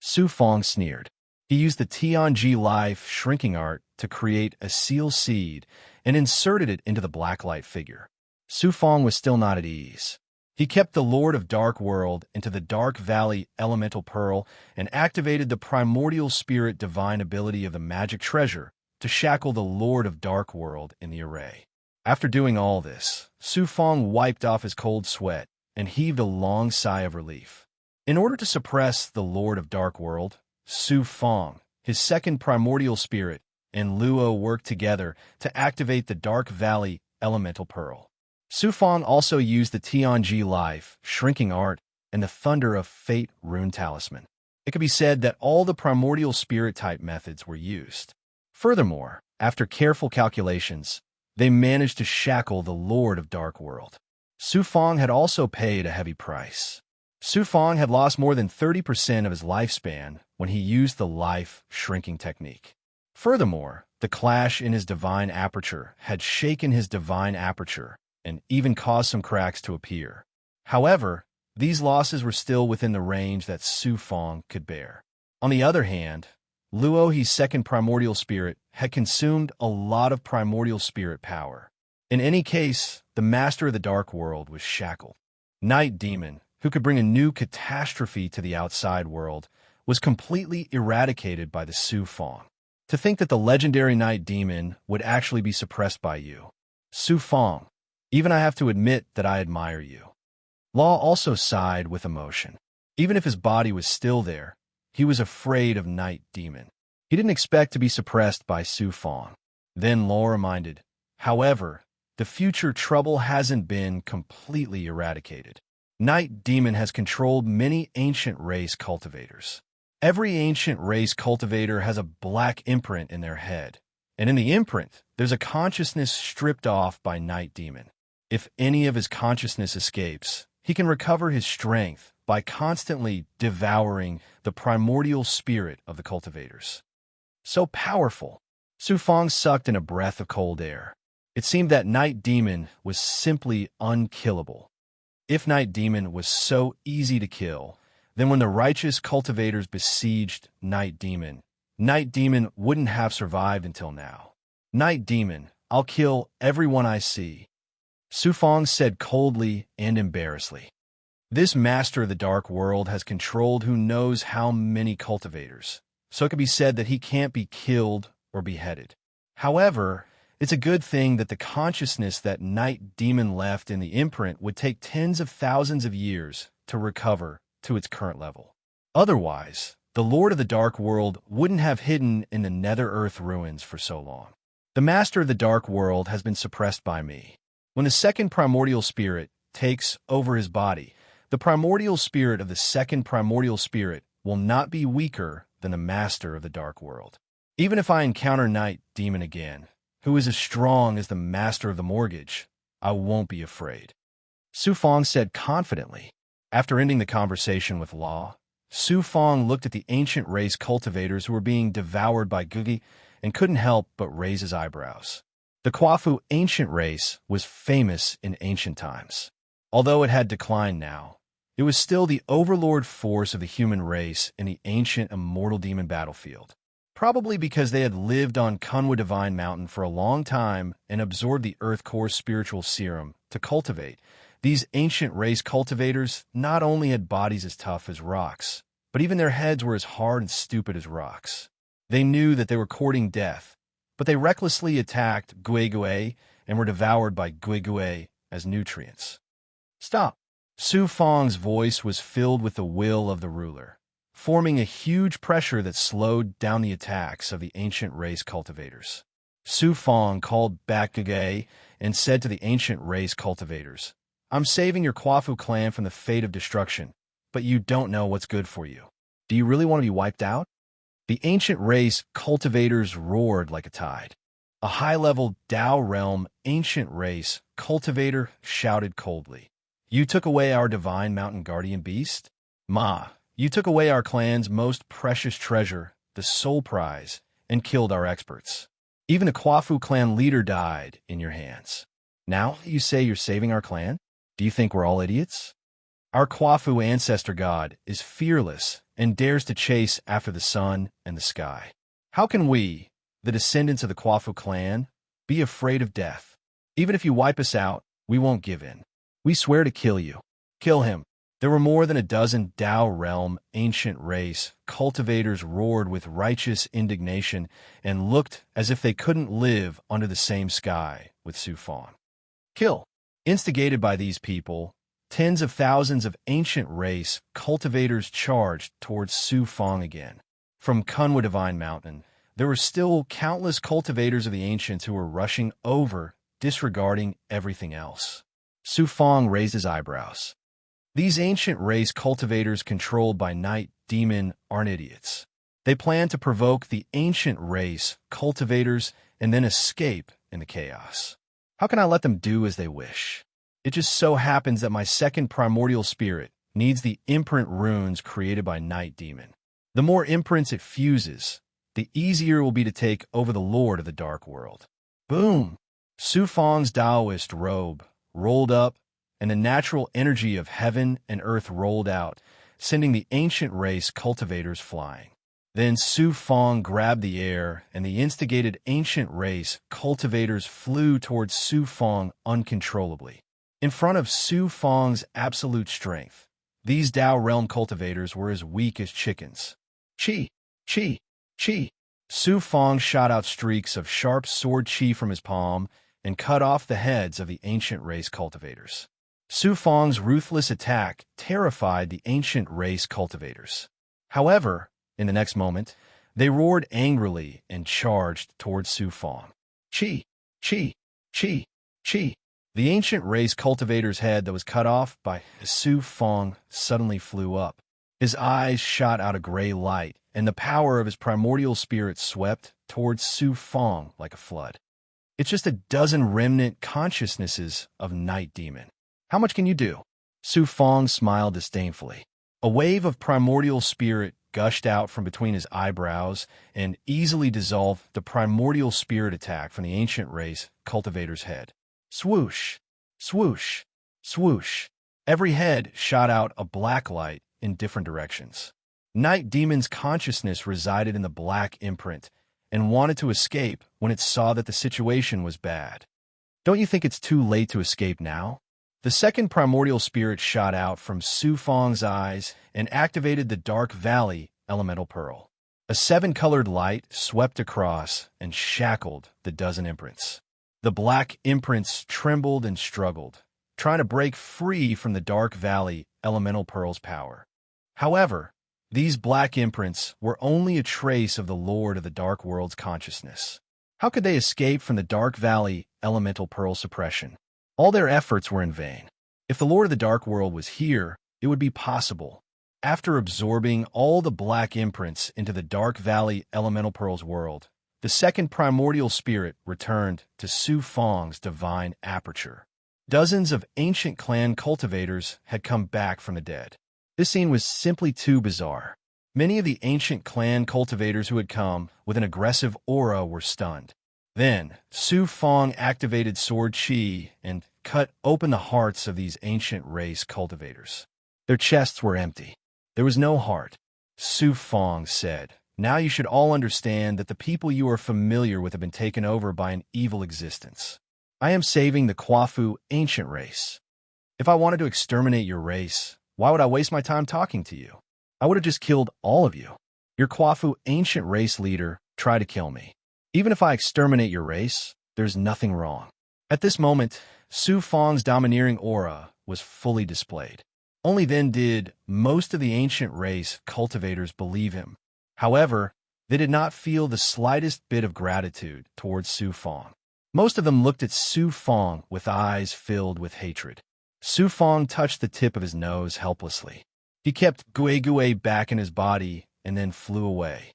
Su Fong sneered. He used the Tianji Life shrinking art to create a seal seed and inserted it into the blacklight figure. Su Fong was still not at ease. He kept the Lord of Dark World into the Dark Valley Elemental Pearl and activated the primordial spirit divine ability of the magic treasure to shackle the Lord of Dark World in the array. After doing all this, Su Fong wiped off his cold sweat and heaved a long sigh of relief. In order to suppress the Lord of Dark World, Su Fong, his second primordial spirit, and Luo worked together to activate the Dark Valley Elemental Pearl. Su Fong also used the Tianji Life shrinking art and the Thunder of Fate rune talisman. It could be said that all the primordial spirit-type methods were used. Furthermore, after careful calculations, they managed to shackle the Lord of Dark World. Su Fong had also paid a heavy price. Su Fong had lost more than 30% of his lifespan when he used the life shrinking technique. Furthermore, the clash in his divine aperture had shaken his divine aperture and even caused some cracks to appear. However, these losses were still within the range that Su Fong could bear. On the other hand, Luo, his second primordial spirit, had consumed a lot of primordial spirit power. In any case, the master of the Dark World was shackled. Night Demon, who could bring a new catastrophe to the outside world, was completely eradicated by the Su Fong. To think that the legendary Night Demon would actually be suppressed by you. Su Fong, even I have to admit that I admire you. Law also sighed with emotion. Even if his body was still there, he was afraid of Night Demon. He didn't expect to be suppressed by Su Fong. Then Law reminded, however, the future trouble hasn't been completely eradicated. Night Demon has controlled many ancient race cultivators. Every ancient race cultivator has a black imprint in their head, and in the imprint, there's a consciousness stripped off by Night Demon. If any of his consciousness escapes, he can recover his strength by constantly devouring the primordial spirit of the cultivators. So powerful. Su Fong sucked in a breath of cold air. It seemed that Night Demon was simply unkillable. If Night Demon was so easy to kill, then when the righteous cultivators besieged Night Demon wouldn't have survived until now. Night Demon, I'll kill everyone I see, Su Fong said coldly and embarrassedly. This master of the Dark World has controlled who knows how many cultivators, so it could be said that he can't be killed or beheaded. However, it's a good thing that the consciousness that Night Demon left in the imprint would take tens of thousands of years to recover to its current level. Otherwise, the Lord of the Dark World wouldn't have hidden in the Nether Earth ruins for so long. The Master of the Dark World has been suppressed by me. When the second primordial spirit takes over his body, the primordial spirit of the second primordial spirit will not be weaker than the Master of the Dark World. Even if I encounter Night Demon again, who is as strong as the Master of the Mortgage, I won't be afraid, Su Fong said confidently. After ending the conversation with Law, Su Fong looked at the ancient race cultivators who were being devoured by Gugi and couldn't help but raise his eyebrows. The Kwafu ancient race was famous in ancient times. Although it had declined now, it was still the overlord force of the human race in the ancient immortal demon battlefield. Probably because they had lived on Kunwa Divine Mountain for a long time and absorbed the Earth Core's spiritual serum to cultivate. These ancient race cultivators not only had bodies as tough as rocks, but even their heads were as hard and stupid as rocks. They knew that they were courting death, but they recklessly attacked Guigui and were devoured by Guigui as nutrients. Stop! Su Fong's voice was filled with the will of the ruler, forming a huge pressure that slowed down the attacks of the ancient race cultivators. Su Fong called back Guigui and said to the ancient race cultivators, "I'm saving your Kwafu clan from the fate of destruction, but you don't know what's good for you. Do you really want to be wiped out?" The ancient race cultivators roared like a tide. A high-level Tao realm ancient race cultivator shouted coldly, "You took away our divine mountain guardian beast? Ma, you took away our clan's most precious treasure, the soul prize, and killed our experts. Even the Kwafu clan leader died in your hands. Now you say you're saving our clan? Do you think we're all idiots? Our Kwafu ancestor god is fearless and dares to chase after the sun and the sky. How can we, the descendants of the Kwafu clan, be afraid of death? Even if you wipe us out, we won't give in. We swear to kill you. Kill him." There were more than a dozen Tao realm ancient race cultivators roared with righteous indignation and looked as if they couldn't live under the same sky with Su Fong. Kill! Instigated by these people, tens of thousands of ancient race cultivators charged towards Su Fong again. From Kunwa Divine Mountain, there were still countless cultivators of the ancients who were rushing over, disregarding everything else. Su Fong raised his eyebrows. These ancient race cultivators controlled by night demon aren't idiots. They plan to provoke the ancient race cultivators and then escape in the chaos. How can I let them do as they wish? It just so happens that my second primordial spirit needs the imprint runes created by night demon. The more imprints it fuses, the easier it will be to take over the lord of the dark world. Boom! Su Fong's Taoist robe rolled up, and the natural energy of heaven and earth rolled out, sending the ancient race cultivators flying. Then Su Fong grabbed the air, and the instigated ancient race cultivators flew towards Su Fong uncontrollably. In front of Su Fong's absolute strength, these Tao realm cultivators were as weak as chickens. Chi! Chi! Chi! Su Fong shot out streaks of sharp sword chi from his palm and cut off the heads of the ancient race cultivators. Su Fong's ruthless attack terrified the ancient race cultivators. However, in the next moment, they roared angrily and charged towards Su Fong. Chi! Chi! Chi! Chi! The ancient race cultivator's head that was cut off by Su Fong suddenly flew up. His eyes shot out a gray light, and the power of his primordial spirit swept towards Su Fong like a flood. It's just a dozen remnant consciousnesses of Night Demon. How much can you do? Su Fong smiled disdainfully. A wave of primordial spirit gushed out from between his eyebrows and easily dissolved the primordial spirit attack from the ancient race cultivator's head. Swoosh! Swoosh! Swoosh! Every head shot out a black light in different directions. Night Demon's consciousness resided in the black imprint and wanted to escape when it saw that the situation was bad. Don't you think it's too late to escape now? The second primordial spirit shot out from Su Fong's eyes and activated the Dark Valley Elemental Pearl. A seven-colored light swept across and shackled the dozen imprints. The black imprints trembled and struggled, trying to break free from the Dark Valley Elemental Pearl's power. However, these black imprints were only a trace of the Lord of the Dark World's consciousness. How could they escape from the Dark Valley Elemental Pearl suppression? All their efforts were in vain. If the Lord of the Dark World was here, it would be possible. After absorbing all the black imprints into the Dark Valley Elemental Pearl's world, the second primordial spirit returned to Su Fong's divine aperture. Dozens of ancient clan cultivators had come back from the dead. This scene was simply too bizarre. Many of the ancient clan cultivators who had come with an aggressive aura were stunned. Then, Su Fong activated Sword Chi and cut open the hearts of these ancient race cultivators. Their chests were empty. There was no heart. Su Fong said, "Now you should all understand that the people you are familiar with have been taken over by an evil existence. I am saving the Kwafu ancient race. If I wanted to exterminate your race, why would I waste my time talking to you? I would have just killed all of you. Your Kwafu ancient race leader tried to kill me. Even if I exterminate your race, there's nothing wrong." At this moment, Su Fong's domineering aura was fully displayed. Only then did most of the ancient race cultivators believe him. However, they did not feel the slightest bit of gratitude towards Su Fong. Most of them looked at Su Fong with eyes filled with hatred. Su Fong touched the tip of his nose helplessly. He kept Gui back in his body and then flew away.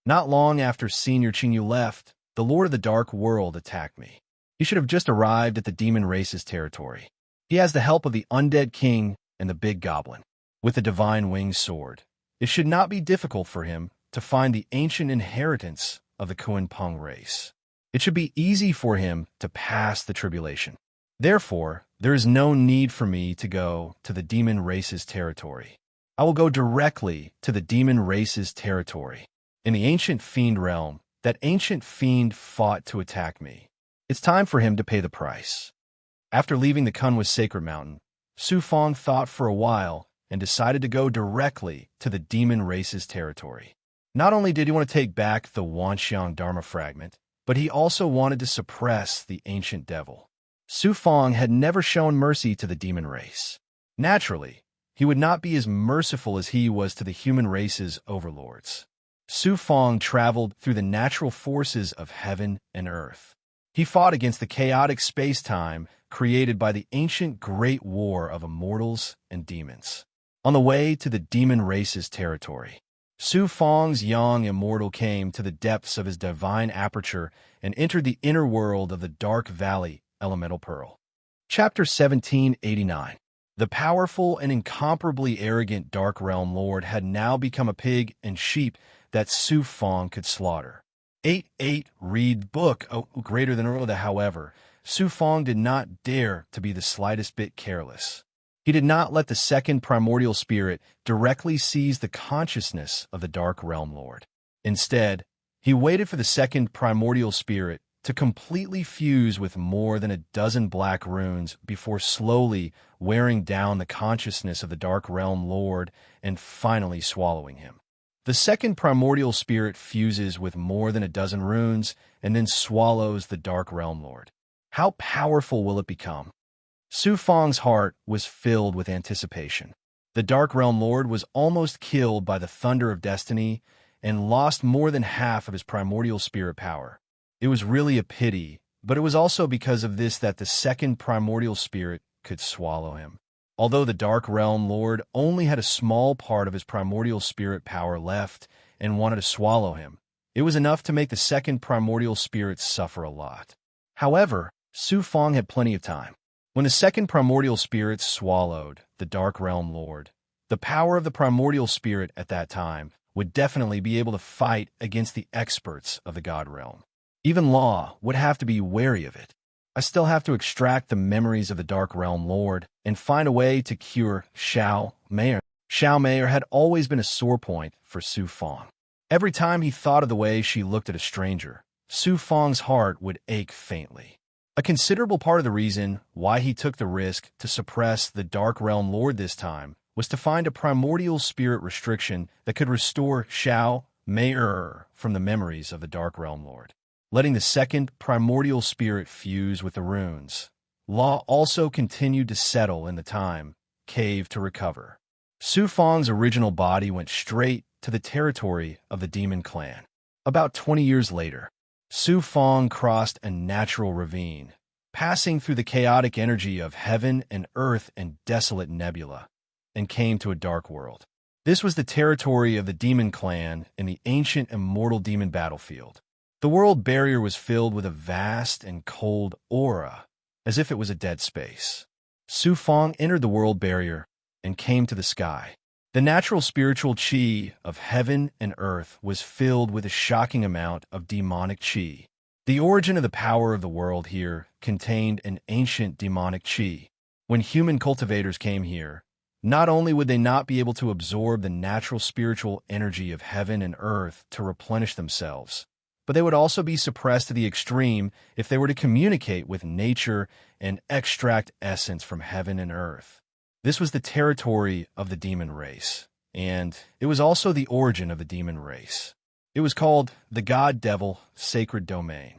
Not long after Senior Qingyu left, the Lord of the Dark World attacked me. He should have just arrived at the demon race's territory. He has the help of the Undead King and the Big Goblin. With the Divine Winged Sword, it should not be difficult for him to find the ancient inheritance of the Kunpeng race. It should be easy for him to pass the tribulation. Therefore, there is no need for me to go to the demon race's territory. I will go directly to the demon race's territory. In the ancient fiend realm, that ancient fiend fought to attack me. It's time for him to pay the price. After leaving the Kunwa Sacred Mountain, Su Fong thought for a while and decided to go directly to the demon race's territory. Not only did he want to take back the Wanxiang Dharma fragment, but he also wanted to suppress the ancient devil. Su Fong had never shown mercy to the demon race. Naturally, he would not be as merciful as he was to the human race's overlords. Su Fong traveled through the natural forces of heaven and earth. He fought against the chaotic space-time created by the ancient Great War of immortals and demons. On the way to the demon race's territory, Su Fong's young immortal came to the depths of his divine aperture and entered the inner world of the Dark Valley Elemental Pearl. Chapter 1789. The powerful and incomparably arrogant Dark Realm Lord had now become a pig and sheep that Su Fong could slaughter. 8-8 read book, greater than Earl. However, Su Fong did not dare to be the slightest bit careless. He did not let the second primordial spirit directly seize the consciousness of the Dark Realm Lord. Instead, he waited for the second primordial spirit to completely fuse with more than a dozen black runes before slowly wearing down the consciousness of the Dark Realm Lord and finally swallowing him. The second primordial spirit fuses with more than a dozen runes and then swallows the Dark Realm Lord. How powerful will it become? Su Fong's heart was filled with anticipation. The Dark Realm Lord was almost killed by the thunder of destiny and lost more than half of his primordial spirit power. It was really a pity, but it was also because of this that the second primordial spirit could swallow him. Although the Dark Realm Lord only had a small part of his primordial spirit power left and wanted to swallow him, it was enough to make the second primordial spirit suffer a lot. However, Su Fong had plenty of time. When the second primordial spirit swallowed the Dark Realm Lord, the power of the primordial spirit at that time would definitely be able to fight against the experts of the God Realm. Even Law would have to be wary of it. I still have to extract the memories of the Dark Realm Lord and find a way to cure Xiao Mei. Xiao Mei had always been a sore point for Su Fong. Every time he thought of the way she looked at a stranger, Su Fong's heart would ache faintly. A considerable part of the reason why he took the risk to suppress the Dark Realm Lord this time was to find a primordial spirit restriction that could restore Xiao Mei from the memories of the Dark Realm Lord. Letting the second primordial spirit fuse with the runes, Law also continued to settle in the time cave to recover. Su Fong's original body went straight to the territory of the demon clan. About 20 years later, Su Fong crossed a natural ravine, passing through the chaotic energy of heaven and earth and desolate nebula, and came to a dark world. This was the territory of the demon clan in the ancient immortal demon battlefield. The world barrier was filled with a vast and cold aura, as if it was a dead space. Su Fong entered the world barrier and came to the sky. The natural spiritual qi of heaven and earth was filled with a shocking amount of demonic qi. The origin of the power of the world here contained an ancient demonic qi. When human cultivators came here, Not only would they not be able to absorb the natural spiritual energy of heaven and earth to replenish themselves, but they would also be suppressed to the extreme if they were to communicate with nature and extract essence from heaven and earth. This was the territory of the demon race, and it was also the origin of the demon race. It was called the God-Devil Sacred Domain.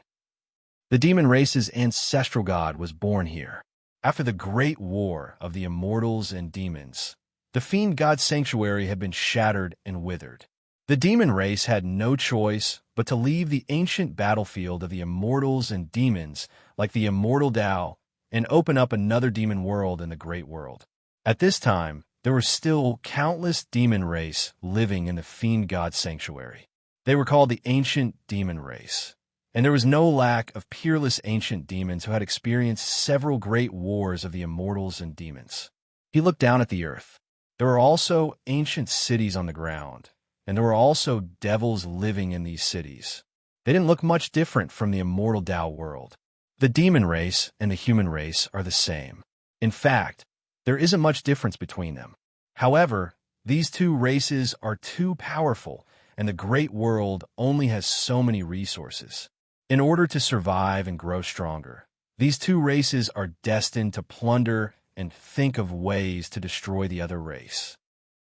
The demon race's ancestral god was born here. After the great war of the immortals and demons, the fiend god sanctuary had been shattered and withered. The demon race had no choice but to leave the ancient battlefield of the immortals and demons like the immortal Tao and open up another demon world in the great world. At this time, there were still countless demon race living in the fiend god sanctuary. They were called the ancient demon race. And there was no lack of peerless ancient demons who had experienced several great wars of the immortals and demons. He looked down at the earth. There were also ancient cities on the ground, and there were also devils living in these cities. They didn't look much different from the immortal Tao world. The demon race and the human race are the same. In fact, there isn't much difference between them. However, these two races are too powerful, and the great world only has so many resources. In order to survive and grow stronger, these two races are destined to plunder and think of ways to destroy the other race.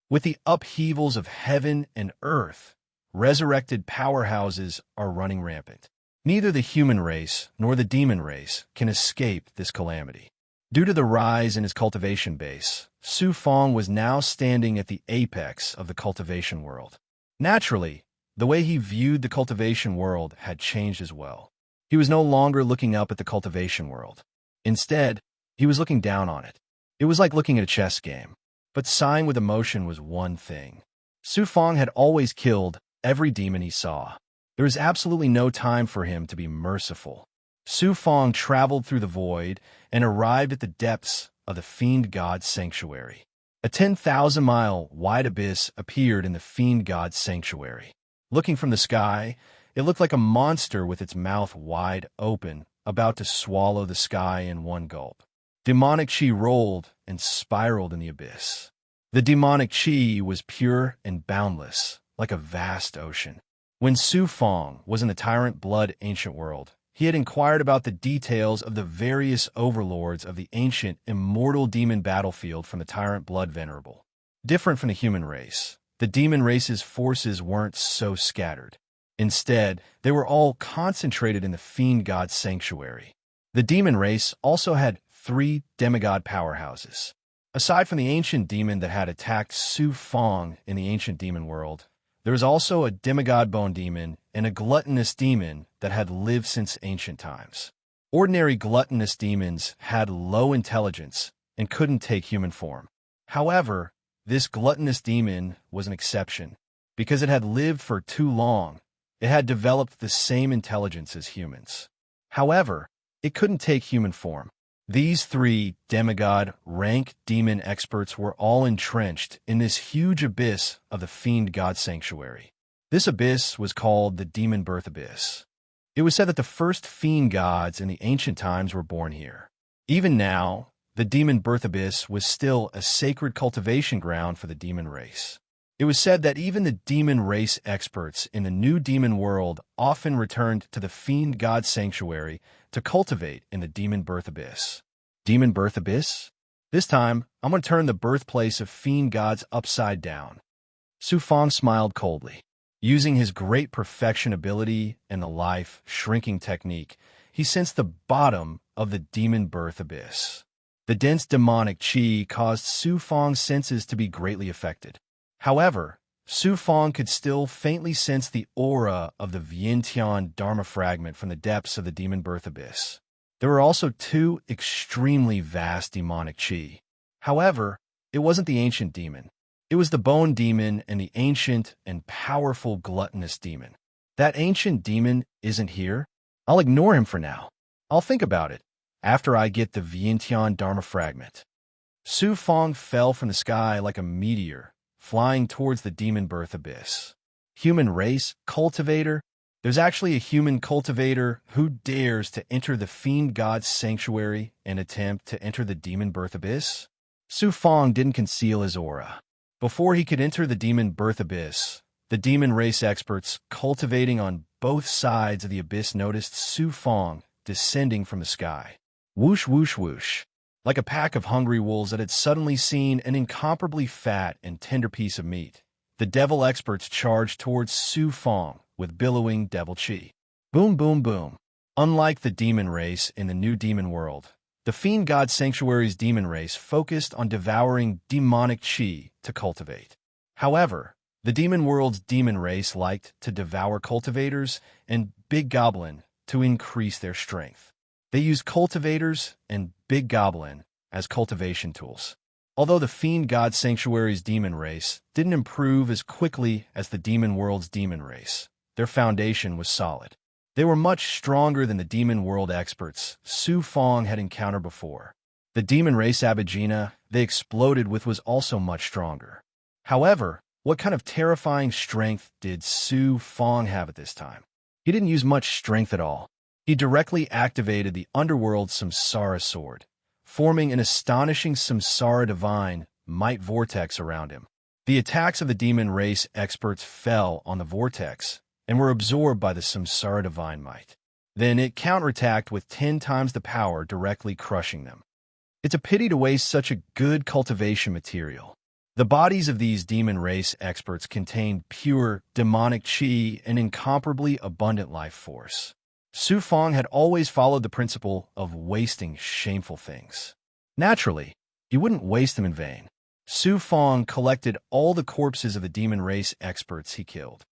With the upheavals of heaven and earth, resurrected powerhouses are running rampant. Neither the human race nor the demon race can escape this calamity. Due to the rise in his cultivation base, Su Fong was now standing at the apex of the cultivation world. Naturally, the way he viewed the cultivation world had changed as well. He was no longer looking up at the cultivation world. Instead, he was looking down on it. It was like looking at a chess game. But sighing with emotion was one thing. Su Fong had always killed every demon he saw. There was absolutely no time for him to be merciful. Su Fong traveled through the void and arrived at the depths of the fiend god sanctuary. A 10,000-mile wide abyss appeared in the fiend god sanctuary. Looking from the sky, it looked like a monster with its mouth wide open, about to swallow the sky in one gulp. Demonic chi rolled and spiraled in the abyss. The demonic chi was pure and boundless, like a vast ocean. When Su Fong was in the Tyrant Blood ancient world, he had inquired about the details of the various overlords of the ancient immortal demon battlefield from the Tyrant Blood Venerable. Different from the human race, the demon race's forces weren't so scattered. Instead, they were all concentrated in the fiend god sanctuary. The demon race also had 3 demigod powerhouses. Aside from the ancient demon that had attacked Su Fong in the ancient demon world, there was also a demigod bone demon and a gluttonous demon that had lived since ancient times. Ordinary gluttonous demons had low intelligence and couldn't take human form. However, this gluttonous demon was an exception. Because it had lived for too long, it had developed the same intelligence as humans. However, it couldn't take human form. These 3 demigod rank demon experts were all entrenched in this huge abyss of the fiend god sanctuary. This abyss was called the Demon Birth Abyss. It was said that the first fiend gods in the ancient times were born here. Even now, the Demon Birth Abyss was still a sacred cultivation ground for the demon race. It was said that even the demon race experts in the new demon world often returned to the fiend god sanctuary to cultivate in the Demon Birth Abyss. Demon Birth Abyss? This time, I'm going to turn the birthplace of fiend gods upside down. Su Fong smiled coldly. Using his great perfection ability and the life shrinking technique, he sensed the bottom of the Demon Birth Abyss. The dense demonic chi caused Su Fong's senses to be greatly affected. However, Su Fong could still faintly sense the aura of the Vientiane Dharma fragment from the depths of the Demon Birth Abyss. There were also 2 extremely vast demonic chi. However, it wasn't the ancient demon. It was the bone demon and the ancient and powerful gluttonous demon. That ancient demon isn't here. I'll ignore him for now. I'll think about it after I get the Vientiane Dharma fragment. Su Fong fell from the sky like a meteor, flying towards the Demon Birth Abyss. Human race cultivator? There's actually a human cultivator who dares to enter the fiend god's sanctuary and attempt to enter the Demon Birth Abyss? Su Fong didn't conceal his aura. Before he could enter the demon birth abyss, the demon race experts cultivating on both sides of the abyss noticed Su Fong descending from the sky. Whoosh, whoosh, whoosh. Like a pack of hungry wolves that had suddenly seen an incomparably fat and tender piece of meat, the devil experts charged towards Su Fong with billowing devil chi. Boom, boom, boom. Unlike the demon race in the new demon world, the Fiend God Sanctuary's demon race focused on devouring demonic chi to cultivate. However, the demon world's demon race liked to devour cultivators and big goblin to increase their strength. They used cultivators and big goblin as cultivation tools. Although the Fiend God Sanctuary's demon race didn't improve as quickly as the demon world's demon race, their foundation was solid. They were much stronger than the demon world experts Su Fong had encountered before. The demon race Abhijna they exploded with was also much stronger. However, what kind of terrifying strength did Su Fong have at this time? He didn't use much strength at all. He directly activated the underworld Samsara sword, forming an astonishing Samsara divine might vortex around him. The attacks of the demon race experts fell on the vortex and were absorbed by the Samsara divine might. Then it counterattacked with 10 times the power, directly crushing them. It's a pity to waste such a good cultivation material. The bodies of these demon race experts contained pure demonic chi and incomparably abundant life force. Su Fong had always followed the principle of wasting shameful things. Naturally, you wouldn't waste them in vain. Su Fong collected all the corpses of the demon race experts he killed.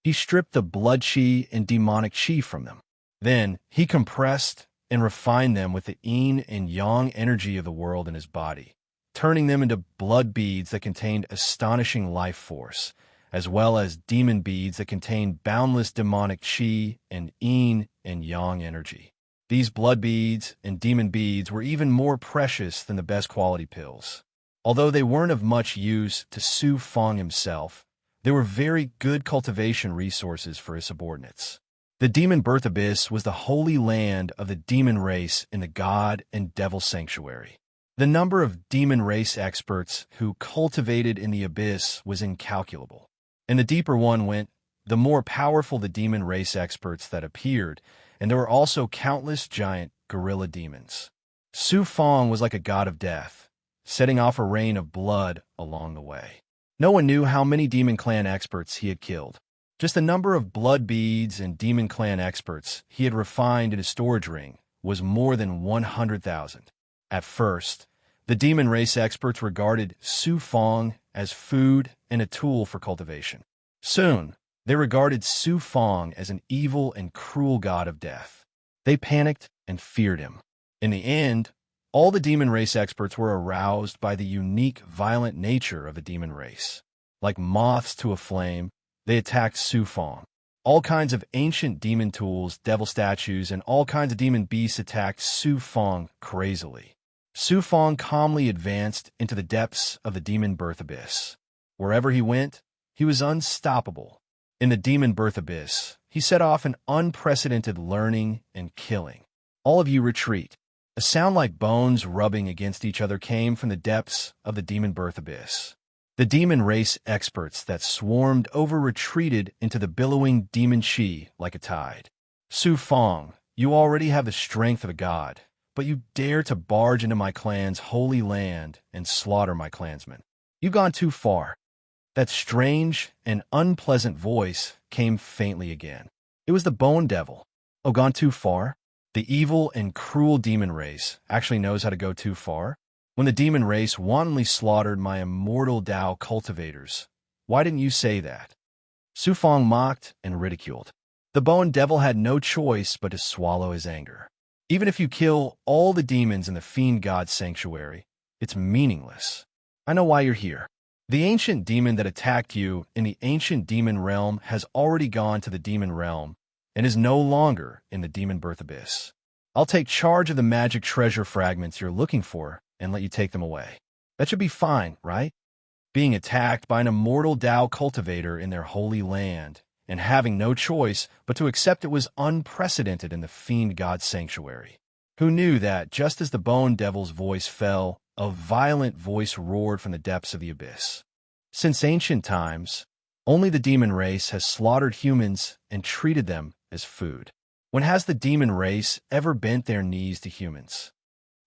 He stripped the blood chi and demonic chi from them. Then, he compressed and refined them with the yin and yang energy of the world in his body, turning them into blood beads that contained astonishing life force, as well as demon beads that contained boundless demonic chi and yin and yang energy. These blood beads and demon beads were even more precious than the best quality pills. Although they weren't of much use to Su Fong himself, they were very good cultivation resources for his subordinates. The demon birth abyss was the holy land of the demon race in the god and devil sanctuary. The number of demon race experts who cultivated in the abyss was incalculable. And the deeper one went, the more powerful the demon race experts that appeared, and there were also countless giant gorilla demons. Su Fong was like a god of death, setting off a rain of blood along the way. No one knew how many Demon Clan experts he had killed. Just the number of blood beads and Demon Clan experts he had refined in his storage ring was more than 100,000. At first, the demon race experts regarded Su Fong as food and a tool for cultivation. Soon, they regarded Su Fong as an evil and cruel god of death. They panicked and feared him. In the end, all the demon race experts were aroused by the unique, violent nature of the demon race. Like moths to a flame, they attacked Su Fong. All kinds of ancient demon tools, devil statues, and all kinds of demon beasts attacked Su Fong crazily. Su Fong calmly advanced into the depths of the demon birth abyss. Wherever he went, he was unstoppable. In the demon birth abyss, he set off an unprecedented learning and killing. All of you retreat. A sound like bones rubbing against each other came from the depths of the demon birth abyss. The demon race experts that swarmed over retreated into the billowing demon chi like a tide. Su Fong, you already have the strength of a god, but you dare to barge into my clan's holy land and slaughter my clansmen. You've gone too far. That strange and unpleasant voice came faintly again. It was the Bone Devil. Oh, gone too far? The evil and cruel demon race actually knows how to go too far? When the demon race wantonly slaughtered my immortal Tao cultivators, why didn't you say that? Su Fong mocked and ridiculed. The Bone Devil had no choice but to swallow his anger. Even if you kill all the demons in the Fiend God Sanctuary, it's meaningless. I know why you're here. The ancient demon that attacked you in the ancient demon realm has already gone to the demon realm and is no longer in the demon birth abyss. I'll take charge of the magic treasure fragments you're looking for and let you take them away. That should be fine, right? Being attacked by an immortal Tao cultivator in their holy land and having no choice but to accept it was unprecedented in the Fiend God Sanctuary. Who knew that just as the Bone Devil's voice fell a violent voice roared from the depths of the abyss. Since ancient times, only the demon race has slaughtered humans and treated them as food. When has the demon race ever bent their knees to humans?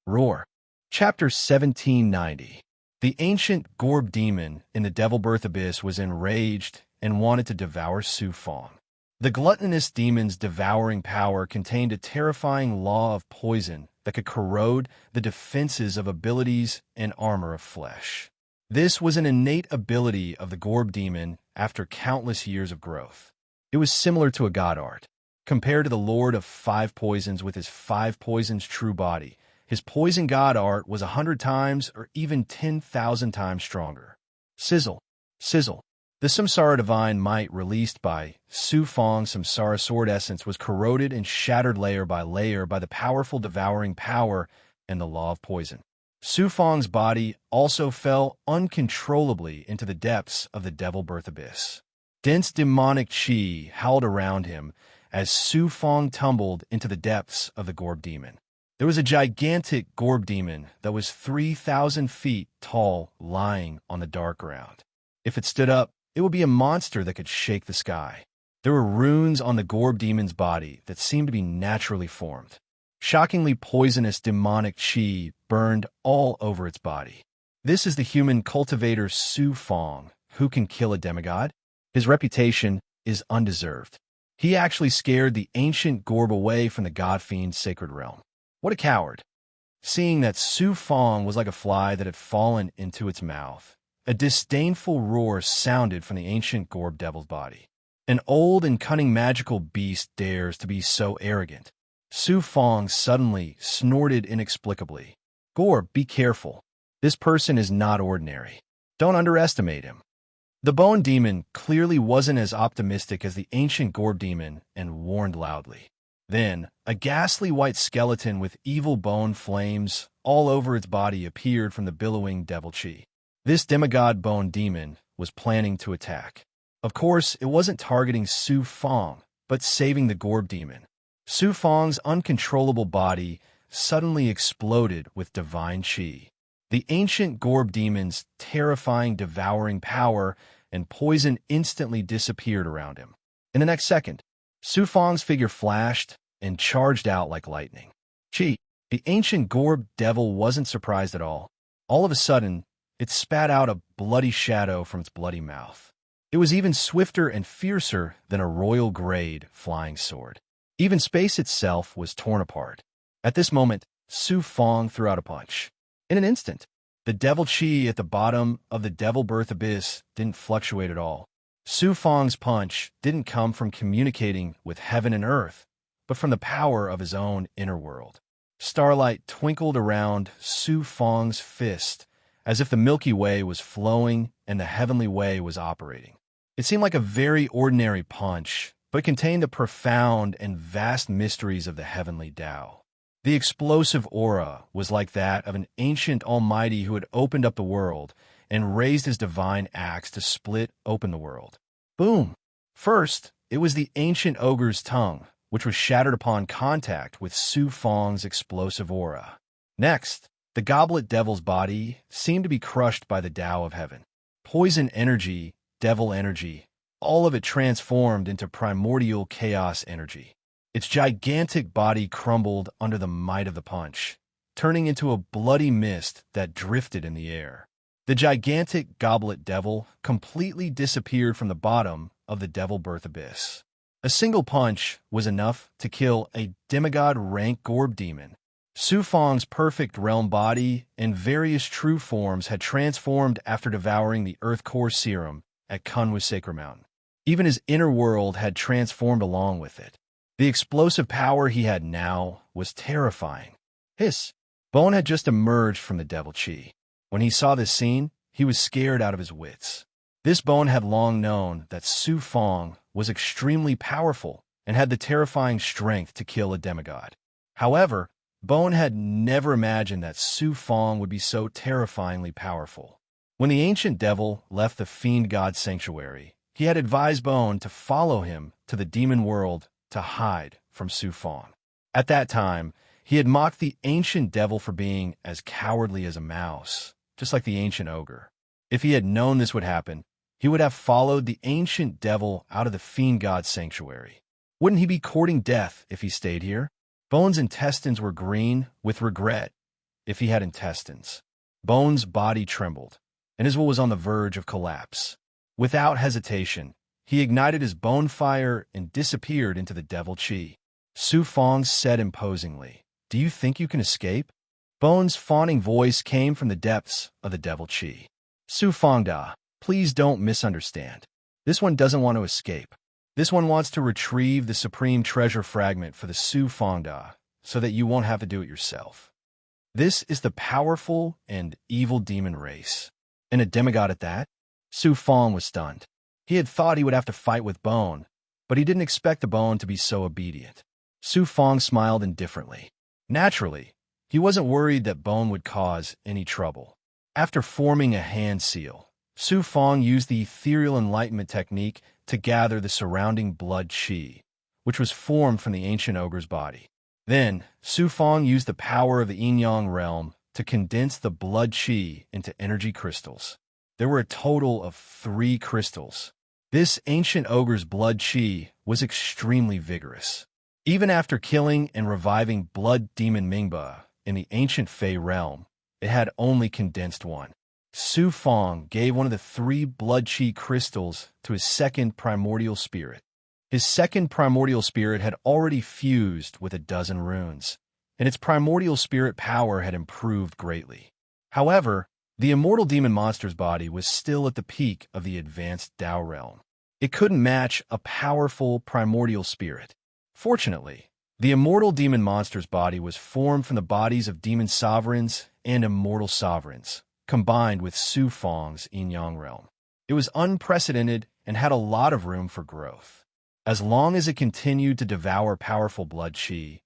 Roar. Chapter 1790. The ancient Gorb demon in the Devilbirth Abyss was enraged and wanted to devour Su Fong. The gluttonous demon's devouring power contained a terrifying law of poison that could corrode the defenses of abilities and armor of flesh. This was an innate ability of the Gorb demon after countless years of growth. It was similar to a god art. Compared to the Lord of Five Poisons with his 5 poisons true body, his poison god art was 100 times or even 10,000 times stronger. Sizzle. Sizzle. The Samsara divine might released by Su Fong's Samsara sword essence was corroded and shattered layer by layer by the powerful devouring power and the law of poison. Su Fong's body also fell uncontrollably into the depths of the Devilbirth Abyss. Dense demonic chi howled around him as Su Fong tumbled into the depths of the Gorb demon. There was a gigantic Gorb demon that was 3,000 feet tall lying on the dark ground. If it stood up, it would be a monster that could shake the sky. There were runes on the Gorb demon's body that seemed to be naturally formed. Shockingly poisonous demonic chi burned all over its body. This is the human cultivator Su Fong, who can kill a demigod. His reputation is undeserved. He actually scared the ancient Gorb away from the god-fiend's sacred realm. What a coward. Seeing that Su Fong was like a fly that had fallen into its mouth, a disdainful roar sounded from the ancient Gorb devil's body. An old and cunning magical beast dares to be so arrogant. Su Fong suddenly snorted inexplicably. Gorb, be careful. This person is not ordinary. Don't underestimate him. The bone demon clearly wasn't as optimistic as the ancient Gorb demon and warned loudly. Then, a ghastly white skeleton with evil bone flames all over its body appeared from the billowing devil chi. This demigod bone demon was planning to attack. Of course, it wasn't targeting Su Fong, but saving the Gorb demon. Su Fong's uncontrollable body suddenly exploded with divine chi. The ancient Gorb demon's terrifying devouring power and poison instantly disappeared around him. In the next second, Su Fong's figure flashed and charged out like lightning. Chi. The ancient Gorb devil wasn't surprised at all. All of a sudden, it spat out a bloody shadow from its bloody mouth. It was even swifter and fiercer than a royal-grade flying sword. Even space itself was torn apart. At this moment, Su Fong threw out a punch. In an instant, the devil chi at the bottom of the Devilbirth Abyss didn't fluctuate at all. Su Fong's punch didn't come from communicating with heaven and earth, but from the power of his own inner world. Starlight twinkled around Su Fong's fist, as if the Milky Way was flowing and the Heavenly Way was operating. It seemed like a very ordinary punch, but it contained the profound and vast mysteries of the Heavenly Tao. The explosive aura was like that of an ancient almighty who had opened up the world and raised his divine axe to split open the world. Boom! First, it was the ancient ogre's tongue, which was shattered upon contact with Su Fong's explosive aura. Next, the goblet devil's body seemed to be crushed by the Tao of heaven. Poison energy, devil energy, all of it transformed into primordial chaos energy. Its gigantic body crumbled under the might of the punch, turning into a bloody mist that drifted in the air. The gigantic goblet devil completely disappeared from the bottom of the Devilbirth Abyss. A single punch was enough to kill a demigod-rank Gorb demon. Su Fong's perfect realm body and various true forms had transformed after devouring the Earth Core Serum at Kunwu Sacred Mountain. Even his inner world had transformed along with it. The explosive power he had now was terrifying. Hiss! Bone had just emerged from the devil chi. When he saw this scene, he was scared out of his wits. This Bone had long known that Su Fong was extremely powerful and had the terrifying strength to kill a demigod. However, Bone had never imagined that Su Fong would be so terrifyingly powerful. When the ancient devil left the fiend god's sanctuary, he had advised Bone to follow him to the demon world to hide from Su Fong. At that time, He had mocked the ancient devil for being as cowardly as a mouse, just like the ancient ogre. If he had known this would happen, he would have followed the ancient devil out of the fiend god's sanctuary. Wouldn't he be courting death if he stayed here? Bones' intestines were green with regret if he had intestines. Bones' body trembled, and his will was on the verge of collapse. Without hesitation, he ignited his bone fire and disappeared into the devil chi. Su Fong said imposingly, "Do you think you can escape?" Bones' fawning voice came from the depths of the devil chi. Su Fong da, please don't misunderstand. This one doesn't want to escape. This one wants to retrieve the supreme treasure fragment for the Su Fong da, so that you won't have to do it yourself. This is the powerful and evil demon race. And a demigod at that? Su Fong was stunned. He had thought he would have to fight with Bone, but he didn't expect the Bone to be so obedient. Su Fong smiled indifferently. Naturally, he wasn't worried that Bone would cause any trouble. After forming a hand seal, Su Fong used the ethereal enlightenment technique to gather the surrounding blood chi, which was formed from the ancient ogre's body. Then, Su Fong used the power of the yin-yang realm to condense the blood chi into energy crystals. There were a total of 3 crystals. This ancient ogre's blood chi was extremely vigorous. Even after killing and reviving blood demon Mingba in the ancient Fey realm, it had only condensed 1. Su Fong gave one of the 3 blood chi crystals to his second primordial spirit. His second primordial spirit had already fused with a dozen runes, and its primordial spirit power had improved greatly. However, the immortal demon monster's body was still at the peak of the advanced Dao realm. It couldn't match a powerful primordial spirit. Fortunately, the immortal demon monster's body was formed from the bodies of demon sovereigns and immortal sovereigns, combined with Su Fong's yin-yang realm. It was unprecedented and had a lot of room for growth. As long as it continued to devour powerful blood chi,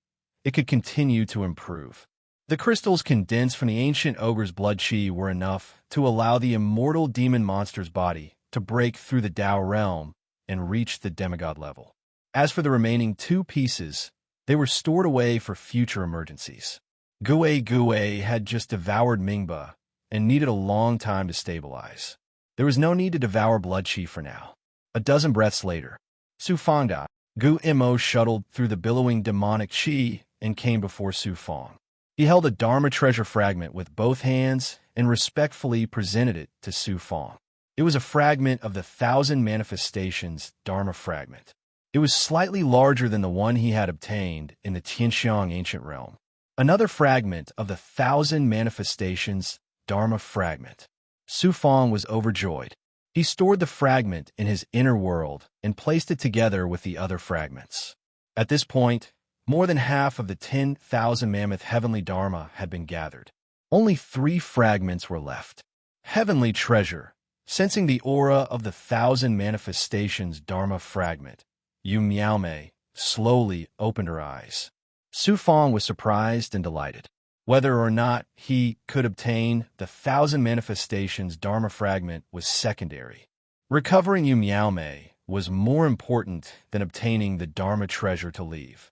it could continue to improve. The crystals condensed from the ancient ogre's blood chi were enough to allow the immortal demon monster's body to break through the Dao realm and reach the demigod level. As for the remaining 2 pieces, they were stored away for future emergencies. Gue had just devoured Mingba and needed a long time to stabilize. There was no need to devour blood chi for now. A dozen breaths later, Su Fong da, Gu Mo shuttled through the billowing demonic chi and came before Su Fong. He held a Dharma treasure fragment with both hands and respectfully presented it to Su Fong. It was a fragment of the 1,000 Manifestations Dharma fragment. It was slightly larger than the one he had obtained in the Tianxiang ancient realm. Another fragment of the 1,000 Manifestations Dharma fragment. Su Fong was overjoyed. He stored the fragment in his inner world and placed it together with the other fragments. At this point, more than half of the 10,000 mammoth heavenly Dharma had been gathered. Only 3 fragments were left. Heavenly treasure, sensing the aura of the 1,000 Manifestations Dharma fragment, Yu Miaomei slowly opened her eyes. Su Fong was surprised and delighted. Whether or not he could obtain the 1,000 Manifestations Dharma fragment was secondary. Recovering Yu Miaomei was more important than obtaining the Dharma treasure to leave.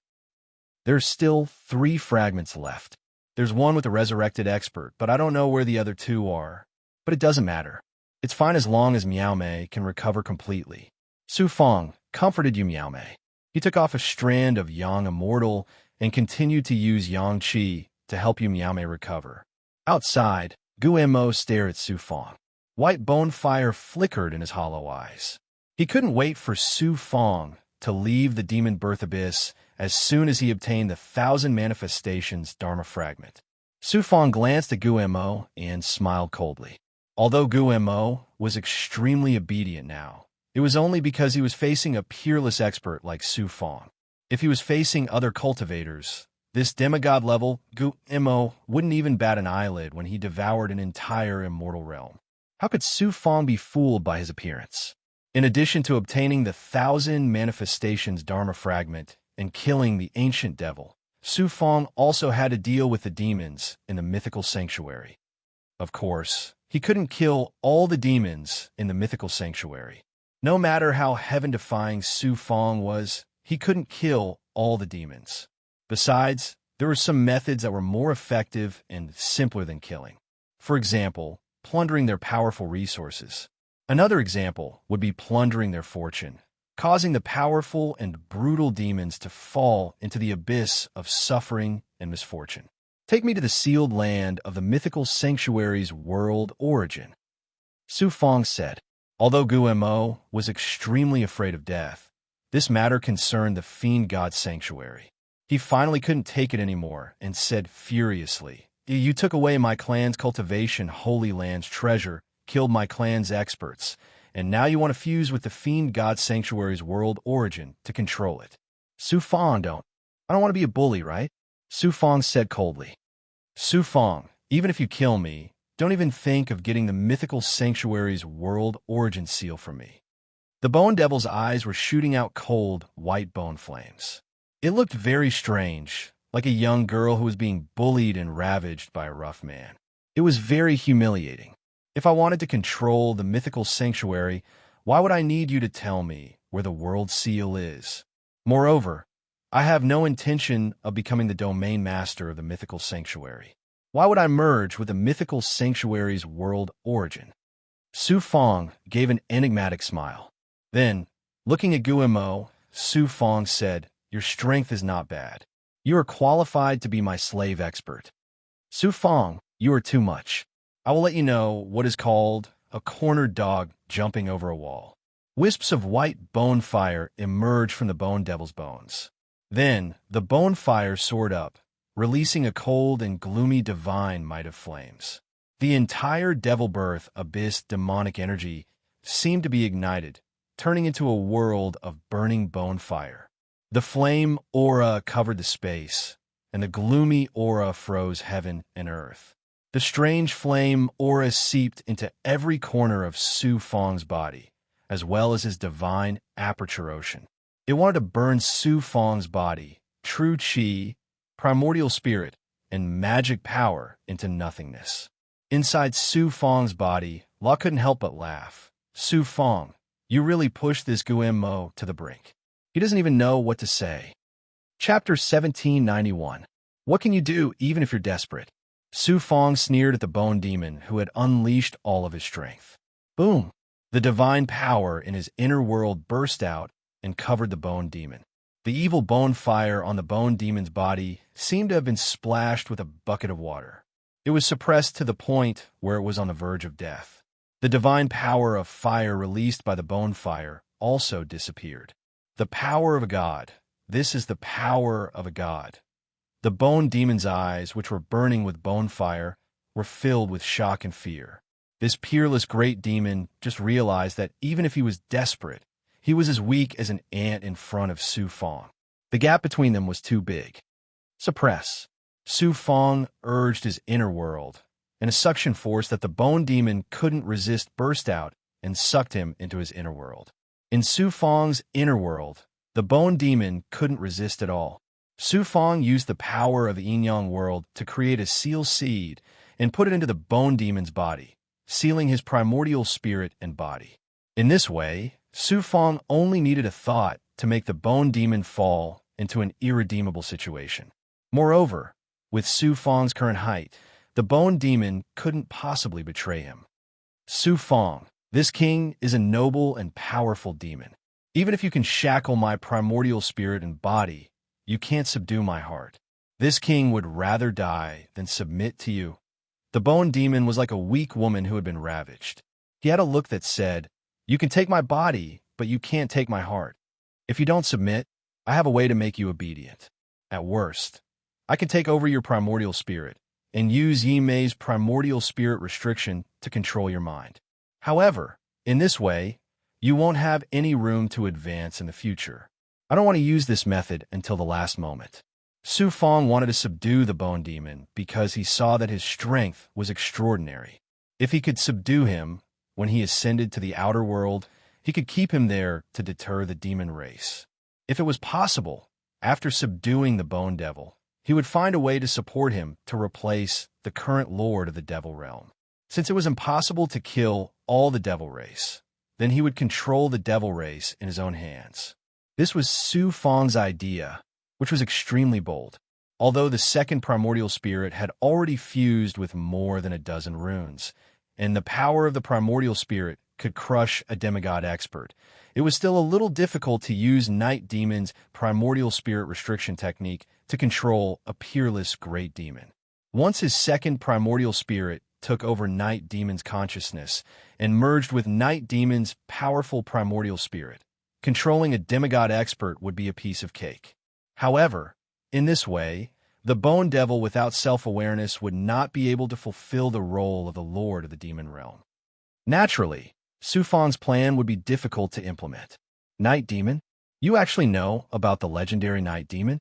There's still 3 fragments left. There's one with the resurrected expert, but I don't know where the other 2 are. But it doesn't matter. It's fine as long as Miaomei can recover completely. Su Fong comforted Yu Miaomei. He took off a strand of Yang Immortal and continued to use Yang Qi to help Yu Miaomei recover. Outside, Gu Mo stared at Su Fong. White bone fire flickered in his hollow eyes. He couldn't wait for Su Fong to leave the demon birth abyss as soon as he obtained the 1,000 Manifestations Dharma fragment. Su Fong glanced at Gu Mo and smiled coldly. Although Gu Mo was extremely obedient now, it was only because he was facing a peerless expert like Su Fong. If he was facing other cultivators, this demigod level, Gu Mo wouldn't even bat an eyelid when he devoured an entire immortal realm. How could Su Fong be fooled by his appearance? In addition to obtaining the 1,000 Manifestations Dharma fragment and killing the ancient devil, Su Fong also had to deal with the demons in the mythical sanctuary. Of course, he couldn't kill all the demons in the mythical sanctuary. No matter how heaven-defying Su Fong was, he couldn't kill all the demons. Besides, There were some methods that were more effective and simpler than killing. For example, plundering their powerful resources. Another example would be plundering their fortune, causing the powerful and brutal demons to fall into the abyss of suffering and misfortune. Take me to the sealed land of the mythical sanctuary's world origin. Su Fong said. Although Guemo was extremely afraid of death, this matter concerned the fiend god's sanctuary. He finally couldn't take it anymore and said furiously, "You took away my clan's cultivation, Holy Land's treasure, killed my clan's experts, and now you want to fuse with the fiend god sanctuary's world origin to control it." Su Fong, I don't want to be a bully, right? Su Fong said coldly. Su Fong, even if you kill me, don't even think of getting the mythical sanctuary's world origin seal from me. The Bone Devil's eyes were shooting out cold, white bone flames. It looked very strange, like a young girl who was being bullied and ravaged by a rough man. It was very humiliating. If I wanted to control the mythical sanctuary, why would I need you to tell me where the world seal is? Moreover, I have no intention of becoming the domain master of the mythical sanctuary. Why would I merge with the mythical sanctuary's world origin? Su Fong gave an enigmatic smile. Then, looking at Guemo, Su Fong said, "Your strength is not bad. You are qualified to be my slave expert." Su Fong, you are too much. I will let you know what is called a cornered dog jumping over a wall. Wisps of white bone fire emerged from the Bone Devil's bones. Then, the bone fire soared up, releasing a cold and gloomy divine might of flames. The entire Devil Birth Abyss demonic energy seemed to be ignited, turning into a world of burning bone fire. The flame aura covered the space, and the gloomy aura froze heaven and earth. The strange flame aura seeped into every corner of Su Fong's body, as well as his divine aperture ocean. It wanted to burn Su Fong's body, true chi, primordial spirit, and magic power into nothingness. Inside Su Fong's body, Law couldn't help but laugh. Su Fong, you really pushed this Guemo to the brink. He doesn't even know what to say. Chapter 1791. What can you do even if you're desperate? Su Fong sneered at the bone demon who had unleashed all of his strength. Boom! The divine power in his inner world burst out and covered the bone demon. The evil bone fire on the bone demon's body seemed to have been splashed with a bucket of water. It was suppressed to the point where it was on the verge of death. The divine power of fire released by the bone fire also disappeared. The power of a god. This is the power of a god. The bone demon's eyes, which were burning with bone fire, were filled with shock and fear. This peerless great demon just realized that even if he was desperate, he was as weak as an ant in front of Su Fong. The gap between them was too big. Suppress. Su Fong urged his inner world, and a suction force that the bone demon couldn't resist burst out and sucked him into his inner world. In Su Fong's inner world, the bone demon couldn't resist at all. Su Fong used the power of the yin-yang world to create a seal seed and put it into the bone demon's body, sealing his primordial spirit and body. In this way, Su Fong only needed a thought to make the bone demon fall into an irredeemable situation. Moreover, with Su Fong's current height, the bone demon couldn't possibly betray him. Su Fong, this king is a noble and powerful demon. Even if you can shackle my primordial spirit and body, you can't subdue my heart. This king would rather die than submit to you. The bone demon was like a weak woman who had been ravaged. He had a look that said, "You can take my body, but you can't take my heart. If you don't submit, I have a way to make you obedient. At worst, I can take over your primordial spirit and use Yi Mei's primordial spirit restriction to control your mind. However, in this way, you won't have any room to advance in the future. I don't want to use this method until the last moment." Su Fong wanted to subdue the bone demon because he saw that his strength was extraordinary. If he could subdue him when he ascended to the outer world, he could keep him there to deter the demon race. If it was possible, after subduing the bone devil, he would find a way to support him to replace the current lord of the devil realm. Since it was impossible to kill all the devil race, then he would control the devil race in his own hands. This was Su Fong's idea, which was extremely bold. although the second primordial spirit had already fused with more than a dozen runes, and the power of the primordial spirit could crush a demigod expert. It was still a little difficult to use Night Demon's primordial spirit restriction technique to control a peerless great demon. Once his second primordial spirit took over Night Demon's consciousness and merged with Night Demon's powerful primordial spirit, controlling a demigod expert would be a piece of cake. However, in this way, the Bone Devil without self-awareness would not be able to fulfill the role of the Lord of the Demon Realm. Naturally, Su Fang's plan would be difficult to implement. Night Demon? You actually know about the legendary Night Demon?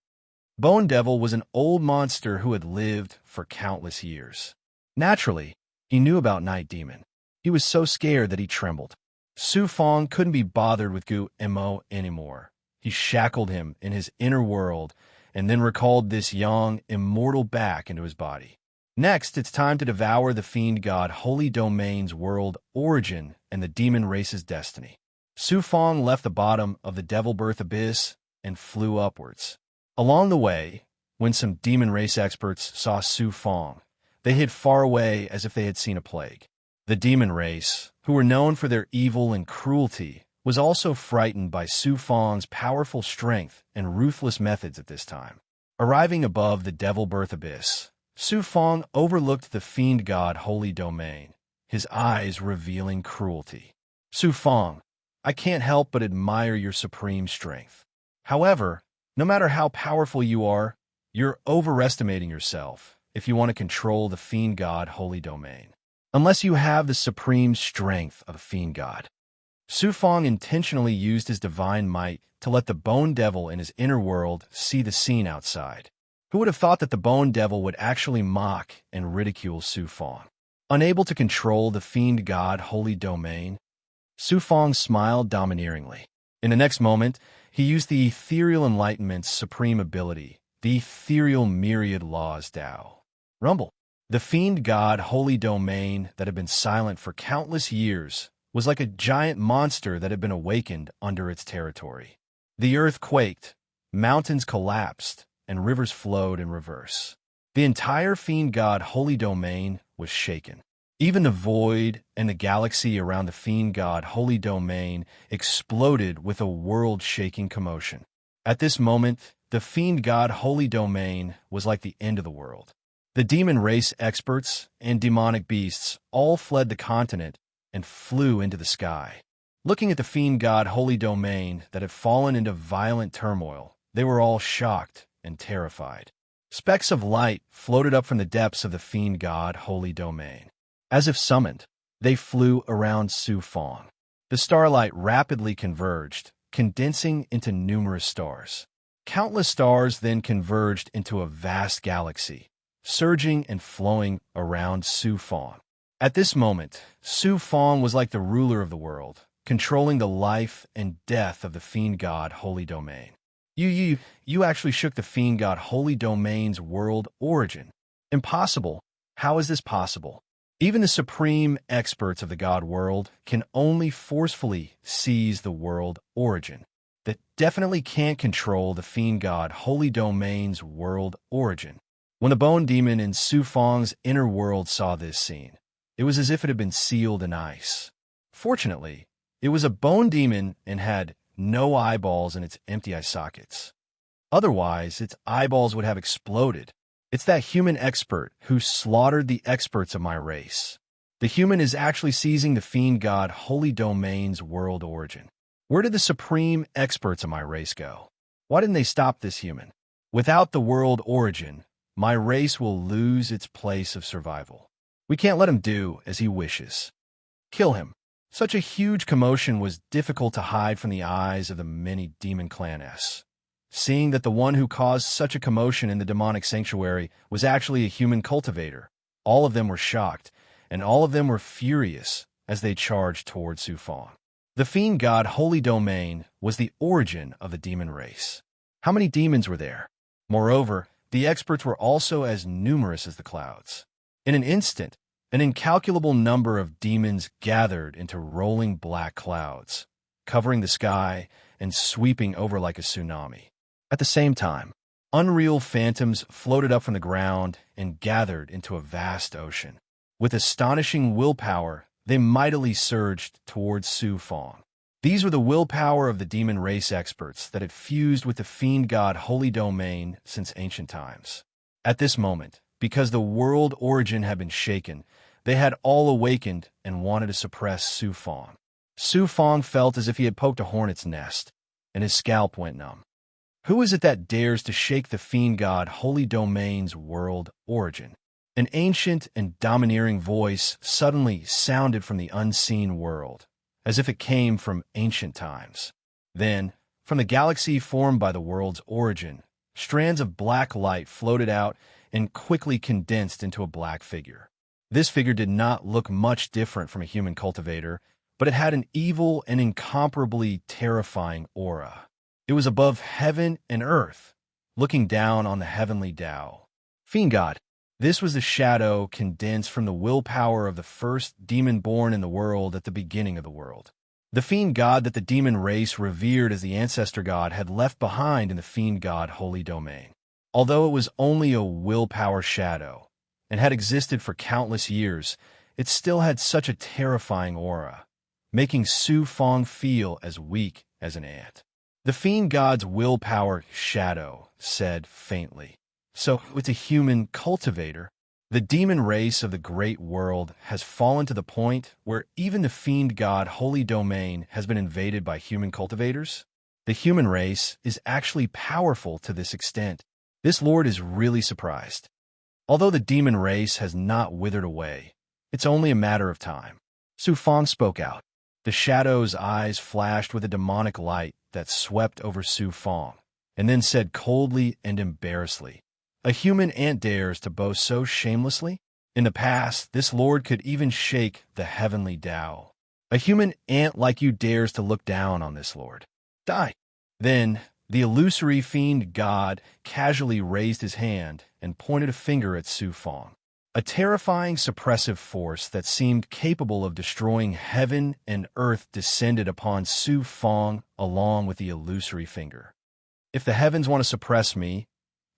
Bone Devil was an old monster who had lived for countless years. Naturally, he knew about Night Demon. He was so scared that he trembled. Su Fang couldn't be bothered with Gu Mo anymore. He shackled him in his inner world and then recalled this young, immortal back into his body. Next, it's time to devour the fiend god Holy Domain's world origin and the demon race's destiny. Su Fang left the bottom of the Devil Birth Abyss and flew upwards. Along the way, when some demon race experts saw Su Fang, they hid far away as if they had seen a plague. The demon race, who were known for their evil and cruelty, was also frightened by Su Fang's powerful strength and ruthless methods at this time. Arriving above the Devil Birth Abyss, Su Fang overlooked the fiend god Holy Domain, his eyes revealing cruelty. Su Fang, I can't help but admire your supreme strength. However, no matter how powerful you are, you're overestimating yourself if you want to control the fiend god Holy Domain. Unless you have the supreme strength of a fiend god. Su Fang intentionally used his divine might to let the Bone Devil in his inner world see the scene outside. Who would have thought that the Bone Devil would actually mock and ridicule Su Fang? Unable to control the fiend god Holy Domain, Su Fang smiled domineeringly. In the next moment, he used the ethereal enlightenment's supreme ability, the ethereal myriad laws Tao. Rumble. The fiend god Holy Domain that had been silent for countless years was like a giant monster that had been awakened under its territory. The earth quaked, mountains collapsed, and rivers flowed in reverse. The entire fiend god Holy Domain was shaken. Even the void and the galaxy around the fiend god Holy Domain exploded with a world-shaking commotion. At this moment, the fiend god Holy Domain was like the end of the world. The demon race experts and demonic beasts all fled the continent and flew into the sky. Looking at the fiend god Holy Domain that had fallen into violent turmoil, they were all shocked and terrified. Specks of light floated up from the depths of the fiend god Holy Domain. As if summoned, they flew around Su Fang. The starlight rapidly converged, condensing into numerous stars. Countless stars then converged into a vast galaxy, surging and flowing around Su Fang. At this moment, Su Fang was like the ruler of the world, controlling the life and death of the fiend god Holy Domain. You actually shook the fiend god Holy Domain's world origin. Impossible. How is this possible? Even the supreme experts of the god world can only forcefully seize the world origin. That definitely can't control the fiend god Holy Domain's world origin. When the Bone Demon in Su Fang's inner world saw this scene, it was as if it had been sealed in ice. Fortunately, it was a Bone Demon and had no eyeballs in its empty eye sockets. Otherwise, its eyeballs would have exploded. It's that human expert who slaughtered the experts of my race. The human is actually seizing the fiend god Holy Domain's world origin. Where did the supreme experts of my race go? Why didn't they stop this human? Without the world origin, my race will lose its place of survival. We can't let him do as he wishes. Kill him. Such a huge commotion was difficult to hide from the eyes of the many demon clanness. Seeing that the one who caused such a commotion in the demonic sanctuary was actually a human cultivator, all of them were shocked, and all of them were furious as they charged toward Su Fang. The fiend god Holy Domain was the origin of the demon race. How many demons were there? Moreover, the experts were also as numerous as the clouds. In an instant, an incalculable number of demons gathered into rolling black clouds, covering the sky and sweeping over like a tsunami. At the same time, Unreal phantoms floated up from the ground and gathered into a vast ocean. With astonishing willpower, they mightily surged towards Su Fong. These were the willpower of the demon race experts that had fused with the fiend god Holy Domain since ancient times. At this moment, because the world origin had been shaken, they had all awakened and wanted to suppress Su Fong. Su Fong felt as if he had poked a hornet's nest, and his scalp went numb. Who is it that dares to shake the fiend god Holy Domain's world origin? An ancient and domineering voice suddenly sounded from the unseen world, as if it came from ancient times. Then, from the galaxy formed by the world's origin, strands of black light floated out and quickly condensed into a black figure. This figure did not look much different from a human cultivator, but it had an evil and incomparably terrifying aura. It was above heaven and earth, looking down on the heavenly Tao. Fiend God. This was the shadow condensed from the willpower of the first demon born in the world at the beginning of the world. The fiend god that the demon race revered as the ancestor god had left behind in the fiend god Holy Domain. Although it was only a willpower shadow and had existed for countless years, it still had such a terrifying aura, making Su Fong feel as weak as an ant. The fiend god's willpower shadow said faintly, "So it's a human cultivator." The demon race of the great world has fallen to the point where even the fiend god Holy Domain has been invaded by human cultivators. The human race is actually powerful to this extent. This lord is really surprised. Although the demon race has not withered away, it's only a matter of time. Su Fong spoke out. The shadow's eyes flashed with a demonic light that swept over Su Fong, and then said coldly and embarrassedly, "A human ant dares to boast so shamelessly? In the past, this lord could even shake the heavenly Tao. A human ant like you dares to look down on this lord. Die!" Then, the illusory fiend god casually raised his hand and pointed a finger at Su Fong. A terrifying suppressive force that seemed capable of destroying heaven and earth descended upon Su Fong along with the illusory finger. "If the heavens want to suppress me,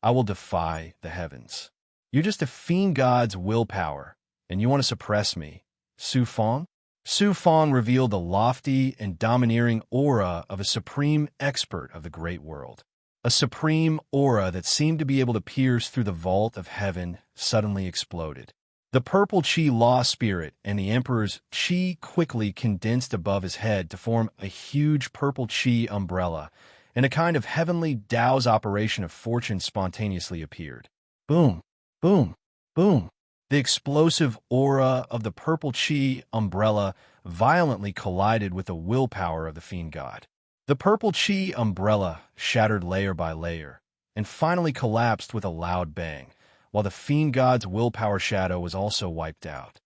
I will defy the heavens. You're just a fiend god's willpower, and you want to suppress me, Su Fong?" Su Fong revealed the lofty and domineering aura of a supreme expert of the great world. A supreme aura that seemed to be able to pierce through the vault of heaven suddenly exploded. The purple Qi law spirit and the Emperor's Qi quickly condensed above his head to form a huge purple Qi umbrella, and a kind of heavenly Tao's operation of fortune spontaneously appeared. Boom, boom, boom. The explosive aura of the purple Qi umbrella violently collided with the willpower of the fiend god. The purple Qi umbrella shattered layer by layer, and finally collapsed with a loud bang, while the fiend god's willpower shadow was also wiped out.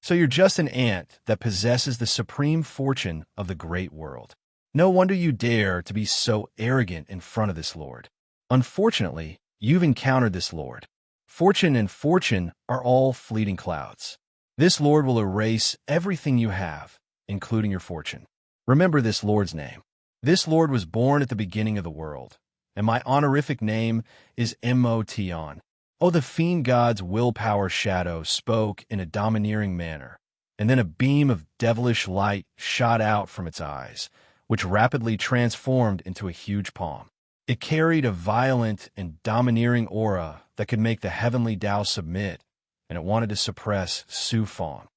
So you're just an ant that possesses the supreme fortune of the great world. No wonder you dare to be so arrogant in front of this lord. Unfortunately, you've encountered this lord. Fortune and fortune are all fleeting clouds. This lord will erase everything you have, including your fortune. Remember this lord's name. This lord was born at the beginning of the world, and my honorific name is Motion. Oh, the fiend god's willpower shadow spoke in a domineering manner, and then a beam of devilish light shot out from its eyes, which rapidly transformed into a huge palm. It carried a violent and domineering aura that could make the heavenly Tao submit, and it wanted to suppress Su Fong.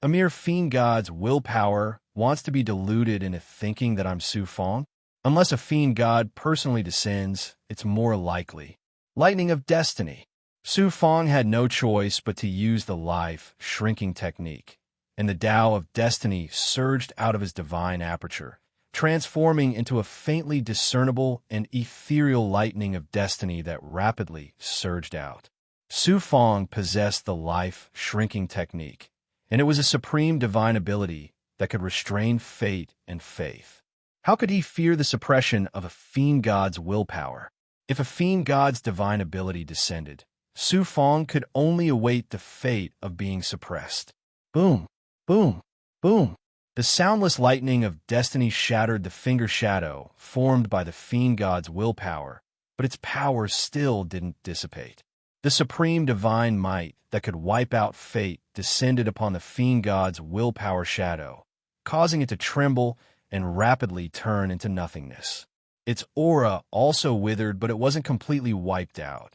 A mere fiend god's willpower wants to be deluded into thinking that I'm Su Fong? Unless a fiend god personally descends, it's more likely. Lightning of destiny. Su Fong had no choice but to use the life shrinking technique, and the Tao of destiny surged out of his divine aperture, transforming into a faintly discernible and ethereal lightning of destiny that rapidly surged out. Su Fong possessed the life shrinking technique, and it was a supreme divine ability that could restrain fate and faith. How could he fear the suppression of a fiend god's willpower? If a fiend god's divine ability descended, Su Fong could only await the fate of being suppressed. Boom, boom, boom. The soundless lightning of destiny shattered the finger shadow formed by the fiend god's willpower but its power still didn't dissipate. The supreme divine might that could wipe out fate descended upon the fiend god's willpower shadow, causing it to tremble and rapidly turn into nothingness. Its aura also withered, but it wasn't completely wiped out.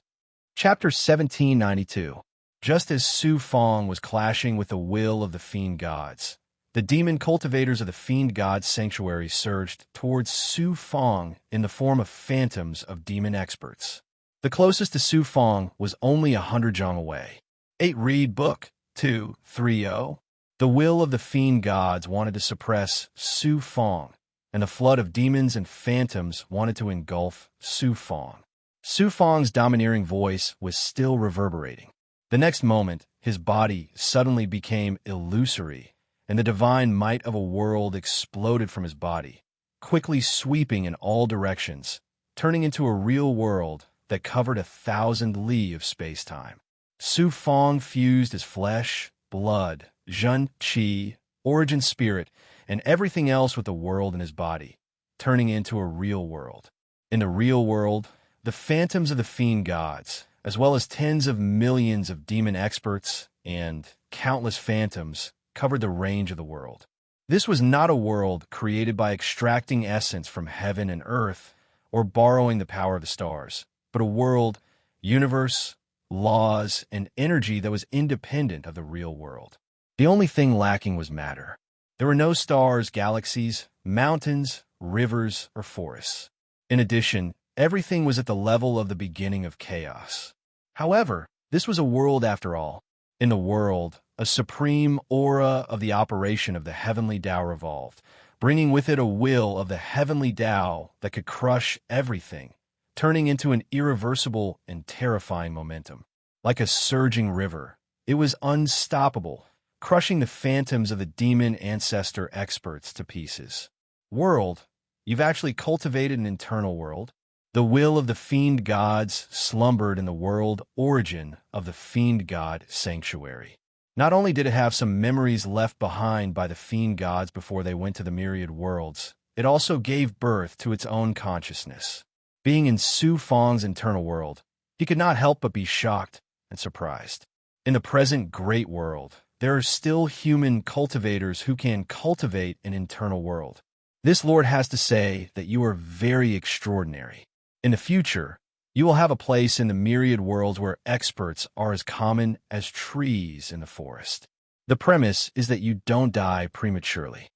Chapter 1792. Just as Su Fong was clashing with the will of the fiend gods, the demon cultivators of the fiend god's sanctuary surged towards Su Fong in the form of phantoms of demon experts. The closest to Su Fong was only 100 jong away. 8 Read Book 230. The will of the fiend gods wanted to suppress Su Fong, and the flood of demons and phantoms wanted to engulf Su Fong. Su Fong's domineering voice was still reverberating. The next moment, his body suddenly became illusory, and the divine might of a world exploded from his body, quickly sweeping in all directions, turning into a real world that covered 1,000 li of space-time. Su Fong fused his flesh, blood, Zhen Qi, origin spirit, and everything else with the world in his body, turning into a real world. In the real world, the phantoms of the fiend gods, as well as tens of millions of demon experts and countless phantoms, covered the range of the world. This was not a world created by extracting essence from heaven and earth or borrowing the power of the stars, but a world, universe, laws, and energy that was independent of the real world. The only thing lacking was matter. There were no stars, galaxies, mountains, rivers, or forests. In addition, everything was at the level of the beginning of chaos. However, this was a world after all. In the world, a supreme aura of the operation of the heavenly Tao revolved, bringing with it a will of the heavenly Tao that could crush everything, turning into an irreversible and terrifying momentum. Like a surging river, it was unstoppable, crushing the phantoms of the demon ancestor experts to pieces. World, you've actually cultivated an internal world. The will of the fiend gods slumbered in the world origin of the fiend god sanctuary. Not only did it have some memories left behind by the fiend gods before they went to the myriad worlds, it also gave birth to its own consciousness. Being in Su Fong's internal world, he could not help but be shocked and surprised. In the present great world, there are still human cultivators who can cultivate an internal world. This Lord has to say that you are very extraordinary. In the future, you will have a place in the myriad worlds where experts are as common as trees in the forest. The premise is that you don't die prematurely.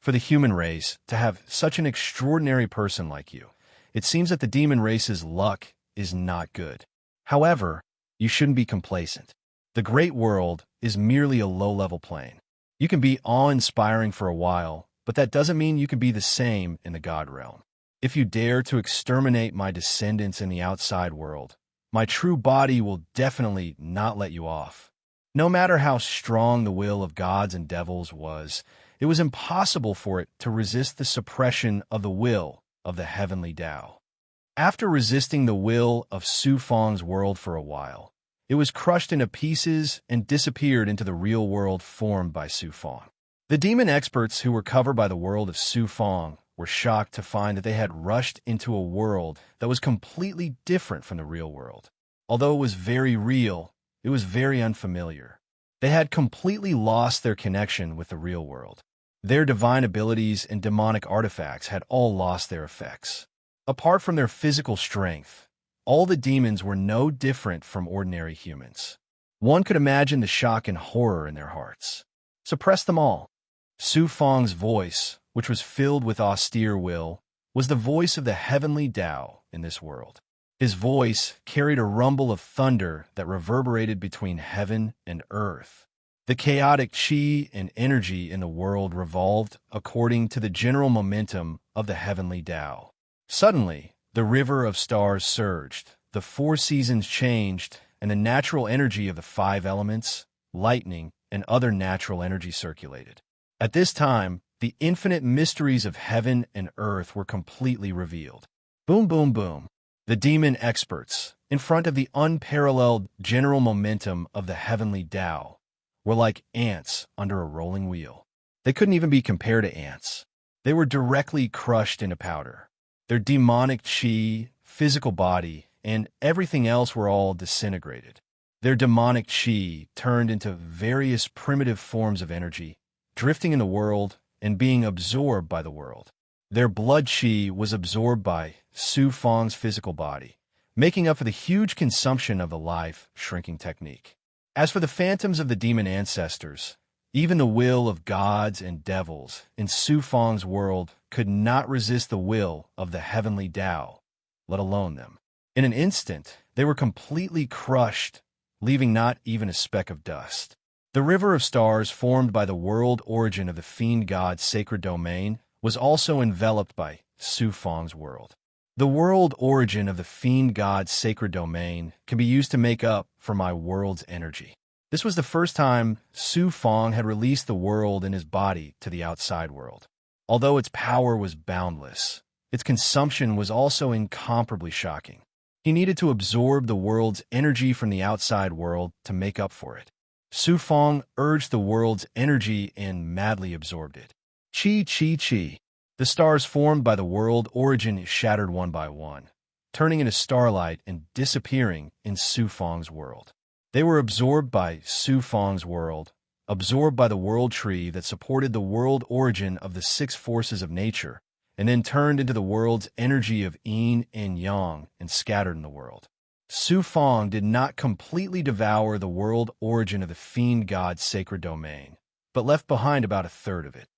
For the human race to have such an extraordinary person like you, it seems that the demon race's luck is not good. However, you shouldn't be complacent. The great world is merely a low-level plane. You can be awe-inspiring for a while, but that doesn't mean you can be the same in the God realm. If you dare to exterminate my descendants in the outside world, my true body will definitely not let you off. No matter how strong the will of gods and devils was, it was impossible for it to resist the suppression of the will of the heavenly Tao. After resisting the will of Su Fong's world for a while, it was crushed into pieces and disappeared into the real world formed by Su Fong. The demon experts who were covered by the world of Su Fong were shocked to find that they had rushed into a world that was completely different from the real world. Although it was very real, it was very unfamiliar. They had completely lost their connection with the real world. Their divine abilities and demonic artifacts had all lost their effects. Apart from their physical strength, all the demons were no different from ordinary humans. One could imagine the shock and horror in their hearts. Suppress them all. Su Fong's voice, which was filled with austere will, was the voice of the heavenly Tao in this world. His voice carried a rumble of thunder that reverberated between heaven and earth. The chaotic qi and energy in the world revolved according to the general momentum of the heavenly Tao. Suddenly, the river of stars surged, the 4 seasons changed, and the natural energy of the 5 elements, lightning, and other natural energy circulated. At this time, the infinite mysteries of heaven and earth were completely revealed. Boom, boom, boom. The demon experts, in front of the unparalleled general momentum of the heavenly Tao, were like ants under a rolling wheel. They couldn't even be compared to ants. They were directly crushed into powder. Their demonic qi, physical body, and everything else were all disintegrated. Their demonic chi turned into various primitive forms of energy, drifting in the world and being absorbed by the world. Their blood chi was absorbed by Su Fang's physical body, making up for the huge consumption of the life shrinking technique. As for the phantoms of the demon ancestors, even the will of gods and devils in Su Fang's world could not resist the will of the heavenly Tao, let alone them. In an instant, they were completely crushed, leaving not even a speck of dust. The river of stars formed by the world origin of the fiend god's sacred domain was also enveloped by Su Fang's world. The world origin of the fiend god's sacred domain can be used to make up for my world's energy. This was the first time Su Fang had released the world in his body to the outside world. Although its power was boundless, its consumption was also incomparably shocking. He needed to absorb the world's energy from the outside world to make up for it. Su Fang urged the world's energy and madly absorbed it. Chi, chi, chi. The stars formed by the world origin shattered one by one, turning into starlight and disappearing in Su Fang's world. They were absorbed by Su Fang's world, absorbed by the world tree that supported the world origin of the six forces of nature, and then turned into the world's energy of yin and yang and scattered in the world. Su Fang did not completely devour the world origin of the fiend god's sacred domain, but left behind about a third of it.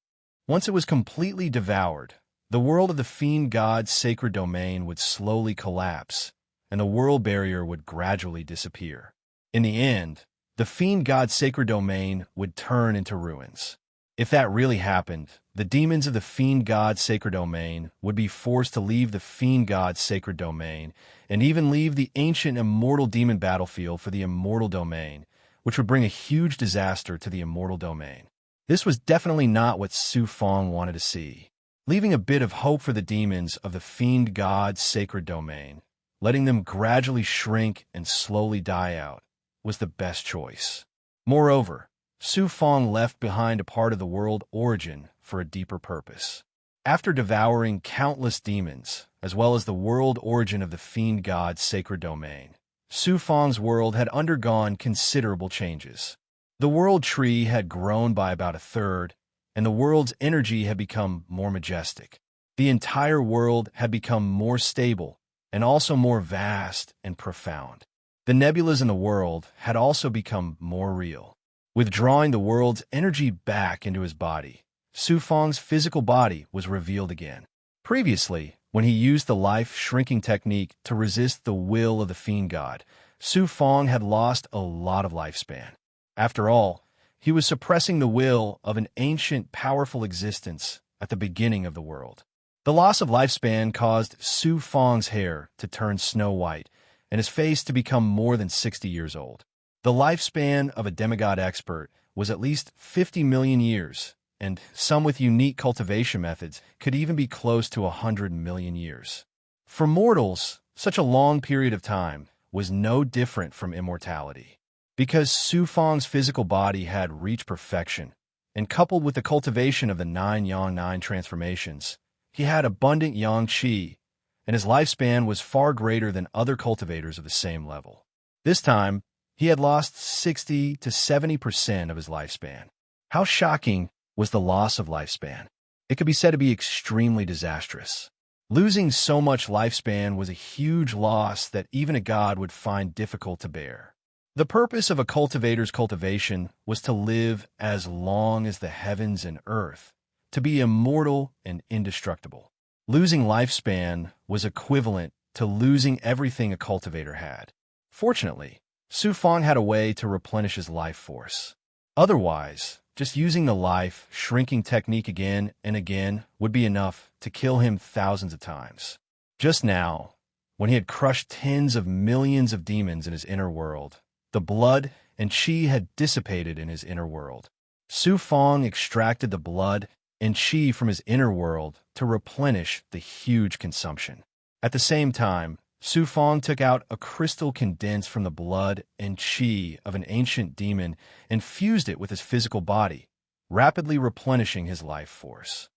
Once it was completely devoured, the world of the fiend god's sacred domain would slowly collapse, and the world barrier would gradually disappear. In the end, the fiend god's sacred domain would turn into ruins. If that really happened, the demons of the fiend god's sacred domain would be forced to leave the fiend god's sacred domain and even leave the ancient immortal demon battlefield for the immortal domain, which would bring a huge disaster to the immortal domain. This was definitely not what Su Fang wanted to see. Leaving a bit of hope for the demons of the fiend god's sacred domain, letting them gradually shrink and slowly die out, was the best choice. Moreover, Su Fang left behind a part of the world origin for a deeper purpose. After devouring countless demons, as well as the world origin of the fiend god's sacred domain, Su Fang's world had undergone considerable changes. The world tree had grown by about a third, and the world's energy had become more majestic. The entire world had become more stable and also more vast and profound. The nebulas in the world had also become more real. Withdrawing the world's energy back into his body, Su Fang's physical body was revealed again. Previously, when he used the life-shrinking technique to resist the will of the fiend god, Su Fang had lost a lot of lifespan. After all, he was suppressing the will of an ancient, powerful existence at the beginning of the world. The loss of lifespan caused Su Fang's hair to turn snow white and his face to become more than 60 years old. The lifespan of a demigod expert was at least 50 million years, and some with unique cultivation methods could even be close to 100 million years. For mortals, such a long period of time was no different from immortality. Because Su Fang's physical body had reached perfection, and coupled with the cultivation of the 9 Yang 9 transformations, he had abundant Yang Qi, and his lifespan was far greater than other cultivators of the same level. This time, he had lost 60 to 70% of his lifespan. How shocking was the loss of lifespan? It could be said to be extremely disastrous. Losing so much lifespan was a huge loss that even a god would find difficult to bear. The purpose of a cultivator's cultivation was to live as long as the heavens and earth, to be immortal and indestructible. Losing lifespan was equivalent to losing everything a cultivator had. Fortunately, Su Fang had a way to replenish his life force. Otherwise, just using the life-shrinking technique again and again would be enough to kill him thousands of times. Just now, when he had crushed tens of millions of demons in his inner world, the blood and qi had dissipated in his inner world. Su Fang extracted the blood and qi from his inner world to replenish the huge consumption. At the same time, Su Fang took out a crystal condensed from the blood and qi of an ancient demon and fused it with his physical body, rapidly replenishing his life force.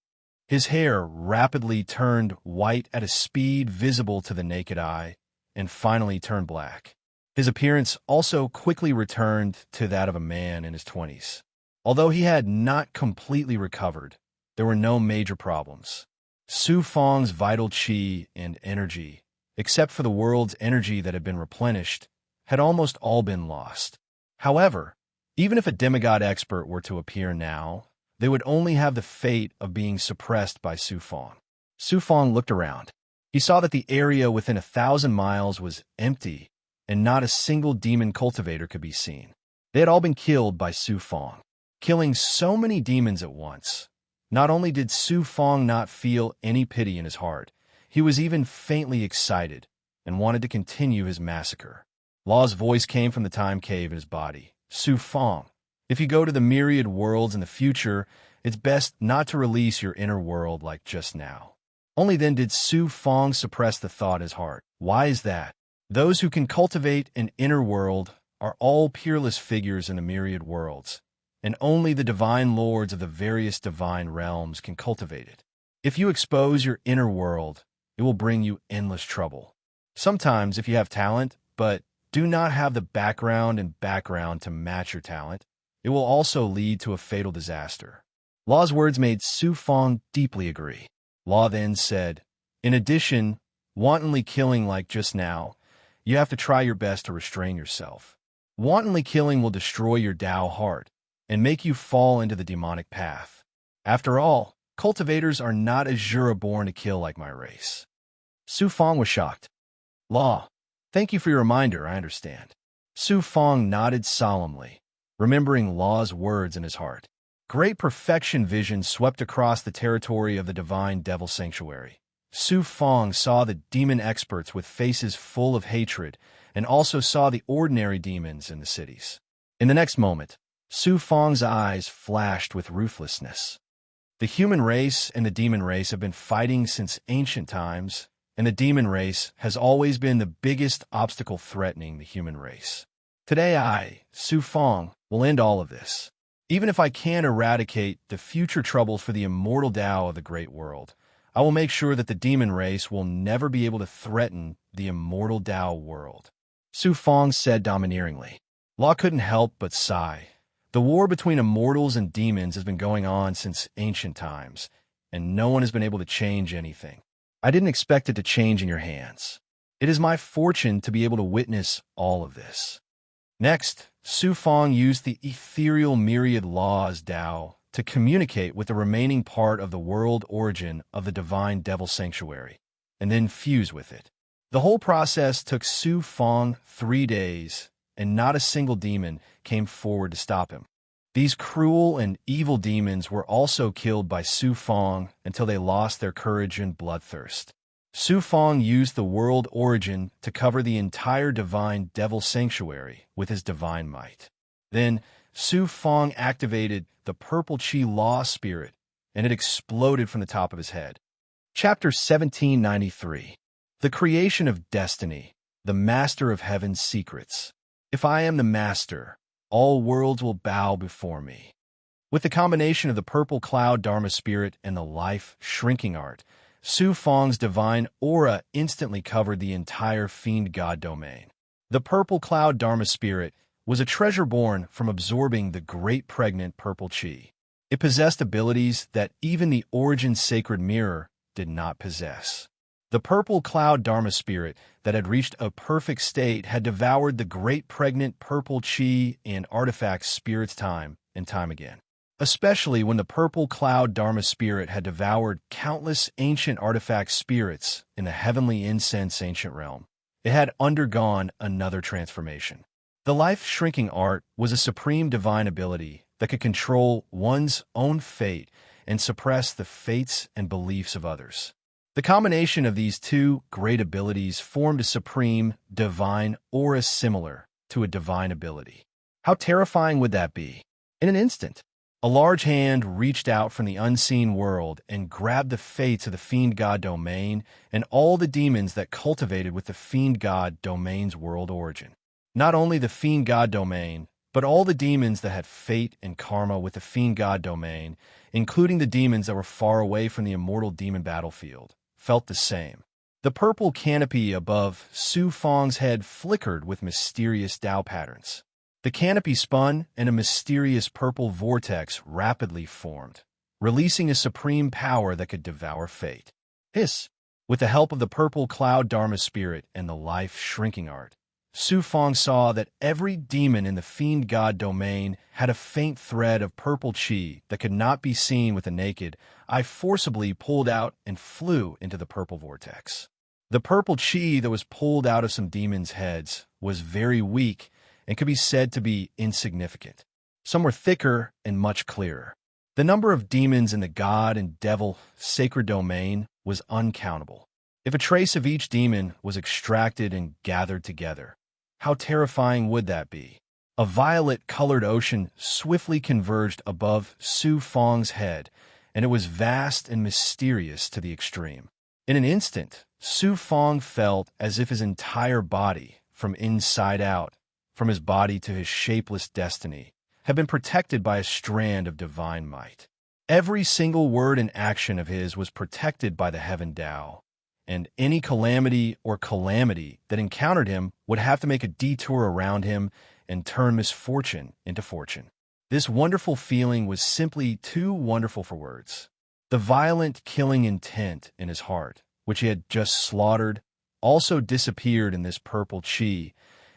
His hair rapidly turned white at a speed visible to the naked eye, and finally turned black. His appearance also quickly returned to that of a man in his 20s. Although he had not completely recovered, there were no major problems. Su Fang's vital qi and energy, except for the world's energy that had been replenished, had almost all been lost. However, even if a demigod expert were to appear now, they would only have the fate of being suppressed by Su Fang. Su Fang looked around. He saw that the area within 1,000 miles was empty, and not a single demon cultivator could be seen. They had all been killed by Su Fang. Killing so many demons at once. Not only did Su Fang not feel any pity in his heart, he was even faintly excited and wanted to continue his massacre. Law's voice came from the time cave in his body. Su Fang, if you go to the myriad worlds in the future, it's best not to release your inner world like just now. Only then did Su Fang suppress the thought in his heart. Why is that? Those who can cultivate an inner world are all peerless figures in the myriad worlds, and only the divine lords of the various divine realms can cultivate it. If you expose your inner world, it will bring you endless trouble. Sometimes, if you have talent, but do not have the background to match your talent, it will also lead to a fatal disaster. Law's words made Su Fang deeply agree. Law then said, in addition, wantonly killing like just now, you have to try your best to restrain yourself. Wantonly killing will destroy your Tao heart and make you fall into the demonic path. After all, cultivators are not Azura born to kill like my race. Su Fang was shocked. Law, thank you for your reminder, I understand. Su Fang nodded solemnly, remembering Law's words in his heart. Great perfection vision swept across the territory of the divine devil sanctuary. Su Fang saw the demon experts with faces full of hatred and also saw the ordinary demons in the cities. In the next moment, Su Fang's eyes flashed with ruthlessness. The human race and the demon race have been fighting since ancient times, and the demon race has always been the biggest obstacle threatening the human race. Today I, Su Fang, will end all of this. Even if I can't eradicate the future troubles for the immortal Tao of the great world, I will make sure that the demon race will never be able to threaten the immortal Tao world. Su Fang said domineeringly. Law couldn't help but sigh. The war between immortals and demons has been going on since ancient times, and no one has been able to change anything. I didn't expect it to change in your hands. It is my fortune to be able to witness all of this. Next, Su Fang used the ethereal myriad laws Tao to communicate with the remaining part of the world origin of the divine devil sanctuary, and then fuse with it. The whole process took Su Fang 3 days, and not a single demon came forward to stop him. These cruel and evil demons were also killed by Su Fang until they lost their courage and bloodthirst. Su Fang used the world origin to cover the entire divine devil sanctuary with his divine might. Then, Su Fang activated the purple qi law spirit, and it exploded from the top of his head. Chapter 1793. The Creation of Destiny, the Master of Heaven's Secrets. If I am the Master, all worlds will bow before me. With the combination of the purple cloud Dharma spirit and the life shrinking art, Su Fang's divine aura instantly covered the entire fiend god domain. The purple cloud Dharma spirit was a treasure born from absorbing the great pregnant purple qi. It possessed abilities that even the origin sacred mirror did not possess. The purple cloud Dharma spirit that had reached a perfect state had devoured the great pregnant purple qi and artifact spirits time and time again. Especially when the purple cloud Dharma spirit had devoured countless ancient artifact spirits in the heavenly incense ancient realm. It had undergone another transformation. The life-shrinking art was a supreme divine ability that could control one's own fate and suppress the fates and beliefs of others. The combination of these two great abilities formed a supreme, divine aura similar to a divine ability. How terrifying would that be? In an instant, a large hand reached out from the unseen world and grabbed the fates of the fiend god domain and all the demons that cultivated with the fiend god domain's world origin. Not only the fiend god domain, But all the demons that had fate and karma with the fiend god domain, including the demons that were far away from the immortal demon battlefield, felt the same. The purple canopy above Su Fong's head flickered with mysterious Tao patterns. The canopy spun, and a mysterious purple vortex rapidly formed, releasing a supreme power that could devour fate. Hiss! With the help of the purple cloud Dharma spirit and the life-shrinking art, Su Fong saw that every demon in the fiend god domain had a faint thread of purple chi that could not be seen with the naked eye forcibly pulled out and flew into the purple vortex. The purple chi that was pulled out of some demons' heads was very weak and could be said to be insignificant. Some were thicker and much clearer. The number of demons in the god and devil sacred domain was uncountable. If a trace of each demon was extracted and gathered together, how terrifying would that be? A violet-colored ocean swiftly converged above Su Fong's head, and it was vast and mysterious to the extreme. In an instant, Su Fong felt as if his entire body, from inside out, from his body to his shapeless destiny, had been protected by a strand of divine might. Every single word and action of his was protected by the heaven Tao, and any calamity or calamity that encountered him would have to make a detour around him and turn misfortune into fortune. This wonderful feeling was simply too wonderful for words. The violent, killing intent in his heart, which he had just slaughtered, also disappeared in this purple chi,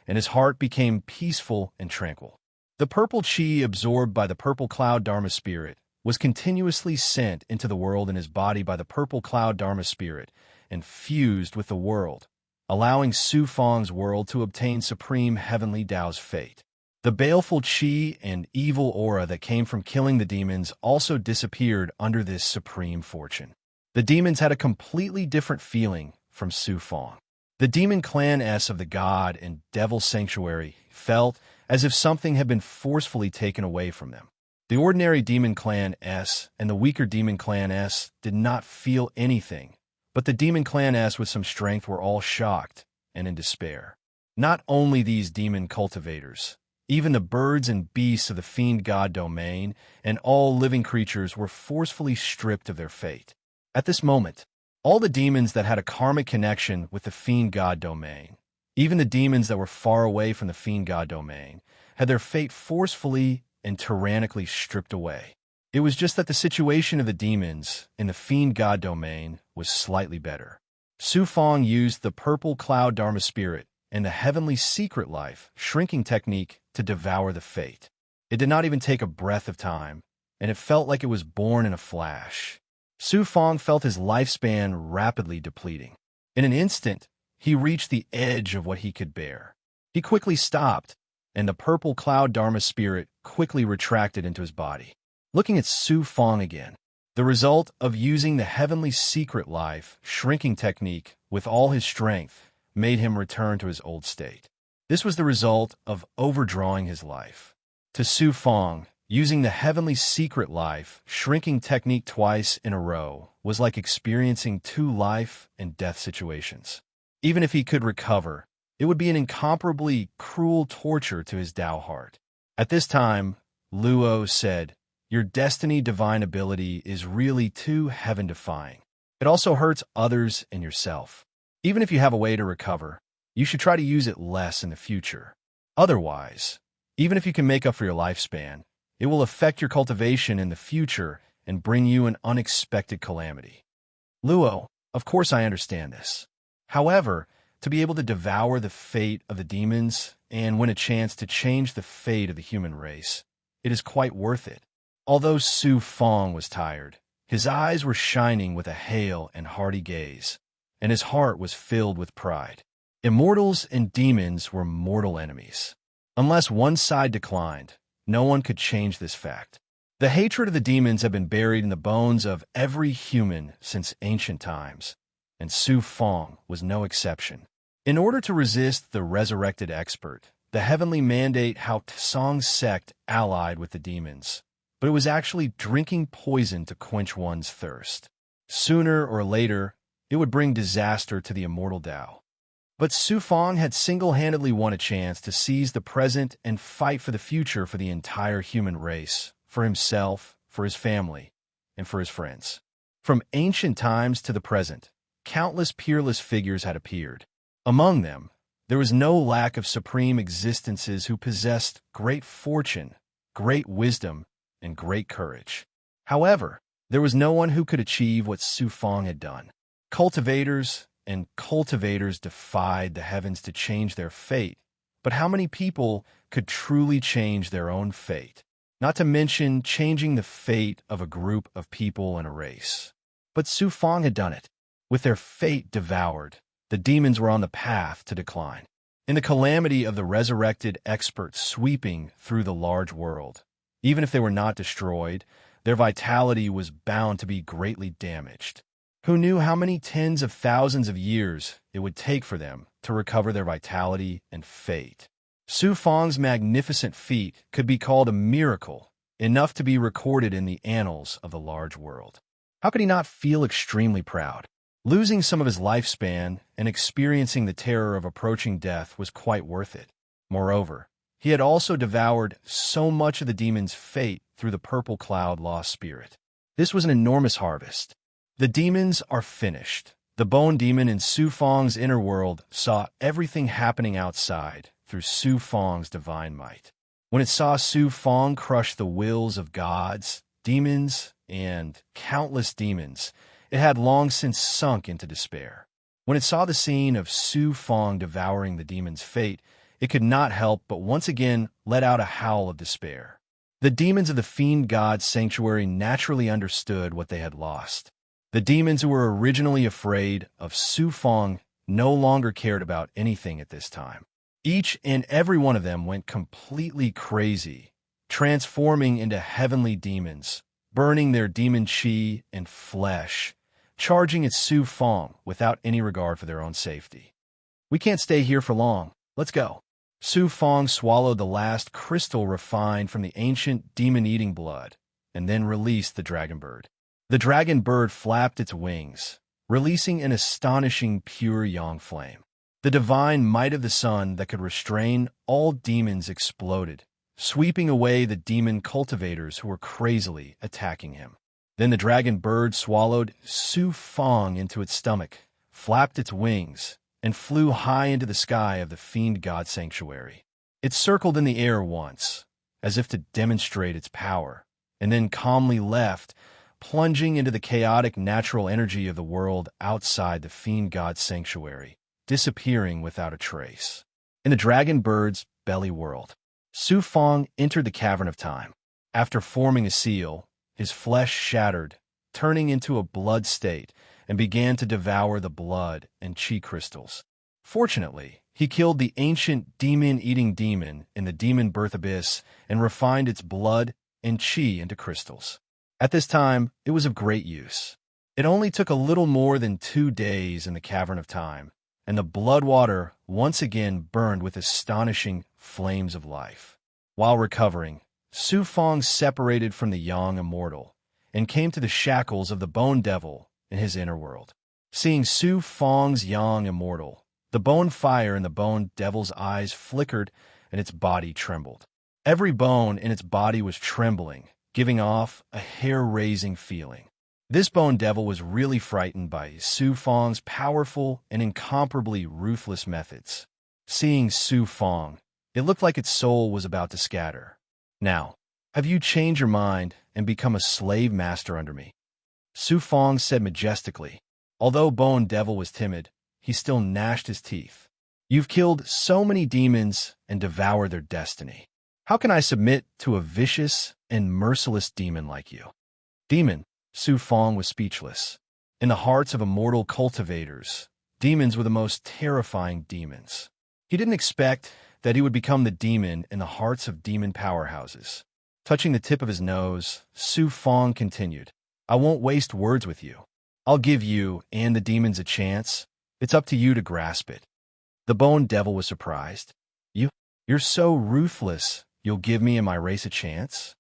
and his heart became peaceful and tranquil. The purple chi absorbed by the purple cloud Dharma spirit was continuously sent into the world in his body by the purple cloud Dharma spirit and fused with the world, allowing Su Fong's world to obtain supreme heavenly Tao's fate. The baleful chi and evil aura that came from killing the demons also disappeared under this supreme fortune. The demons had a completely different feeling from Su Fong. The demon clan S of the god and devil sanctuary felt as if something had been forcefully taken away from them. The ordinary demon clan S and the weaker demon clan S did not feel anything, but the demon clan S with some strength were all shocked and in despair. Not only these demon cultivators, even the birds and beasts of the fiend god domain and all living creatures were forcefully stripped of their fate. At this moment, all the demons that had a karmic connection with the fiend god domain, even the demons that were far away from the fiend god domain, had their fate forcefully and tyrannically stripped away. It was just that the situation of the demons in the fiend god domain was slightly better. Su Fong used the purple cloud Dharma spirit and the heavenly secret life shrinking technique to devour the fate. It did not even take a breath of time, and it felt like it was born in a flash. Su Fong felt his lifespan rapidly depleting. In an instant, he reached the edge of what he could bear. He quickly stopped, and the purple cloud Dharma spirit quickly retracted into his body. Looking at Su Fong again, the result of using the heavenly secret life shrinking technique with all his strength made him return to his old state. This was the result of overdrawing his life. To Su Fong, using the heavenly secret life shrinking technique twice in a row was like experiencing two life and death situations. Even if he could recover, it would be an incomparably cruel torture to his Tao heart. At this time, Luo said, "Your destiny divine ability is really too heaven-defying. It also hurts others and yourself. Even if you have a way to recover, you should try to use it less in the future. Otherwise, even if you can make up for your lifespan, it will affect your cultivation in the future and bring you an unexpected calamity." Luo, of course I understand this. However, to be able to devour the fate of the demons and win a chance to change the fate of the human race, it is quite worth it. Although Su Fong was tired, his eyes were shining with a hale and hearty gaze, and his heart was filled with pride. Immortals and demons were mortal enemies. Unless one side declined, no one could change this fact. The hatred of the demons had been buried in the bones of every human since ancient times, and Su Fong was no exception. In order to resist the resurrected expert, the heavenly mandate how Tsong's sect allied with the demons, but it was actually drinking poison to quench one's thirst. Sooner or later, it would bring disaster to the immortal Tao. But Su Fong had single-handedly won a chance to seize the present and fight for the future for the entire human race, for himself, for his family, and for his friends. From ancient times to the present, countless peerless figures had appeared. Among them, there was no lack of supreme existences who possessed great fortune, great wisdom, and great courage. However, there was no one who could achieve what Su Fong had done. Cultivators and cultivators defied the heavens to change their fate, but how many people could truly change their own fate? Not to mention changing the fate of a group of people and a race. But Su Fong had done it. With their fate devoured, the demons were on the path to decline. In the calamity of the resurrected experts sweeping through the large world, even if they were not destroyed, their vitality was bound to be greatly damaged. Who knew how many tens of thousands of years it would take for them to recover their vitality and fate? Su Fong's magnificent feat could be called a miracle, enough to be recorded in the annals of the large world. How could he not feel extremely proud? Losing some of his lifespan and experiencing the terror of approaching death was quite worth it. Moreover, he had also devoured so much of the demon's fate through the purple cloud lost spirit. This was an enormous harvest. The demons are finished. The bone demon in Su Fong's inner world saw everything happening outside through Su Fong's divine might. When it saw Su Fong crush the wills of gods, demons, and countless demons, it had long since sunk into despair. When it saw the scene of Su Fong devouring the demon's fate, it could not help but once again let out a howl of despair. The demons of the fiend god's sanctuary naturally understood what they had lost. The demons who were originally afraid of Su Fong no longer cared about anything at this time. Each and every one of them went completely crazy, transforming into heavenly demons, burning their demon chi and flesh, charging at Su Fong without any regard for their own safety. "We can't stay here for long. Let's go." Su Fong swallowed the last crystal refined from the ancient demon-eating blood, and then released the dragon bird. The dragon bird flapped its wings, releasing an astonishing pure yang flame. The divine might of the sun that could restrain all demons exploded, sweeping away the demon cultivators who were crazily attacking him. Then the dragon bird swallowed Su Fong into its stomach, flapped its wings, and flew high into the sky of the fiend god sanctuary. It circled in the air once, as if to demonstrate its power, and then calmly left, plunging into the chaotic natural energy of the world outside the fiend god sanctuary, disappearing without a trace. In the dragon bird's belly world, Su Fong entered the cavern of time. After forming a seal, his flesh shattered, turning into a blood state, and began to devour the blood and chi crystals. Fortunately, he killed the ancient demon-eating demon in the demon birth abyss and refined its blood and chi into crystals. At this time, it was of great use. It only took a little more than 2 days in the cavern of time, and the blood water once again burned with astonishing flames of life. While recovering, Su Fong separated from the young immortal and came to the shackles of the bone devil in his inner world. Seeing Su Fong's young immortal, the bone fire in the bone devil's eyes flickered and its body trembled. Every bone in its body was trembling, giving off a hair-raising feeling. This bone devil was really frightened by Su Fong's powerful and incomparably ruthless methods. Seeing Su Fong, it looked like its soul was about to scatter. "Now, have you changed your mind and become a slave master under me?" Su Fong said majestically. Although Bone Devil was timid, he still gnashed his teeth. "You've killed so many demons and devoured their destiny. How can I submit to a vicious and merciless demon like you?" "Demon," Su Fong was speechless. In the hearts of immortal cultivators, demons were the most terrifying demons. He didn't expect that he would become the demon in the hearts of demon powerhouses. Touching the tip of his nose, Su Fong continued, "I won't waste words with you. I'll give you and the demons a chance. It's up to you to grasp it." The Bone Devil was surprised. You're so ruthless, you'll give me and my race a chance?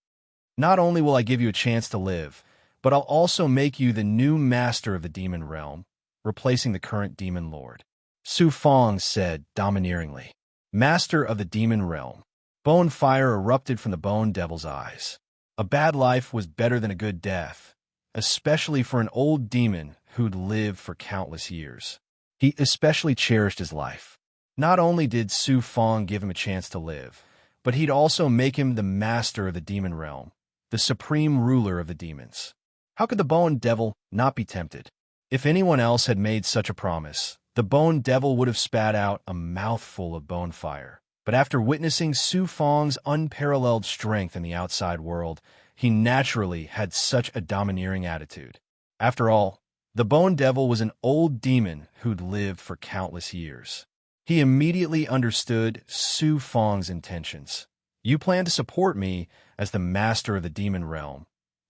Not only will I give you a chance to live, but I'll also make you the new master of the demon realm, replacing the current demon lord." Su Fong said domineeringly. Master of the demon realm. Bone fire erupted from the bone devil's eyes. A bad life was better than a good death, especially for an old demon who'd lived for countless years. He especially cherished his life. Not only did Su Fong give him a chance to live, but he'd also make him the master of the demon realm, the supreme ruler of the demons. How could the bone devil not be tempted? If anyone else had made such a promise, the bone devil would have spat out a mouthful of bone fire. But after witnessing Su Fong's unparalleled strength in the outside world, he naturally had such a domineering attitude. After all, the bone devil was an old demon who'd lived for countless years. He immediately understood Su Fong's intentions. You plan to support me as the master of the demon realm,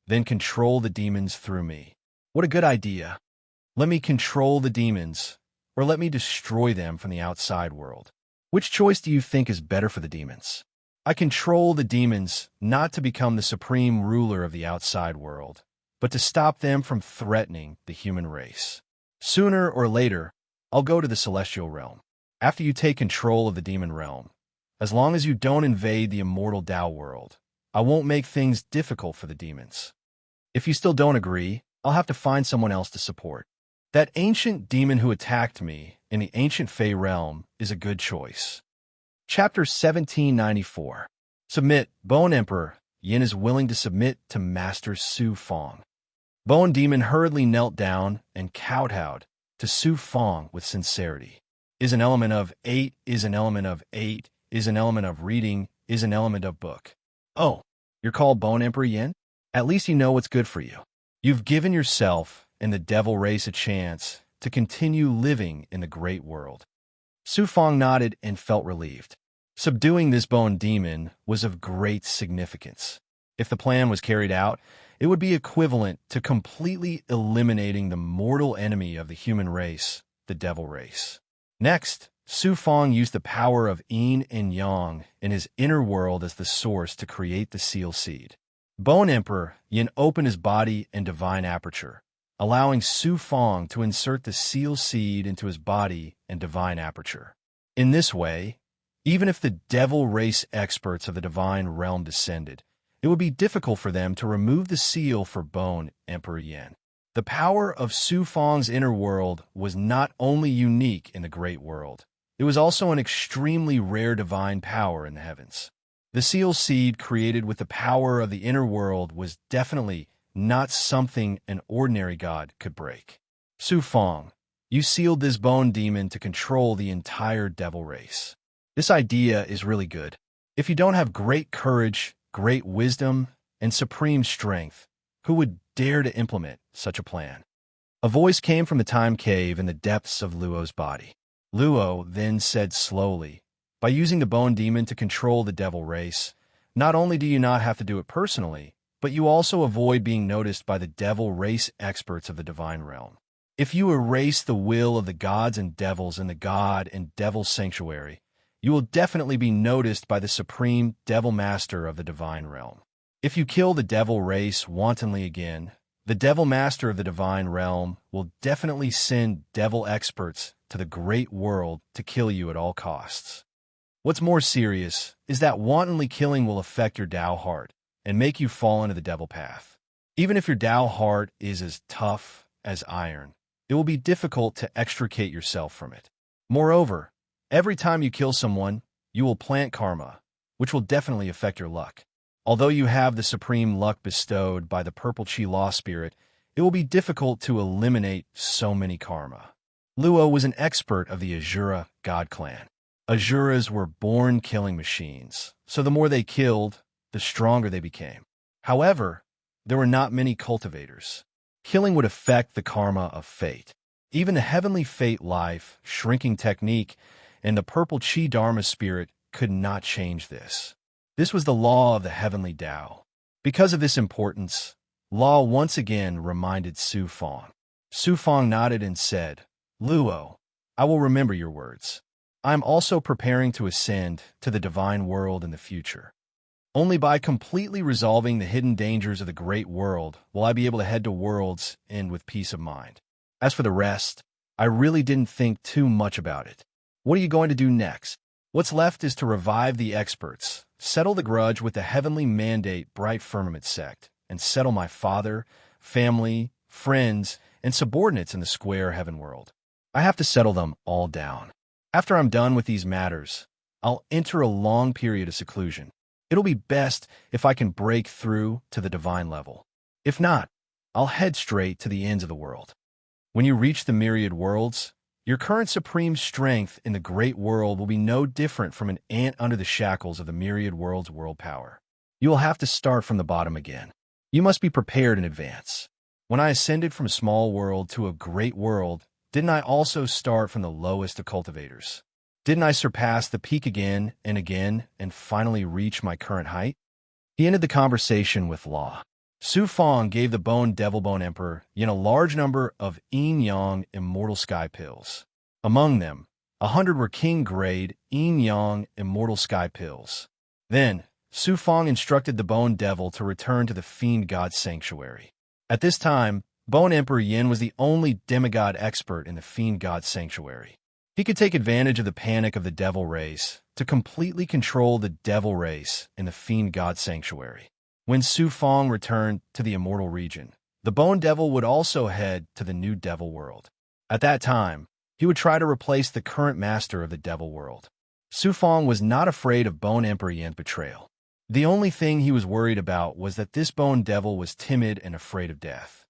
then control the demons through me. What a good idea. Let me control the demons, or let me destroy them from the outside world. Which choice do you think is better for the demons? I control the demons not to become the supreme ruler of the outside world, but to stop them from threatening the human race. Sooner or later, I'll go to the celestial realm. After you take control of the demon realm, as long as you don't invade the immortal Tao world, I won't make things difficult for the demons. If you still don't agree, I'll have to find someone else to support. That ancient demon who attacked me in the ancient Fey realm is a good choice. Chapter 1794. Submit. Bone Emperor Yin is willing to submit to Master Su Fong. Bone Demon hurriedly knelt down and kowtowed to Su Fong with sincerity. Is an element of 8, is an element of 8, is an element of reading, is an element of book. Oh, you're called Bone Emperor Yin? At least you know what's good for you. You've given yourself and the devil race a chance to continue living in the great world. Su Fong nodded and felt relieved. Subduing this bone demon was of great significance. If the plan was carried out, it would be equivalent to completely eliminating the mortal enemy of the human race, the devil race. Next, Su Fong used the power of yin and yang in his inner world as the source to create the seal seed. Bone Emperor Yin opened his body and divine aperture, allowing Su Fong to insert the seal seed into his body and divine aperture. In this way, even if the devil race experts of the divine realm descended, it would be difficult for them to remove the seal for Bone Emperor Yin. The power of Su Fong's inner world was not only unique in the great world, it was also an extremely rare divine power in the heavens. The seal seed created with the power of the inner world was definitely not something an ordinary god could break. Su Fong, you sealed this bone demon to control the entire devil race. This idea is really good. If you don't have great courage, great wisdom, and supreme strength, who would dare to implement such a plan? A voice came from the time cave in the depths of Luo's body. Luo then said slowly, by using the bone demon to control the devil race, not only do you not have to do it personally, but you also avoid being noticed by the devil race experts of the divine realm. If you erase the will of the gods and devils in the god and devil sanctuary, you will definitely be noticed by the supreme devil master of the divine realm. If you kill the devil race wantonly again, the devil master of the divine realm will definitely send devil experts to the great world to kill you at all costs. What's more serious is that wantonly killing will affect your Tao heart and make you fall into the devil path. Even if your Tao heart is as tough as iron, it will be difficult to extricate yourself from it. Moreover, every time you kill someone, you will plant karma, which will definitely affect your luck. Although you have the supreme luck bestowed by the Purple Chi Law Spirit, it will be difficult to eliminate so many karma. Luo was an expert of the Azura god clan. Azuras were born killing machines, so the more they killed, the stronger they became. However, there were not many cultivators. Killing would affect the karma of fate. Even the heavenly fate life, shrinking technique, and the purple chi dharma spirit could not change this. This was the law of the heavenly Tao. Because of this importance, Law once again reminded Su Fong. Su Fong nodded and said, Luo, I will remember your words. I am also preparing to ascend to the divine world in the future. Only by completely resolving the hidden dangers of the great world will I be able to head to world's end with peace of mind. As for the rest, I really didn't think too much about it. What are you going to do next? What's left is to revive the experts, settle the grudge with the heavenly mandate bright firmament sect, and settle my father, family, friends, and subordinates in the square heaven world. I have to settle them all down. After I'm done with these matters, I'll enter a long period of seclusion. It'll be best if I can break through to the divine level. If not, I'll head straight to the ends of the world. When you reach the myriad worlds, your current supreme strength in the great world will be no different from an ant under the shackles of the myriad world's world power. You will have to start from the bottom again. You must be prepared in advance. When I ascended from a small world to a great world, didn't I also start from the lowest of cultivators? Didn't I surpass the peak again and finally reach my current height? He ended the conversation with law. Su Fong gave the Devil Bone Emperor a large number of yin-yang immortal sky pills. Among them, 100 were king-grade yin-yang immortal sky pills. Then, Su Fong instructed the Bone Devil to return to the Fiend God's sanctuary. At this time, Bone Emperor Yin was the only demigod expert in the Fiend God's sanctuary. He could take advantage of the panic of the Devil race to completely control the Devil race in the Fiend God sanctuary. When Su Fong returned to the immortal region, the Bone Devil would also head to the new Devil world. At that time, he would try to replace the current master of the Devil world. Su Fong was not afraid of Bone Emperor Yan's betrayal. The only thing he was worried about was that this Bone Devil was timid and afraid of death.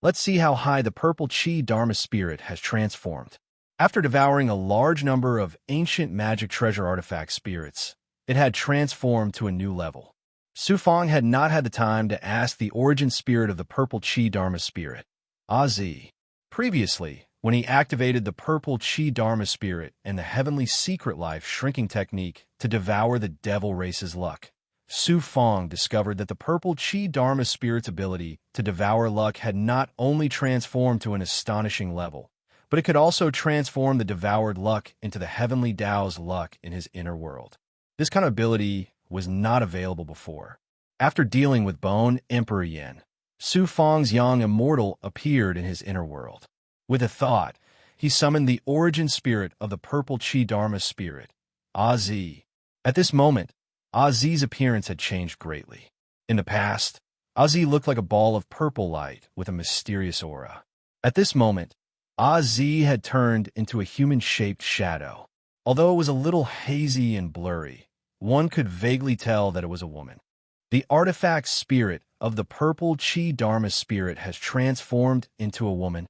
Let's see how high the purple Chi Dharma spirit has transformed. After devouring a large number of ancient magic treasure artifact spirits, it had transformed to a new level. Su Fong had not had the time to ask the origin spirit of the purple Chi Dharma spirit, Azi. Previously, when he activated the purple Chi Dharma spirit and the heavenly secret life shrinking technique to devour the devil race's luck, Su Fong discovered that the purple Chi Dharma spirit's ability to devour luck had not only transformed to an astonishing level, but it could also transform the devoured luck into the heavenly Tao's luck in his inner world. This kind of ability was not available before. After dealing with Bone Emperor Yin, Su Fong's Yang Immortal appeared in his inner world. With a thought, he summoned the origin spirit of the purple Chi Dharma spirit, Azi. At this moment, Azi's appearance had changed greatly. In the past, Azi looked like a ball of purple light with a mysterious aura. At this moment, Azi had turned into a human-shaped shadow. Although it was a little hazy and blurry, one could vaguely tell that it was a woman. The artifact spirit of the purple Chi Dharma spirit has transformed into a woman.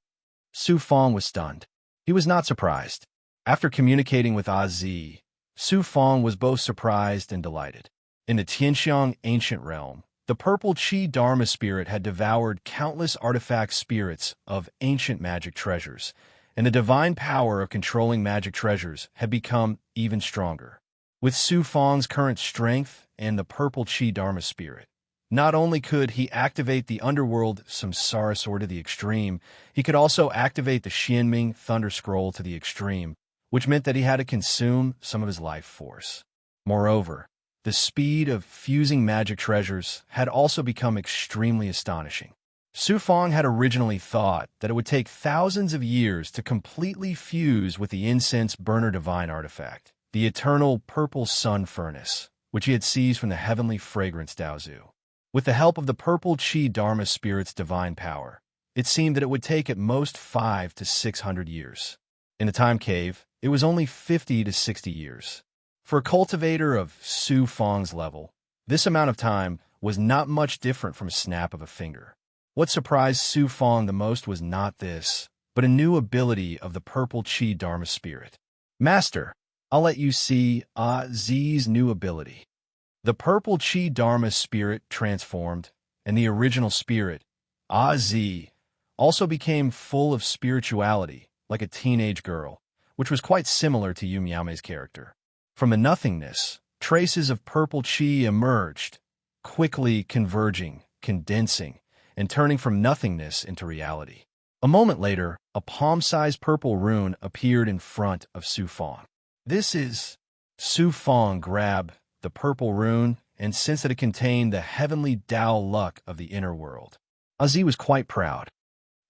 Su Fong was stunned. He was not surprised. After communicating with Azi, Su Fong was both surprised and delighted. In the Tianxiang ancient realm, the purple Chi Dharma spirit had devoured countless artifact spirits of ancient magic treasures, and the divine power of controlling magic treasures had become even stronger. With Su Fong's current strength and the purple Chi Dharma spirit, not only could he activate the underworld Samsara Sword to the extreme, he could also activate the Xianming Thunder Scroll to the extreme, which meant that he had to consume some of his life force. Moreover, the speed of fusing magic treasures had also become extremely astonishing. Su Fong had originally thought that it would take thousands of years to completely fuse with the incense burner divine artifact, the eternal purple sun furnace, which he had seized from the heavenly fragrance Daozu. With the help of the purple Chi Dharma spirit's divine power, it seemed that it would take at most 500 to 600 years. In the time cave, it was only 50 to 60 years. For a cultivator of Su Fong's level, this amount of time was not much different from a snap of a finger. What surprised Su Fong the most was not this, but a new ability of the purple Chi Dharma spirit. Master, I'll let you see Z's new ability. The purple Chi Dharma spirit transformed, and the original spirit, Z, also became full of spirituality, like a teenage girl, which was quite similar to Yu Miame's character. From the nothingness, traces of purple Chi emerged, quickly converging, condensing, and turning from nothingness into reality. A moment later, a palm-sized purple rune appeared in front of Su Fong. This is... Su Fong grabbed the purple rune and sensed that it contained the heavenly Tao luck of the inner world. Azi was quite proud.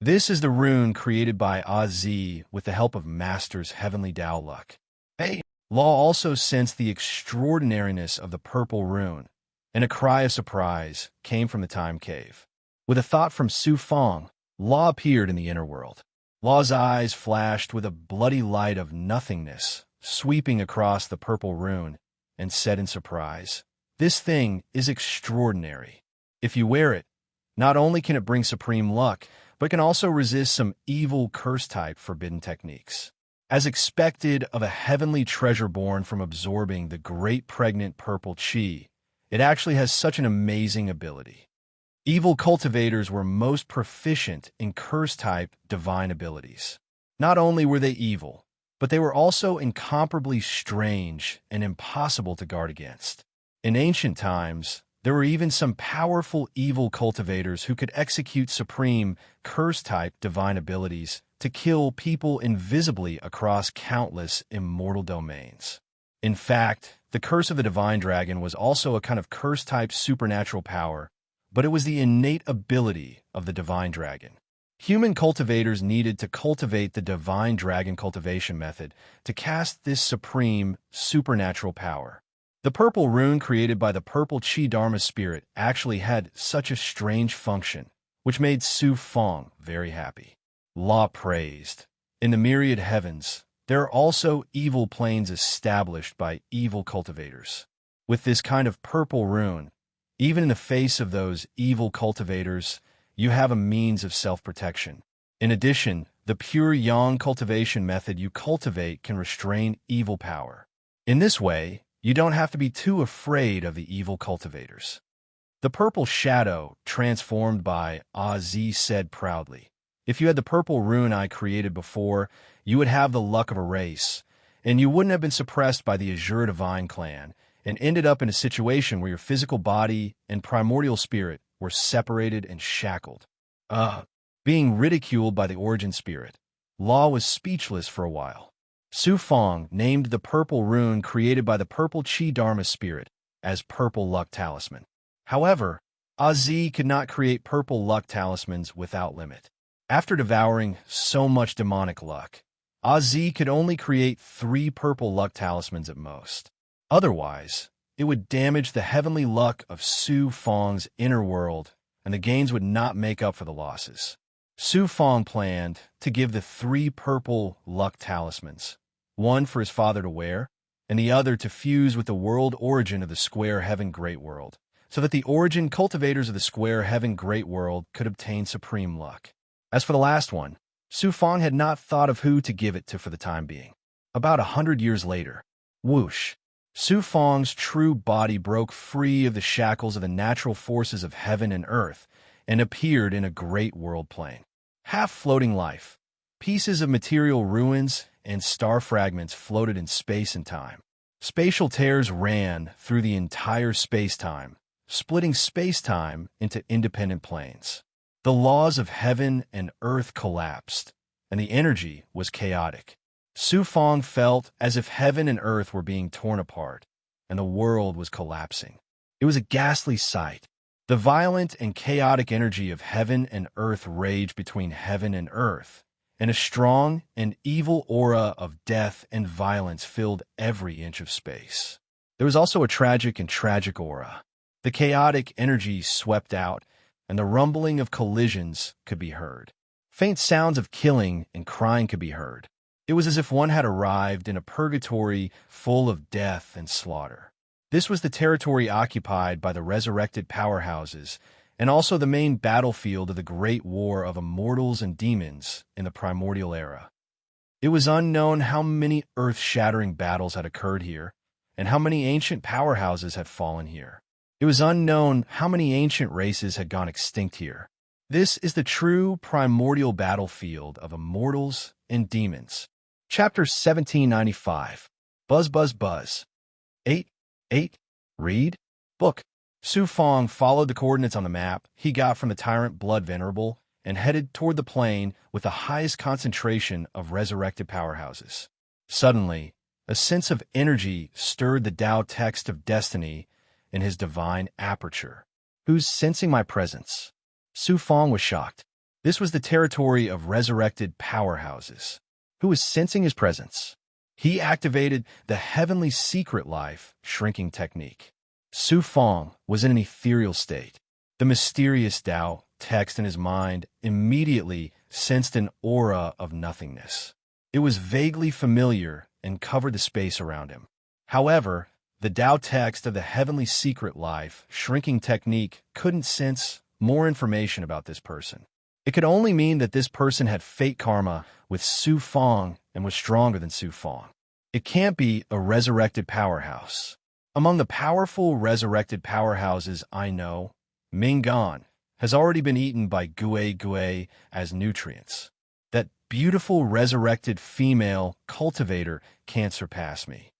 This is the rune created by Az with the help of Master's heavenly Tao luck. A. Law also sensed the extraordinariness of the purple rune, and a cry of surprise came from the time cave. With a thought from Su Fong, Law appeared in the inner world. Law's eyes flashed with a bloody light of nothingness, sweeping across the purple rune, and said in surprise, "This thing is extraordinary. If you wear it, not only can it bring supreme luck, but can also resist some evil curse-type forbidden techniques. As expected of a heavenly treasure born from absorbing the great pregnant purple chi, it actually has such an amazing ability. Evil cultivators were most proficient in curse-type divine abilities. Not only were they evil, but they were also incomparably strange and impossible to guard against. In ancient times, there were even some powerful evil cultivators who could execute supreme curse-type divine abilities to kill people invisibly across countless immortal domains. In fact, the curse of the divine dragon was also a kind of curse-type supernatural power, but it was the innate ability of the divine dragon. Human cultivators needed to cultivate the divine dragon cultivation method to cast this supreme supernatural power. The purple rune created by the purple Chi Dharma spirit actually had such a strange function, which made Su Fong very happy. Law praised. In the myriad heavens, there are also evil planes established by evil cultivators. With this kind of purple rune, even in the face of those evil cultivators, you have a means of self-protection. In addition, the pure yang cultivation method you cultivate can restrain evil power. In this way, you don't have to be too afraid of the evil cultivators. The purple shadow, transformed by Az, said proudly, "If you had the purple rune I created before, you would have the luck of a race, and you wouldn't have been suppressed by the Azure Divine clan, and ended up in a situation where your physical body and primordial spirit were separated and shackled." Being ridiculed by the origin spirit, Law was speechless for a while. Su Fong named the purple rune created by the purple Chi Dharma spirit as Purple Luck Talisman. However, Az could not create purple luck talismans without limit. After devouring so much demonic luck, Az could only create 3 purple luck talismans at most. Otherwise, it would damage the heavenly luck of Su Fong's inner world, and the gains would not make up for the losses. Su Fong planned to give the 3 purple luck talismans, one for his father to wear, and the other to fuse with the world origin of the Square Heaven Great World, so that the origin cultivators of the Square Heaven Great World could obtain supreme luck. As for the last one, Su Fong had not thought of who to give it to for the time being. About 100 years later, whoosh, Su Fong's true body broke free of the shackles of the natural forces of heaven and earth and appeared in a great world plane. Half-floating life, pieces of material ruins and star fragments floated in space and time. Spatial tears ran through the entire space-time, splitting space-time into independent planes. The laws of heaven and earth collapsed, and the energy was chaotic. Su Fong felt as if heaven and earth were being torn apart, and the world was collapsing. It was a ghastly sight. The violent and chaotic energy of heaven and earth raged between heaven and earth, and a strong and evil aura of death and violence filled every inch of space. There was also a tragic and tragic aura. The chaotic energy swept out, and the rumbling of collisions could be heard. Faint sounds of killing and crying could be heard. It was as if one had arrived in a purgatory full of death and slaughter. This was the territory occupied by the resurrected powerhouses, and also the main battlefield of the great war of immortals and demons in the primordial era. It was unknown how many earth-shattering battles had occurred here, and how many ancient powerhouses had fallen here. It was unknown how many ancient races had gone extinct here. This is the true primordial battlefield of immortals and demons. Chapter 1795. Buzz, buzz, buzz. 8. Read. Book. Su Fong followed the coordinates on the map he got from the tyrant Blood Venerable and headed toward the plane with the highest concentration of resurrected powerhouses. Suddenly, a sense of energy stirred the Tao text of destiny in his divine aperture. "Who's sensing my presence?" Su Fong was shocked. This was the territory of resurrected powerhouses. Who was sensing his presence? He activated the heavenly secret life shrinking technique. Su Fong was in an ethereal state. The mysterious Tao text in his mind immediately sensed an aura of nothingness. It was vaguely familiar and covered the space around him. However, the Tao text of the heavenly secret life shrinking technique couldn't sense more information about this person. It could only mean that this person had fate karma with Su Fong and was stronger than Su Fong. It can't be a resurrected powerhouse. Among the powerful resurrected powerhouses I know, Mingan has already been eaten by Gue Gue as nutrients. That beautiful resurrected female cultivator can't surpass me.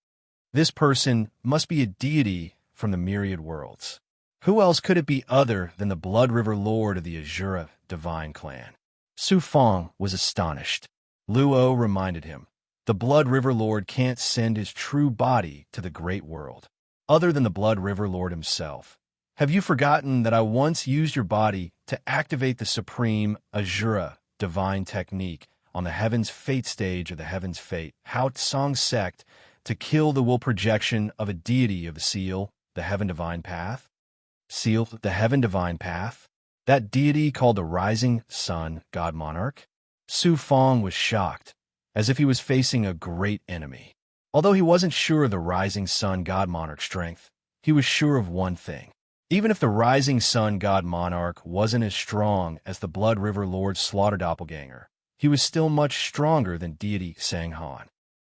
This person must be a deity from the myriad worlds. Who else could it be other than the Blood River Lord of the Azura divine clan? Su Fong was astonished. Luo reminded him, the Blood River Lord can't send his true body to the great world, other than the Blood River Lord himself. Have you forgotten that I once used your body to activate the supreme Azura divine technique on the Heaven's Fate stage of the Heaven's Fate, Hao Tsong sect, to kill the will projection of a deity of the Seal, the Heaven Divine Path? Seal, the Heaven Divine Path? That deity called the Rising Sun God Monarch? Su Fong was shocked, as if he was facing a great enemy. Although he wasn't sure of the Rising Sun God Monarch's strength, he was sure of one thing. Even if the Rising Sun God Monarch wasn't as strong as the Blood River Lord's slaughter doppelganger, he was still much stronger than deity Sang Han.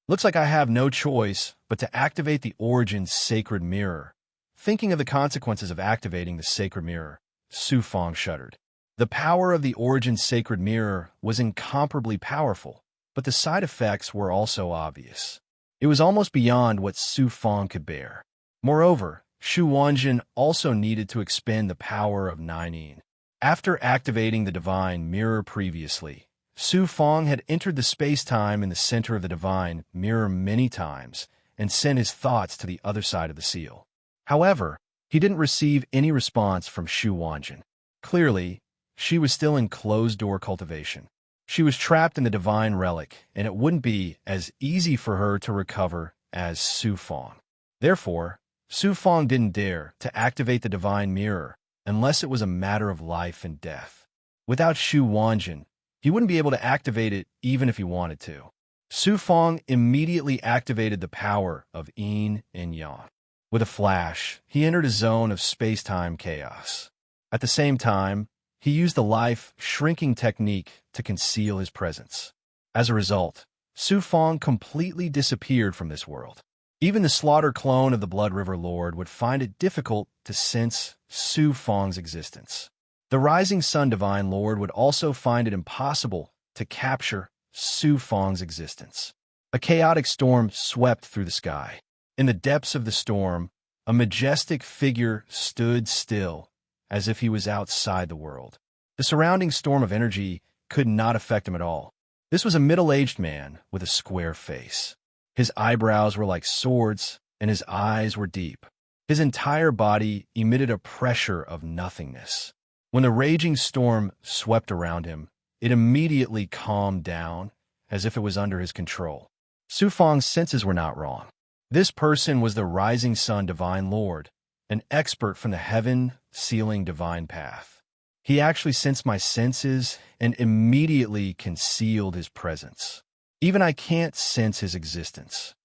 Looks like I have no choice but to activate the Origin's sacred mirror. Thinking of the consequences of activating the sacred mirror, Su Fong shuddered. The power of the Origin's sacred mirror was incomparably powerful, but the side effects were also obvious. It was almost beyond what Su Fong could bear. Moreover, Shu Wanjin also needed to expend the power of Ninein. After activating the divine mirror previously, Su Fong had entered the space-time in the center of the divine mirror many times and sent his thoughts to the other side of the seal. However, he didn't receive any response from Shu Wanjin. Clearly, she was still in closed-door cultivation. She was trapped in the divine relic, and it wouldn't be as easy for her to recover as Su Fong. Therefore, Su Fong didn't dare to activate the divine mirror unless it was a matter of life and death. Without Shu Wanjin, he wouldn't be able to activate it even if he wanted to. Su Fong immediately activated the power of Yin and Yang. With a flash, he entered a zone of space-time chaos. At the same time, he used the life-shrinking technique to conceal his presence. As a result, Su Fong completely disappeared from this world. Even the slaughter clone of the Blood River Lord would find it difficult to sense Su Fong's existence. The Rising Sun Divine Lord would also find it impossible to capture Su Fong's existence. A chaotic storm swept through the sky. In the depths of the storm, a majestic figure stood still, as if he was outside the world. The surrounding storm of energy could not affect him at all. This was a middle-aged man with a square face. His eyebrows were like swords, and his eyes were deep. His entire body emitted a pressure of nothingness. When the raging storm swept around him, it immediately calmed down, as if it was under his control. Su Fong's senses were not wrong. This person was the Rising Sun Divine Lord, an expert from the heaven-sealing divine path. He actually sensed my senses and immediately concealed his presence. Even I can't sense his existence.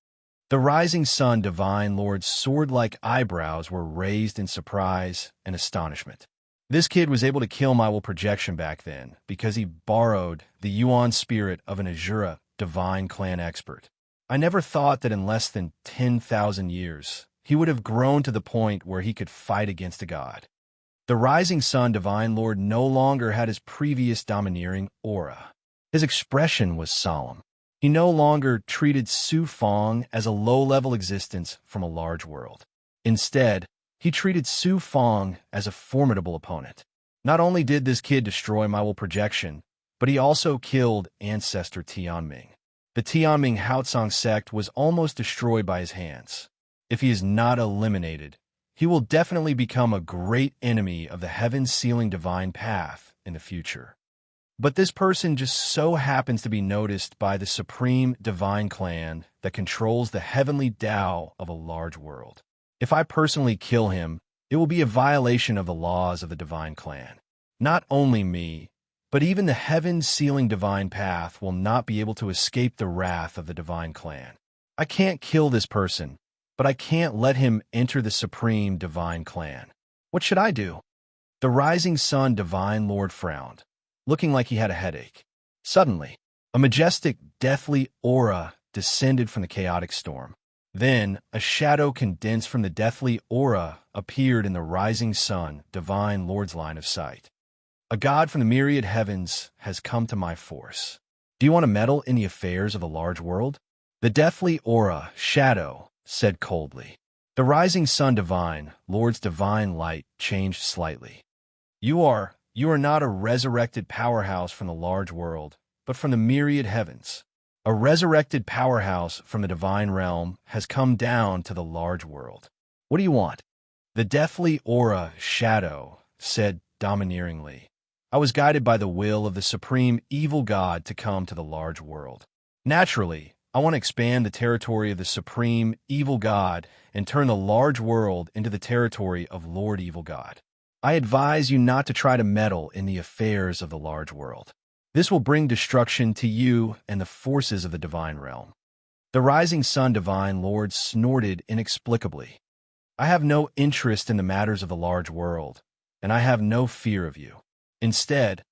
The Rising Sun Divine Lord's sword-like eyebrows were raised in surprise and astonishment. This kid was able to kill my will projection back then because he borrowed the Yuan spirit of an Azura divine clan expert. I never thought that in less than 10,000 years, he would have grown to the point where he could fight against a god. The Rising Sun Divine Lord no longer had his previous domineering aura. His expression was solemn. He no longer treated Su Fong as a low-level existence from a large world. Instead, he treated Su Fong as a formidable opponent. Not only did this kid destroy my will projection, but he also killed ancestor Tianming. The Tianming Haotsong sect was almost destroyed by his hands. If he is not eliminated, he will definitely become a great enemy of the heaven-sealing divine path in the future. But this person just so happens to be noticed by the supreme divine clan that controls the heavenly Tao of a large world. If I personally kill him, it will be a violation of the laws of the divine clan. Not only me, but even the heaven-sealing divine path will not be able to escape the wrath of the divine clan. I can't kill this person, but I can't let him enter the supreme divine clan. What should I do? The rising sun divine lord frowned, looking like he had a headache. Suddenly, a majestic, deathly aura descended from the chaotic storm. Then, a shadow condensed from the deathly aura appeared in the rising sun divine lord's line of sight. A god from the myriad heavens has come to my force. Do you want to meddle in the affairs of the large world? The deathly aura, shadow, said coldly. The rising sun divine, Lord's divine light, changed slightly. You are not a resurrected powerhouse from the large world, but from the myriad heavens. A resurrected powerhouse from the divine realm has come down to the large world. What do you want? The deathly aura, shadow, said domineeringly. I was guided by the will of the supreme evil god to come to the large world. Naturally, I want to expand the territory of the supreme evil god and turn the large world into the territory of Lord Evil God. I advise you not to try to meddle in the affairs of the large world. This will bring destruction to you and the forces of the divine realm. The rising sun divine lord snorted inexplicably. I have no interest in the matters of the large world, and I have no fear of you. Instead,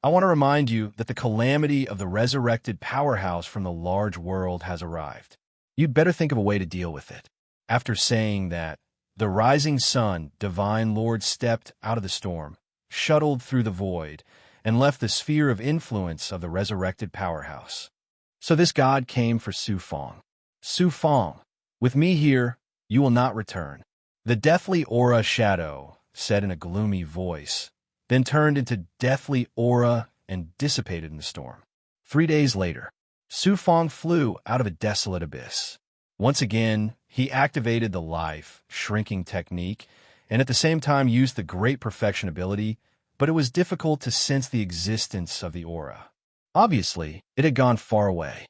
I want to remind you that the calamity of the resurrected powerhouse from the large world has arrived. You'd better think of a way to deal with it. After saying that, the rising sun, divine lord, stepped out of the storm, shuttled through the void, and left the sphere of influence of the resurrected powerhouse. So this god came for Su Fong. Su Fong, with me here, you will not return. The deathly aura shadow said in a gloomy voice, then turned into deathly aura and dissipated in the storm. 3 days later, Su Fong flew out of a desolate abyss. Once again, he activated the life shrinking technique and at the same time used the great perfection ability, but it was difficult to sense the existence of the aura. Obviously, it had gone far away.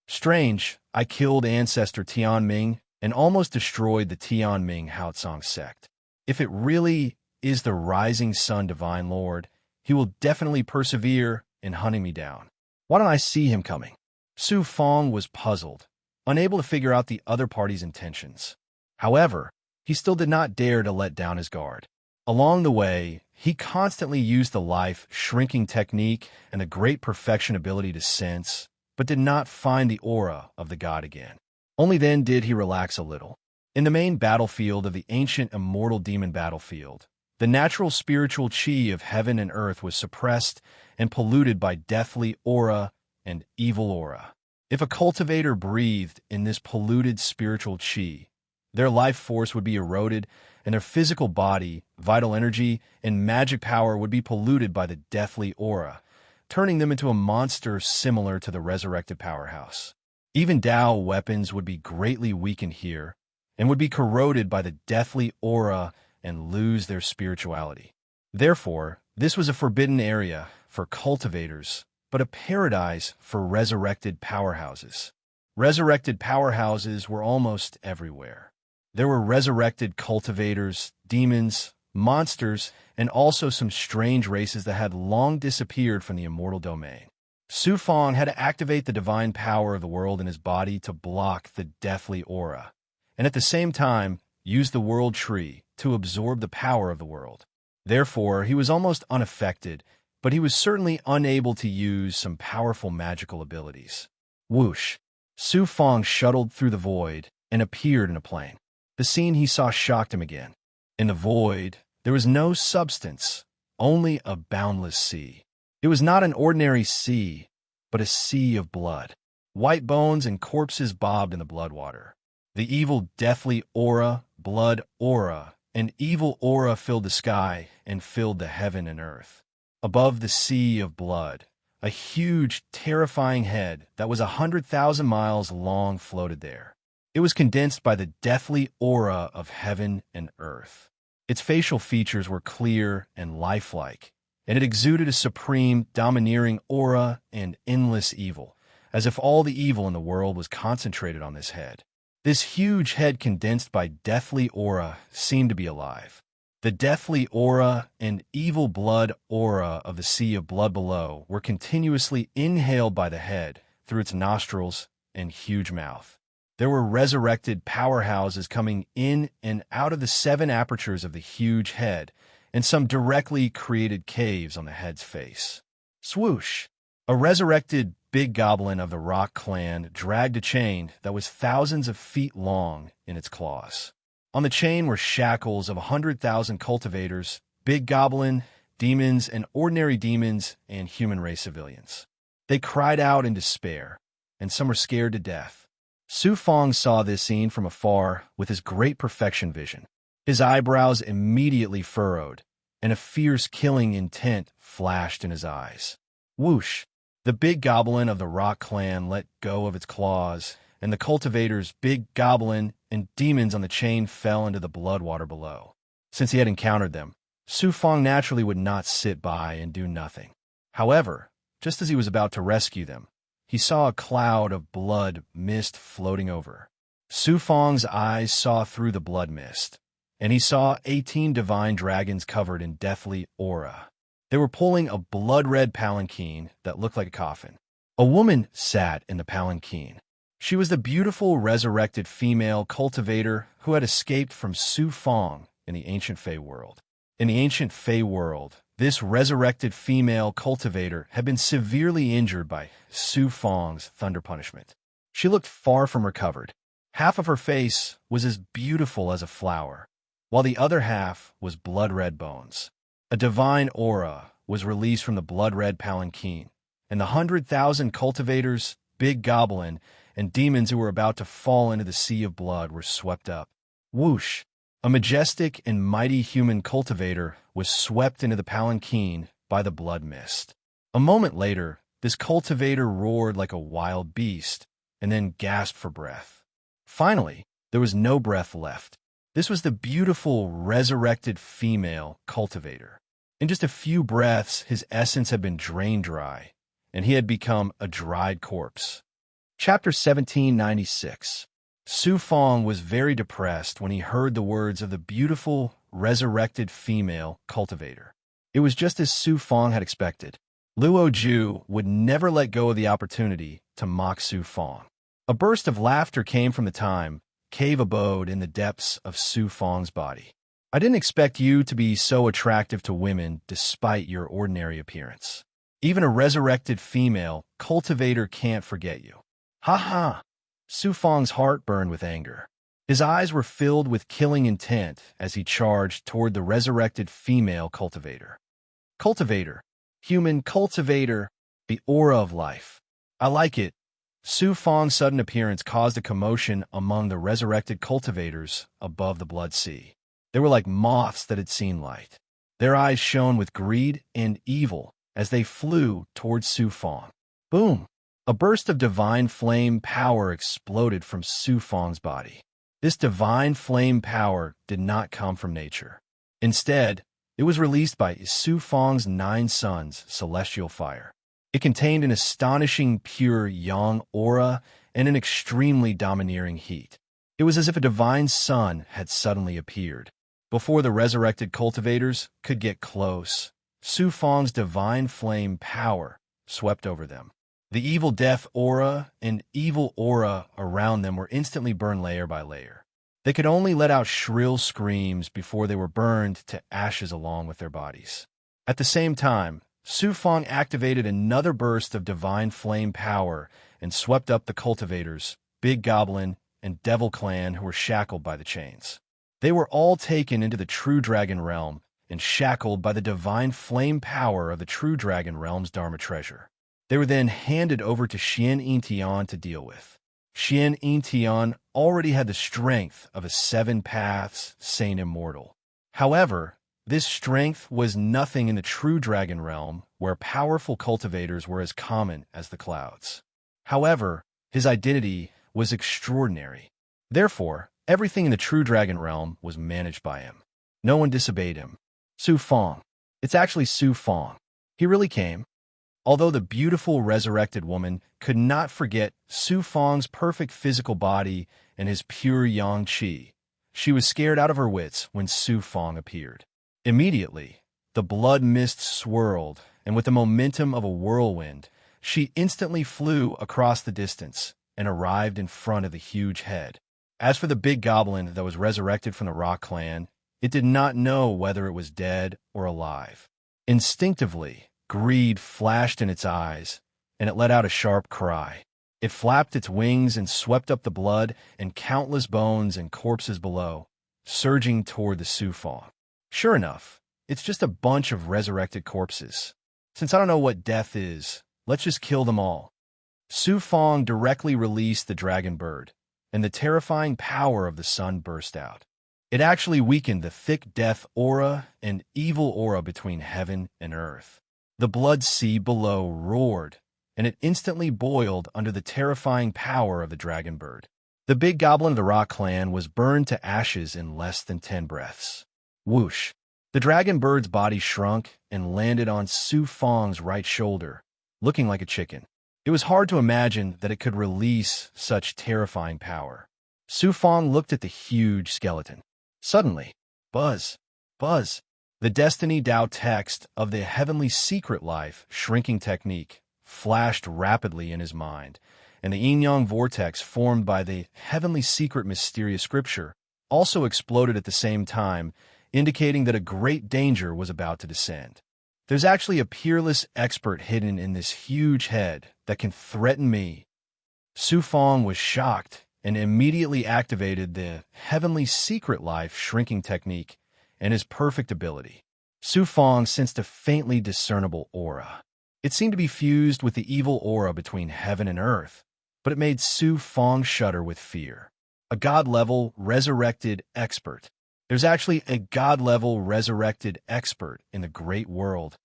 Strange, I killed ancestor Tianming and almost destroyed the Tianming Haotsong sect. If it really is the rising sun divine lord, he will definitely persevere in hunting me down. Why don't I see him coming? Su Fong was puzzled, unable to figure out the other party's intentions. However, he still did not dare to let down his guard. Along the way, he constantly used the life shrinking technique and the great perfection ability to sense, but did not find the aura of the god again. Only then did he relax a little. In the main battlefield of the ancient immortal demon battlefield, the natural spiritual chi of heaven and earth was suppressed and polluted by deathly aura and evil aura. If a cultivator breathed in this polluted spiritual chi, their life force would be eroded and their physical body, vital energy, and magic power would be polluted by the deathly aura, turning them into a monster similar to the resurrected powerhouse. Even Tao weapons would be greatly weakened here and would be corroded by the deathly aura and lose their spirituality. Therefore, this was a forbidden area for cultivators, but a paradise for resurrected powerhouses. Resurrected powerhouses were almost everywhere. There were resurrected cultivators, demons, monsters, and also some strange races that had long disappeared from the immortal domain. Su Fong had to activate the divine power of the world in his body to block the deathly aura, and at the same time, use the world tree to absorb the power of the world. Therefore, he was almost unaffected, but he was certainly unable to use some powerful magical abilities. Whoosh! Su Fong shuttled through the void and appeared in a plane. The scene he saw shocked him again. In the void, there was no substance, only a boundless sea. It was not an ordinary sea, but a sea of blood. White bones and corpses bobbed in the blood water. The evil deathly aura, blood aura, and evil aura filled the sky and filled the heaven and earth. Above the sea of blood, a huge, terrifying head that was 100,000 miles long floated there. It was condensed by the deathly aura of heaven and earth. Its facial features were clear and lifelike, and it exuded a supreme, domineering aura and endless evil, as if all the evil in the world was concentrated on this head. This huge head condensed by deathly aura seemed to be alive. The deathly aura and evil blood aura of the sea of blood below were continuously inhaled by the head through its nostrils and huge mouth. There were resurrected powerhouses coming in and out of the 7 apertures of the huge head, and some directly created caves on the head's face. Swoosh! A resurrected big goblin of the Rock clan dragged a chain that was thousands of feet long in its claws. On the chain were shackles of 100,000 cultivators, big goblin, demons, and ordinary demons, and human race civilians. They cried out in despair, and some were scared to death. Su Fong saw this scene from afar with his great perfection vision. His eyebrows immediately furrowed, and a fierce killing intent flashed in his eyes. Whoosh! The big goblin of the Rock clan let go of its claws, and the cultivators, big goblin, and demons on the chain fell into the blood water below. Since he had encountered them, Su Fong naturally would not sit by and do nothing. However, just as he was about to rescue them, he saw a cloud of blood mist floating over. Su Fong's eyes saw through the blood mist, and he saw 18 divine dragons covered in deathly aura. They were pulling a blood-red palanquin that looked like a coffin. A woman sat in the palanquin. She was the beautiful resurrected female cultivator who had escaped from Su Fong in the ancient Fey world. In the ancient Fey world, this resurrected female cultivator had been severely injured by Su Fong's thunder punishment. She looked far from recovered. Half of her face was as beautiful as a flower, while the other half was blood-red bones. A divine aura was released from the blood-red palanquin, and the 100,000 cultivators, big goblin, and demons who were about to fall into the sea of blood were swept up. Whoosh! A majestic and mighty human cultivator was swept into the palanquin by the blood mist. A moment later, this cultivator roared like a wild beast, and then gasped for breath. Finally, there was no breath left. This was the beautiful, resurrected female cultivator. In just a few breaths, his essence had been drained dry, and he had become a dried corpse. Chapter 1796. Su Fong was very depressed when he heard the words of the beautiful, resurrected female cultivator. It was just as Su Fong had expected. Luo Ju would never let go of the opportunity to mock Su Fong. A burst of laughter came from the time cave abode in the depths of Su Fong's body. I didn't expect you to be so attractive to women despite your ordinary appearance. Even a resurrected female cultivator can't forget you. Ha ha! Su Fong's heart burned with anger. His eyes were filled with killing intent as he charged toward the resurrected female cultivator. Cultivator. Human cultivator. The aura of life. I like it. Su Fong's sudden appearance caused a commotion among the resurrected cultivators above the blood sea. They were like moths that had seen light. Their eyes shone with greed and evil as they flew towards Su Fong. Boom! A burst of divine flame power exploded from Su Fong's body. This divine flame power did not come from nature. Instead, it was released by Su Fong's 9 sons' celestial fire. It contained an astonishing pure yang aura and an extremely domineering heat. It was as if a divine sun had suddenly appeared. Before the resurrected cultivators could get close, Su Fong's divine flame power swept over them. The evil death aura and evil aura around them were instantly burned layer by layer. They could only let out shrill screams before they were burned to ashes along with their bodies. At the same time, Su Fong activated another burst of divine flame power and swept up the cultivators, Big Goblin, and Devil Clan who were shackled by the chains. They were all taken into the True Dragon Realm and shackled by the divine flame power of the True Dragon Realm's Dharma treasure. They were then handed over to Xian Yintian to deal with. Xian Yintian already had the strength of a 7 paths Saint Immortal. However, this strength was nothing in the True Dragon Realm, where powerful cultivators were as common as the clouds. However, his identity was extraordinary. Therefore, everything in the True Dragon Realm was managed by him. No one disobeyed him. Su Fong. It's actually Su Fong. He really came. Although the beautiful resurrected woman could not forget Su Fong's perfect physical body and his pure yang qi, she was scared out of her wits when Su Fong appeared. Immediately, the blood mist swirled, and with the momentum of a whirlwind, she instantly flew across the distance and arrived in front of the huge head. As for the big goblin that was resurrected from the Rock Clan, it did not know whether it was dead or alive. Instinctively, greed flashed in its eyes, and it let out a sharp cry. It flapped its wings and swept up the blood and countless bones and corpses below, surging toward the Su Fong. Sure enough, it's just a bunch of resurrected corpses. Since I don't know what death is, let's just kill them all. Su Fong directly released the dragon bird, and the terrifying power of the sun burst out. It actually weakened the thick death aura and evil aura between heaven and earth. The blood sea below roared, and it instantly boiled under the terrifying power of the dragon bird. The big goblin of the Rock Clan was burned to ashes in less than 10 breaths. Whoosh! The dragon bird's body shrunk and landed on Su Fong's right shoulder, looking like a chicken. It was hard to imagine that it could release such terrifying power. Su Fong looked at the huge skeleton. Suddenly, buzz, buzz, the Destiny Dao text of the Heavenly Secret Life shrinking technique flashed rapidly in his mind, and the yin-yang vortex formed by the Heavenly Secret Mysterious Scripture also exploded at the same time, indicating that a great danger was about to descend. There's actually a peerless expert hidden in this huge head that can threaten me. Su Fong was shocked and immediately activated the Heavenly Secret Life shrinking technique and his perfect ability. Su Fong sensed a faintly discernible aura. It seemed to be fused with the evil aura between heaven and earth, but it made Su Fong shudder with fear. A god-level resurrected expert. There's actually a god-level resurrected expert in the great world.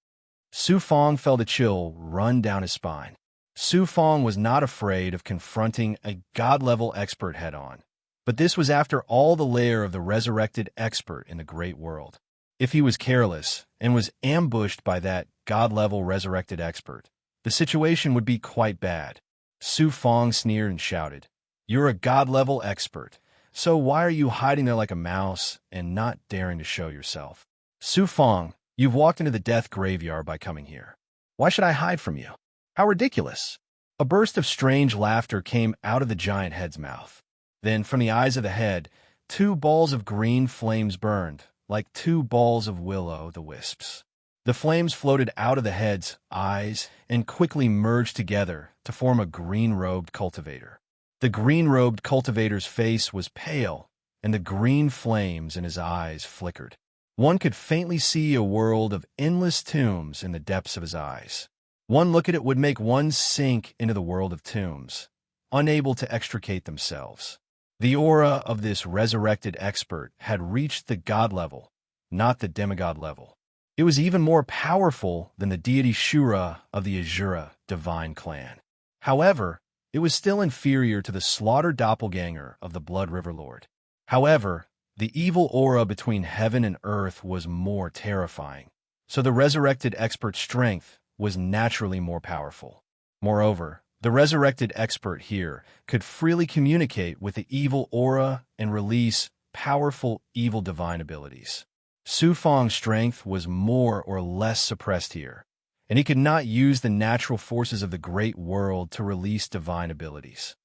Su Fong felt a chill run down his spine. Su Fong was not afraid of confronting a god-level expert head-on, but this was after all the layer of the resurrected expert in the great world. If he was careless and was ambushed by that god-level resurrected expert, the situation would be quite bad. Su Fong sneered and shouted, "You're a god-level expert, so why are you hiding there like a mouse and not daring to show yourself? Su Fong, you've walked into the death graveyard by coming here. Why should I hide from you? How ridiculous!" A burst of strange laughter came out of the giant head's mouth. Then, from the eyes of the head, 2 balls of green flames burned, like 2 balls of will-o'-the-wisps. The flames floated out of the head's eyes and quickly merged together to form a green-robed cultivator. The green-robed cultivator's face was pale, and the green flames in his eyes flickered. One could faintly see a world of endless tombs in the depths of his eyes. One look at it would make one sink into the world of tombs, unable to extricate themselves. The aura of this resurrected expert had reached the god level, not the demigod level. It was even more powerful than the deity Shura of the Azura divine clan. However, it was still inferior to the slaughtered doppelganger of the Blood River Lord. However, the evil aura between heaven and earth was more terrifying, so the resurrected expert's strength was naturally more powerful. Moreover, the resurrected expert here could freely communicate with the evil aura and release powerful evil divine abilities. Su Fong's strength was more or less suppressed here, and he could not use the natural forces of the great world to release divine abilities.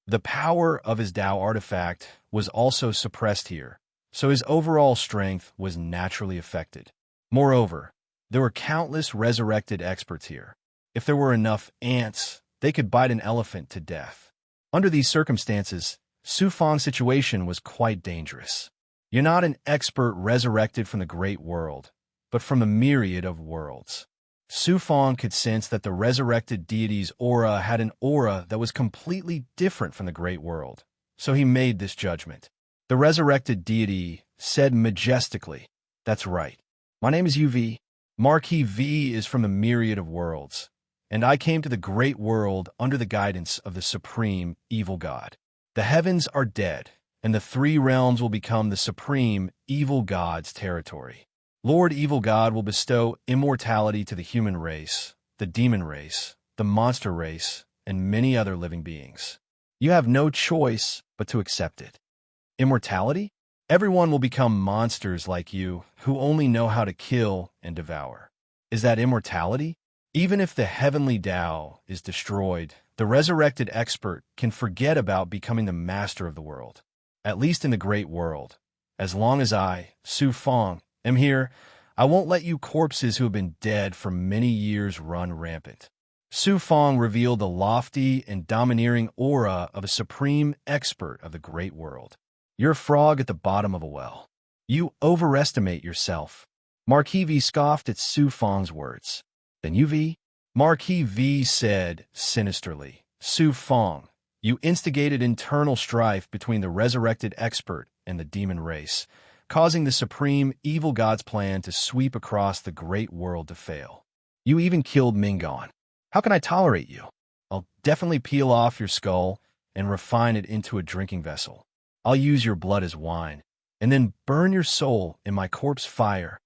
The power of his Dao artifact was also suppressed here, so his overall strength was naturally affected. Moreover, there were countless resurrected experts here. If there were enough ants, they could bite an elephant to death. Under these circumstances, Su Fong's situation was quite dangerous. You're not an expert resurrected from the great world, but from a myriad of worlds. Su Fong could sense that the resurrected deity's aura had an aura that was completely different from the great world, so he made this judgment. The resurrected deity said majestically, "That's right. My name is UV. Marquis V is from a myriad of worlds, and I came to the great world under the guidance of the supreme evil god. The heavens are dead, and the 3 realms will become the supreme evil god's territory. Lord Evil God will bestow immortality to the human race, the demon race, the monster race, and many other living beings. You have no choice but to accept it. Immortality? Everyone will become monsters like you, who only know how to kill and devour. Is that immortality? Even if the heavenly Tao is destroyed, the resurrected expert can forget about becoming the master of the world. At least in the great world. As long as I, Su Fong, am here, I won't let you corpses who have been dead for many years run rampant. Su Fong revealed the lofty and domineering aura of a supreme expert of the great world. You're a frog at the bottom of a well. You overestimate yourself. Marquis V scoffed at Su Fong's words. Then you, V? Marquis V said sinisterly, Su Fong, you instigated internal strife between the resurrected expert and the demon race, causing the supreme evil god's plan to sweep across the great world to fail. You even killed Mingon. How can I tolerate you? I'll definitely peel off your skull and refine it into a drinking vessel. I'll use your blood as wine, and then burn your soul in my corpse fire.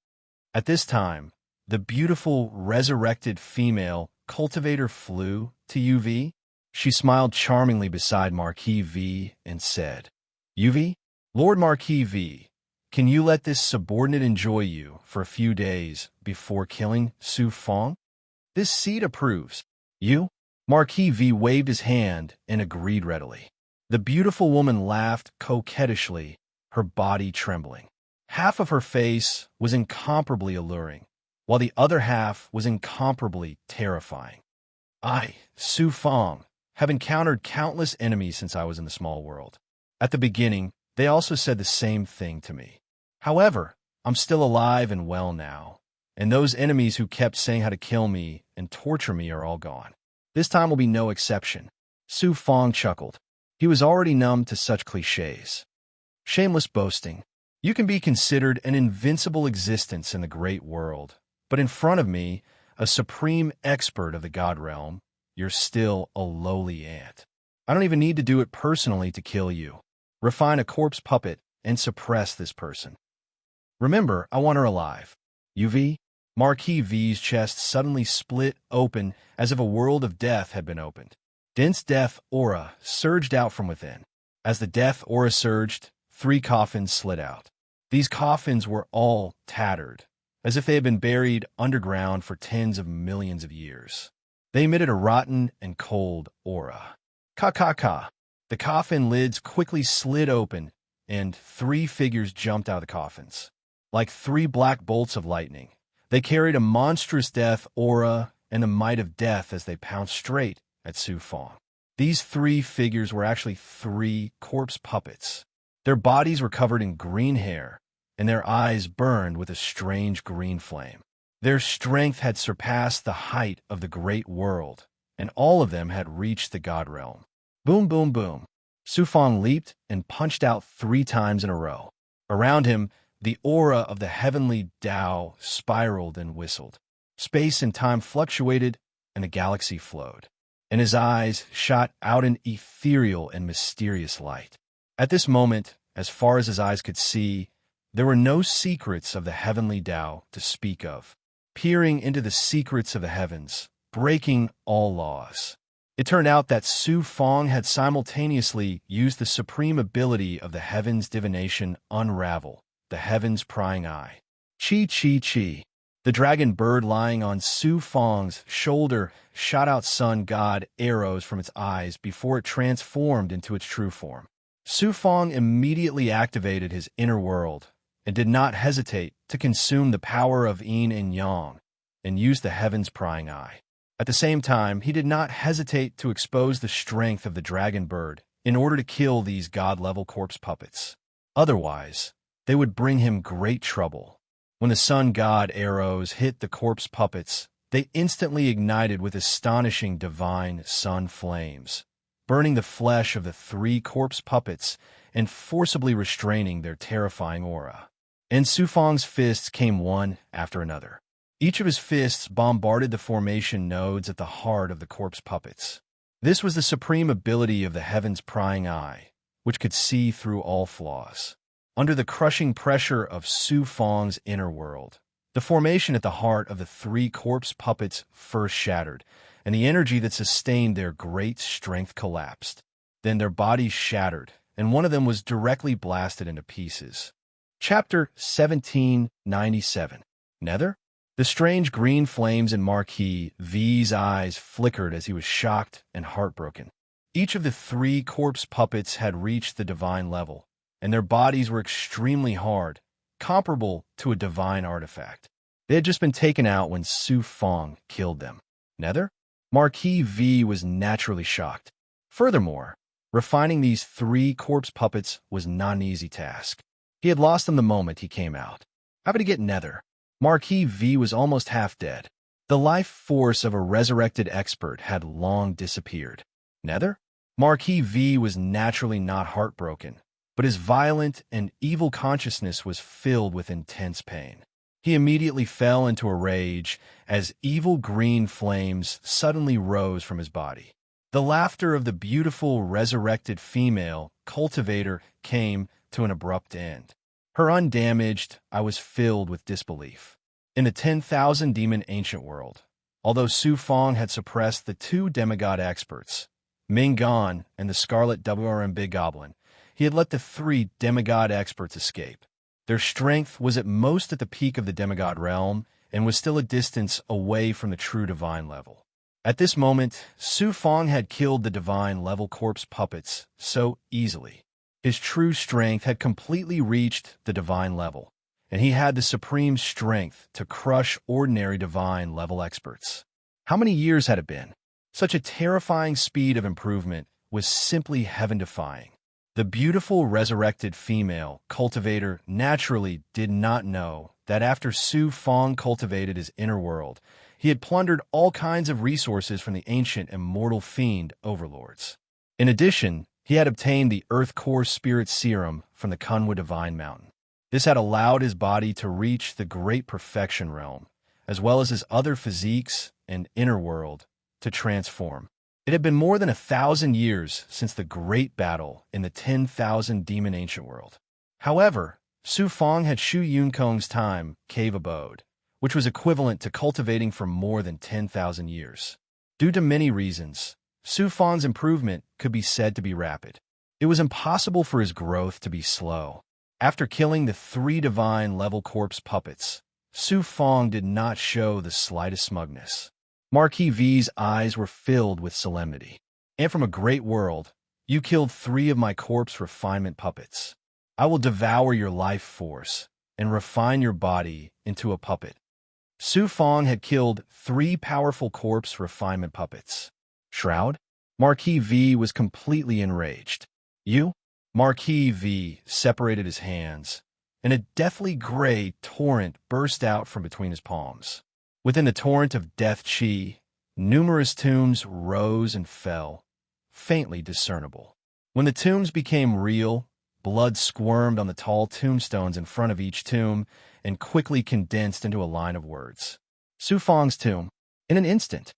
At this time, the beautiful, resurrected female cultivator flew to UV. She smiled charmingly beside Marquis V and said, UV, Lord Marquis V, can you let this subordinate enjoy you for a few days before killing Su Fong? This seat approves. You? Marquis V waved his hand and agreed readily. The beautiful woman laughed coquettishly, her body trembling. Half of her face was incomparably alluring, while the other half was incomparably terrifying. I, Su Fong, have encountered countless enemies since I was in the small world. At the beginning, they also said the same thing to me. However, I'm still alive and well now, and those enemies who kept saying how to kill me and torture me are all gone. This time will be no exception. Su Fong chuckled. He was already numb to such cliches. Shameless boasting. You can be considered an invincible existence in the great world, but in front of me, a supreme expert of the God realm, you're still a lowly ant. I don't even need to do it personally to kill you. Refine a corpse puppet and suppress this person. Remember, I want her alive. UV? Marquis V's chest suddenly split open as if a world of death had been opened. Dense death aura surged out from within. As the death aura surged, 3 coffins slid out. These coffins were all tattered, as if they had been buried underground for tens of millions of years. They emitted a rotten and cold aura. Ka. The coffin lids quickly slid open, and 3 figures jumped out of the coffins. Like 3 black bolts of lightning, they carried a monstrous death aura and the might of death as they pounced straight at Su Fong. These 3 figures were actually 3 corpse puppets. Their bodies were covered in green hair, and their eyes burned with a strange green flame. Their strength had surpassed the height of the great world, and all of them had reached the God realm. Boom, boom, boom. Su Fong leaped and punched out 3 times in a row. Around him, the aura of the heavenly Tao spiraled and whistled. Space and time fluctuated, and the galaxy flowed. And his eyes shot out an ethereal and mysterious light. At this moment, as far as his eyes could see, there were no secrets of the heavenly Tao to speak of. Peering into the secrets of the heavens, breaking all laws. It turned out that Su Fong had simultaneously used the supreme ability of the heavens divination Unravel, the heavens prying eye. Chi. The dragon bird lying on Su Fong's shoulder shot out sun god arrows from its eyes before it transformed into its true form. Su Fong immediately activated his inner world and did not hesitate to consume the power of yin and yang and use the heavens prying eye. At the same time, he did not hesitate to expose the strength of the dragon bird in order to kill these god-level corpse puppets. Otherwise, they would bring him great trouble. When the sun god arrows hit the corpse puppets, they instantly ignited with astonishing divine sun flames, burning the flesh of the 3 corpse puppets and forcibly restraining their terrifying aura. And Su Fong's fists came one after another. Each of his fists bombarded the formation nodes at the heart of the corpse puppets. This was the supreme ability of the heavens prying eye, which could see through all flaws. Under the crushing pressure of Su Fong's inner world, The formation at the heart of the three corpse puppets first shattered, and the energy that sustained their great strength collapsed. Then their bodies shattered, and one of them was directly blasted into pieces. Chapter 1797. Nether? The strange green flames in Marquis V's eyes flickered as he was shocked and heartbroken. Each of the three corpse puppets had reached the divine level, and their bodies were extremely hard, comparable to a divine artifact. They had just been taken out when Su Fong killed them. Nether? Marquis V was naturally shocked. Furthermore, refining these three corpse puppets was not an easy task. He had lost them the moment he came out. How could he get Nether? Marquis V was almost half dead. The life force of a resurrected expert had long disappeared. Nether? Marquis V was naturally not heartbroken, but his violent and evil consciousness was filled with intense pain. He immediately fell into a rage as evil green flames suddenly rose from his body. The laughter of the beautiful resurrected female cultivator came to an abrupt end. Her undamaged, I was filled with disbelief. In the 10,000 demon ancient world, although Su Fong had suppressed the two demigod experts, Ming Gan and the Scarlet WRM Big Goblin, he had let the three demigod experts escape. Their strength was at most at the peak of the demigod realm and was still a distance away from the true divine level. At this moment, Su Fong had killed the divine level corpse puppets so easily. His true strength had completely reached the divine level, and he had the supreme strength to crush ordinary divine level experts. How many years had it been? Such a terrifying speed of improvement was simply heaven-defying. The beautiful resurrected female cultivator naturally did not know that after Su Fong cultivated his inner world, he had plundered all kinds of resources from the ancient immortal fiend overlords. In addition, he had obtained the Earth Core Spirit Serum from the Kunwa Divine Mountain. This had allowed his body to reach the Great Perfection Realm, as well as his other physiques and inner world, to transform. It had been more than 1,000 years since the great battle in the 10,000 demon ancient world. However, Su Fong had Shu Yunkong's time cave abode, which was equivalent to cultivating for more than 10,000 years. Due to many reasons, Su Fong's improvement could be said to be rapid. It was impossible for his growth to be slow. After killing the three divine level corpse puppets, Su Fong did not show the slightest smugness. Marquis V's eyes were filled with solemnity. And from a great world, you killed three of my corpse refinement puppets. I will devour your life force and refine your body into a puppet. Su Fong had killed three powerful corpse refinement puppets. Shroud? Marquis V was completely enraged. You? Marquis V separated his hands, and a deathly gray torrent burst out from between his palms. Within the torrent of death chi, numerous tombs rose and fell, faintly discernible. When the tombs became real, blood squirmed on the tall tombstones in front of each tomb and quickly condensed into a line of words. Su Fong's tomb. In an instant,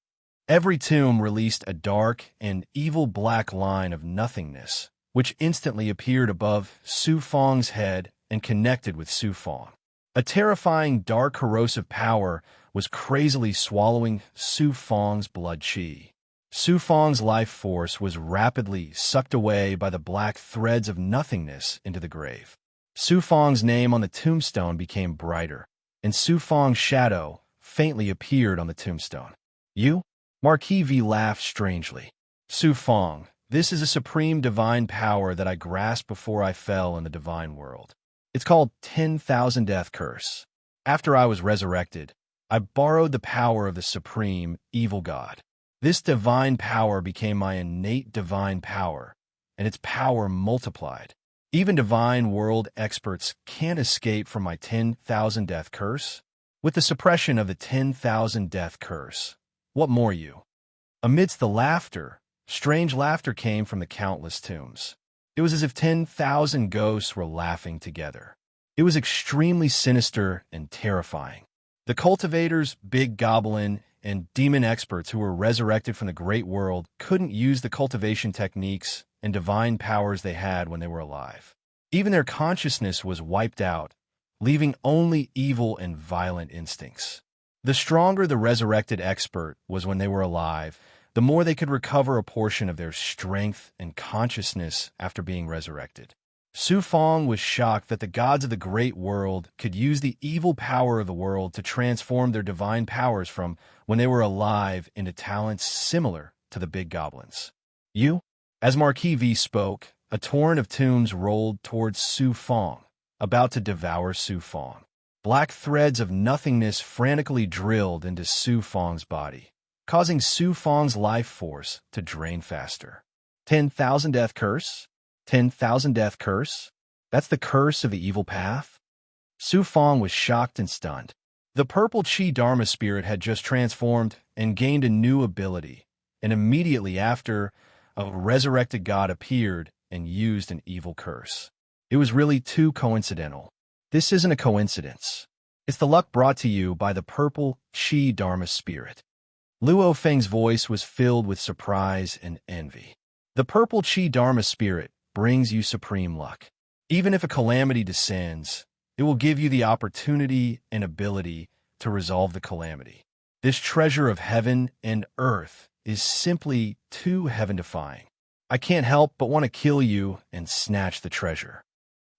every tomb released a dark and evil black line of nothingness, which instantly appeared above Su Fong's head and connected with Su Fong. A terrifying, dark, corrosive power was crazily swallowing Su Fong's blood chi. Su Fong's life force was rapidly sucked away by the black threads of nothingness into the grave. Su Fong's name on the tombstone became brighter, and Su Fong's shadow faintly appeared on the tombstone. You? Marquis V laughed strangely. Su Fong, this is a supreme divine power that I grasped before I fell in the divine world. It's called 10,000 Death Curse. After I was resurrected, I borrowed the power of the supreme evil god. This divine power became my innate divine power, and its power multiplied. Even divine world experts can't escape from my 10,000 death curse. With the suppression of the 10,000 death curse, what more you? Amidst the laughter, strange laughter came from the countless tombs. It was as if 10,000 ghosts were laughing together. It was extremely sinister and terrifying. The cultivators, big goblin, and demon experts who were resurrected from the great world couldn't use the cultivation techniques and divine powers they had when they were alive. Even their consciousness was wiped out, leaving only evil and violent instincts. The stronger the resurrected expert was when they were alive, the more they could recover a portion of their strength and consciousness after being resurrected. Su Fong was shocked that the gods of the great world could use the evil power of the world to transform their divine powers from when they were alive into talents similar to the big goblins. You? As Marquis V spoke, a torrent of tombs rolled towards Su Fong, about to devour Su Fong. Black threads of nothingness frantically drilled into Su Fong's body, causing Su Fong's life force to drain faster. 10,000 death curse? 10,000 death curse? That's the curse of the evil path? Su Fong was shocked and stunned. The purple Chi Dharma spirit had just transformed and gained a new ability, and immediately after, a resurrected god appeared and used an evil curse. It was really too coincidental. This isn't a coincidence. It's the luck brought to you by the purple Chi Dharma spirit. Luo Feng's voice was filled with surprise and envy. The purple Chi Dharma spirit brings you supreme luck. Even if a calamity descends, it will give you the opportunity and ability to resolve the calamity. This treasure of heaven and earth is simply too heaven-defying. I can't help but want to kill you and snatch the treasure.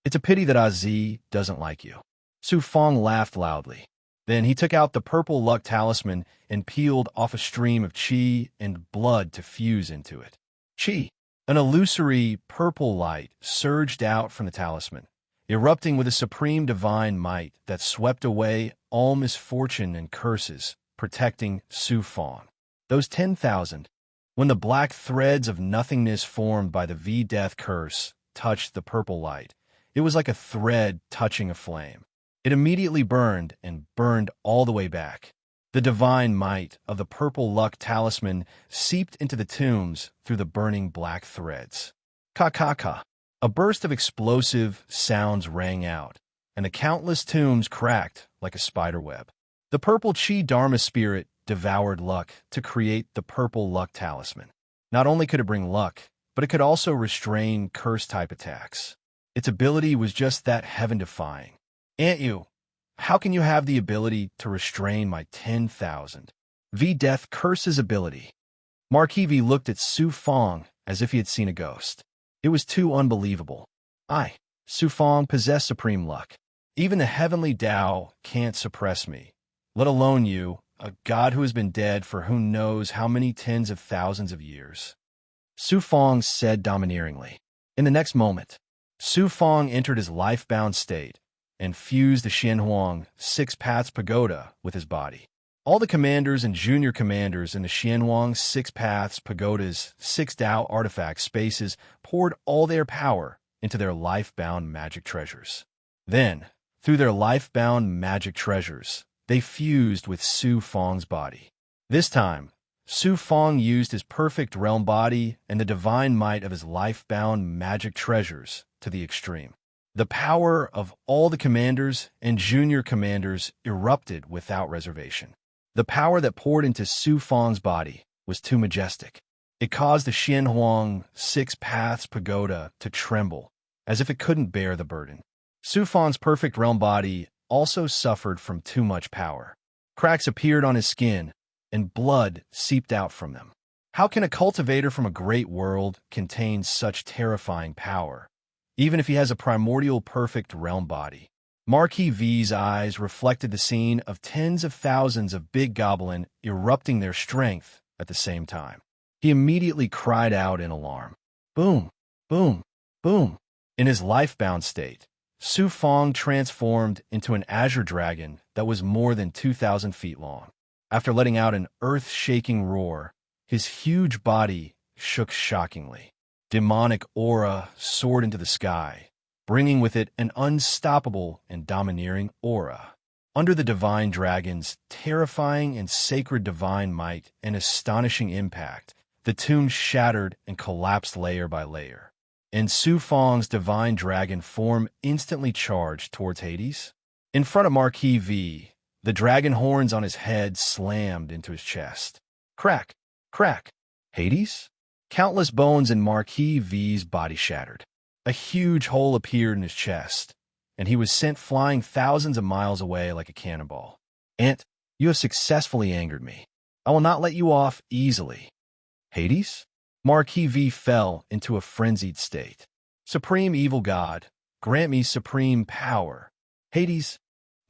It's a pity that Azi doesn't like you. Su Fong laughed loudly. Then he took out the purple luck talisman and peeled off a stream of qi and blood to fuse into it. Qi, an illusory purple light, surged out from the talisman, erupting with a supreme divine might that swept away all misfortune and curses, protecting Su Fong. Those 10,000, when the black threads of nothingness formed by the V-Death curse touched the purple light, it was like a thread touching a flame. It immediately burned and burned all the way back. The divine might of the purple luck talisman seeped into the tombs through the burning black threads. Ka-ka-ka. A burst of explosive sounds rang out, and the countless tombs cracked like a spider web. The purple Chi Dharma spirit devoured luck to create the purple luck talisman. Not only could it bring luck, but it could also restrain curse-type attacks. Its ability was just that heaven-defying. Aunt you, how can you have the ability to restrain my 10,000? V-Death Curse's ability. Marquis V looked at Su Fong as if he had seen a ghost. It was too unbelievable. Su Fong possessed supreme luck. Even the heavenly Tao can't suppress me, let alone you, a god who has been dead for who knows how many tens of thousands of years. Su Fong said domineeringly. In the next moment, Su Fong entered his life-bound state and fused the Xianhuang Six Paths Pagoda with his body. All the commanders and junior commanders in the Xianhuang Six Paths Pagoda's 6 Tao artifact spaces poured all their power into their life-bound magic treasures. Then, through their life-bound magic treasures, they fused with Su Fong's body. This time, Su Fong used his perfect realm body and the divine might of his life-bound magic treasures to the extreme. The power of all the commanders and junior commanders erupted without reservation. The power that poured into Su Fong's body was too majestic. It caused the Xianhuang Six Paths Pagoda to tremble, as if it couldn't bear the burden. Su Fong's perfect realm body also suffered from too much power. Cracks appeared on his skin, and blood seeped out from them. How can a cultivator from a great world contain such terrifying power, even if he has a primordial perfect realm body? Marquis V's eyes reflected the scene of tens of thousands of big goblin erupting their strength at the same time. He immediately cried out in alarm. Boom, boom, boom. In his life-bound state, Su Fong transformed into an azure dragon that was more than 2,000 feet long. After letting out an earth-shaking roar, his huge body shook shockingly. Demonic aura soared into the sky, bringing with it an unstoppable and domineering aura. Under the divine dragon's terrifying and sacred divine might and astonishing impact, the tomb shattered and collapsed layer by layer. And Su Fong's divine dragon form instantly charged towards Hades. In front of Marquis V, the dragon horns on his head slammed into his chest. Crack! Crack! Hades? Countless bones in Marquis V's body shattered. A huge hole appeared in his chest, and he was sent flying thousands of miles away like a cannonball. Ant, you have successfully angered me. I will not let you off easily. Hades? Marquis V fell into a frenzied state. Supreme evil god, grant me supreme power. Hades?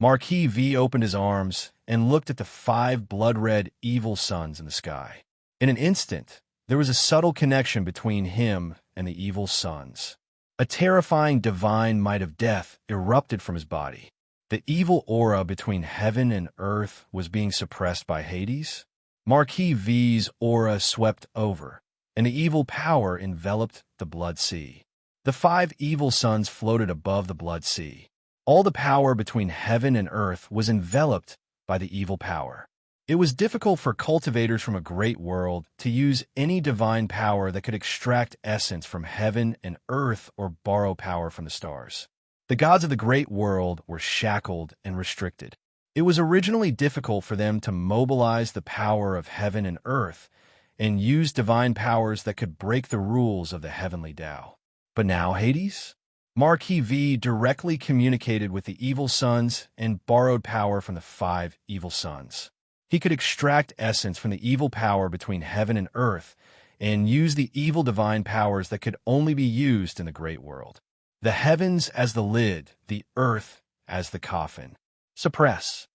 Marquis V opened his arms and looked at the 5 blood-red evil suns in the sky. In an instant, there was a subtle connection between him and the evil suns. A terrifying divine might of death erupted from his body. The evil aura between heaven and earth was being suppressed by Hades. Marquis V's aura swept over, and the evil power enveloped the blood sea. The 5 evil suns floated above the blood sea. All the power between heaven and earth was enveloped by the evil power. It was difficult for cultivators from a great world to use any divine power that could extract essence from heaven and earth or borrow power from the stars. The gods of the great world were shackled and restricted. It was originally difficult for them to mobilize the power of heaven and earth and use divine powers that could break the rules of the heavenly Tao. But now Hades? Marquis V directly communicated with the evil suns and borrowed power from the 5 evil suns. He could extract essence from the evil power between heaven and earth and use the evil divine powers that could only be used in the great world. The heavens as the lid, the earth as the coffin. Suppress.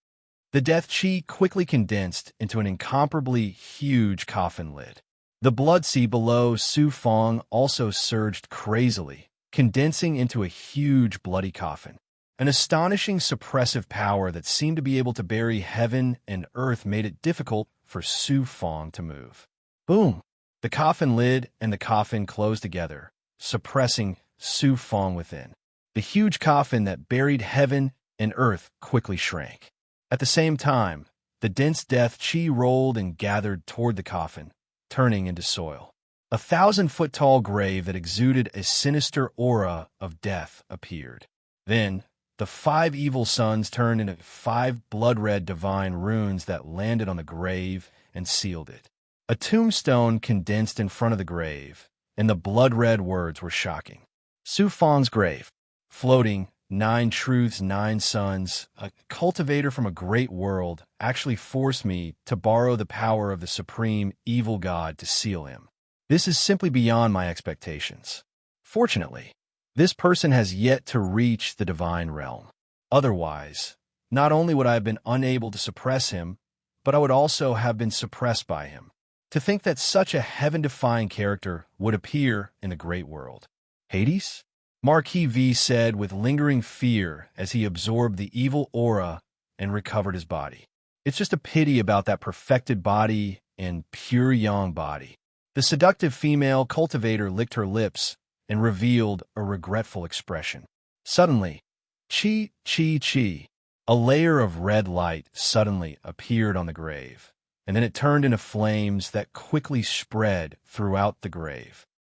The death chi quickly condensed into an incomparably huge coffin lid. The blood sea below Su Fong also surged crazily, condensing into a huge bloody coffin. An astonishing suppressive power that seemed to be able to bury heaven and earth made it difficult for Su Fong to move. Boom! The coffin lid and the coffin closed together, suppressing Su Fong within. The huge coffin that buried heaven and earth quickly shrank. At the same time, the dense death chi rolled and gathered toward the coffin, turning into soil. A 1,000-foot-tall grave that exuded a sinister aura of death appeared. Then, the 5 evil suns turned into 5 blood-red divine runes that landed on the grave and sealed it. A tombstone condensed in front of the grave, and the blood-red words were shocking. Su Fong's grave, floating, 9 truths, 9 suns, a cultivator from a great world, actually forced me to borrow the power of the supreme evil god to seal him. This is simply beyond my expectations. Fortunately, this person has yet to reach the divine realm. Otherwise, not only would I have been unable to suppress him, but I would also have been suppressed by him. To think that such a heaven-defying character would appear in the great world. Hades? Marquis V said with lingering fear as he absorbed the evil aura and recovered his body. It's just a pity about that perfected body and pure yang body. The seductive female cultivator licked her lips and revealed a regretful expression. Suddenly, chi, chi, chi, a layer of red light suddenly appeared on the grave, and then it turned into flames that quickly spread throughout the grave.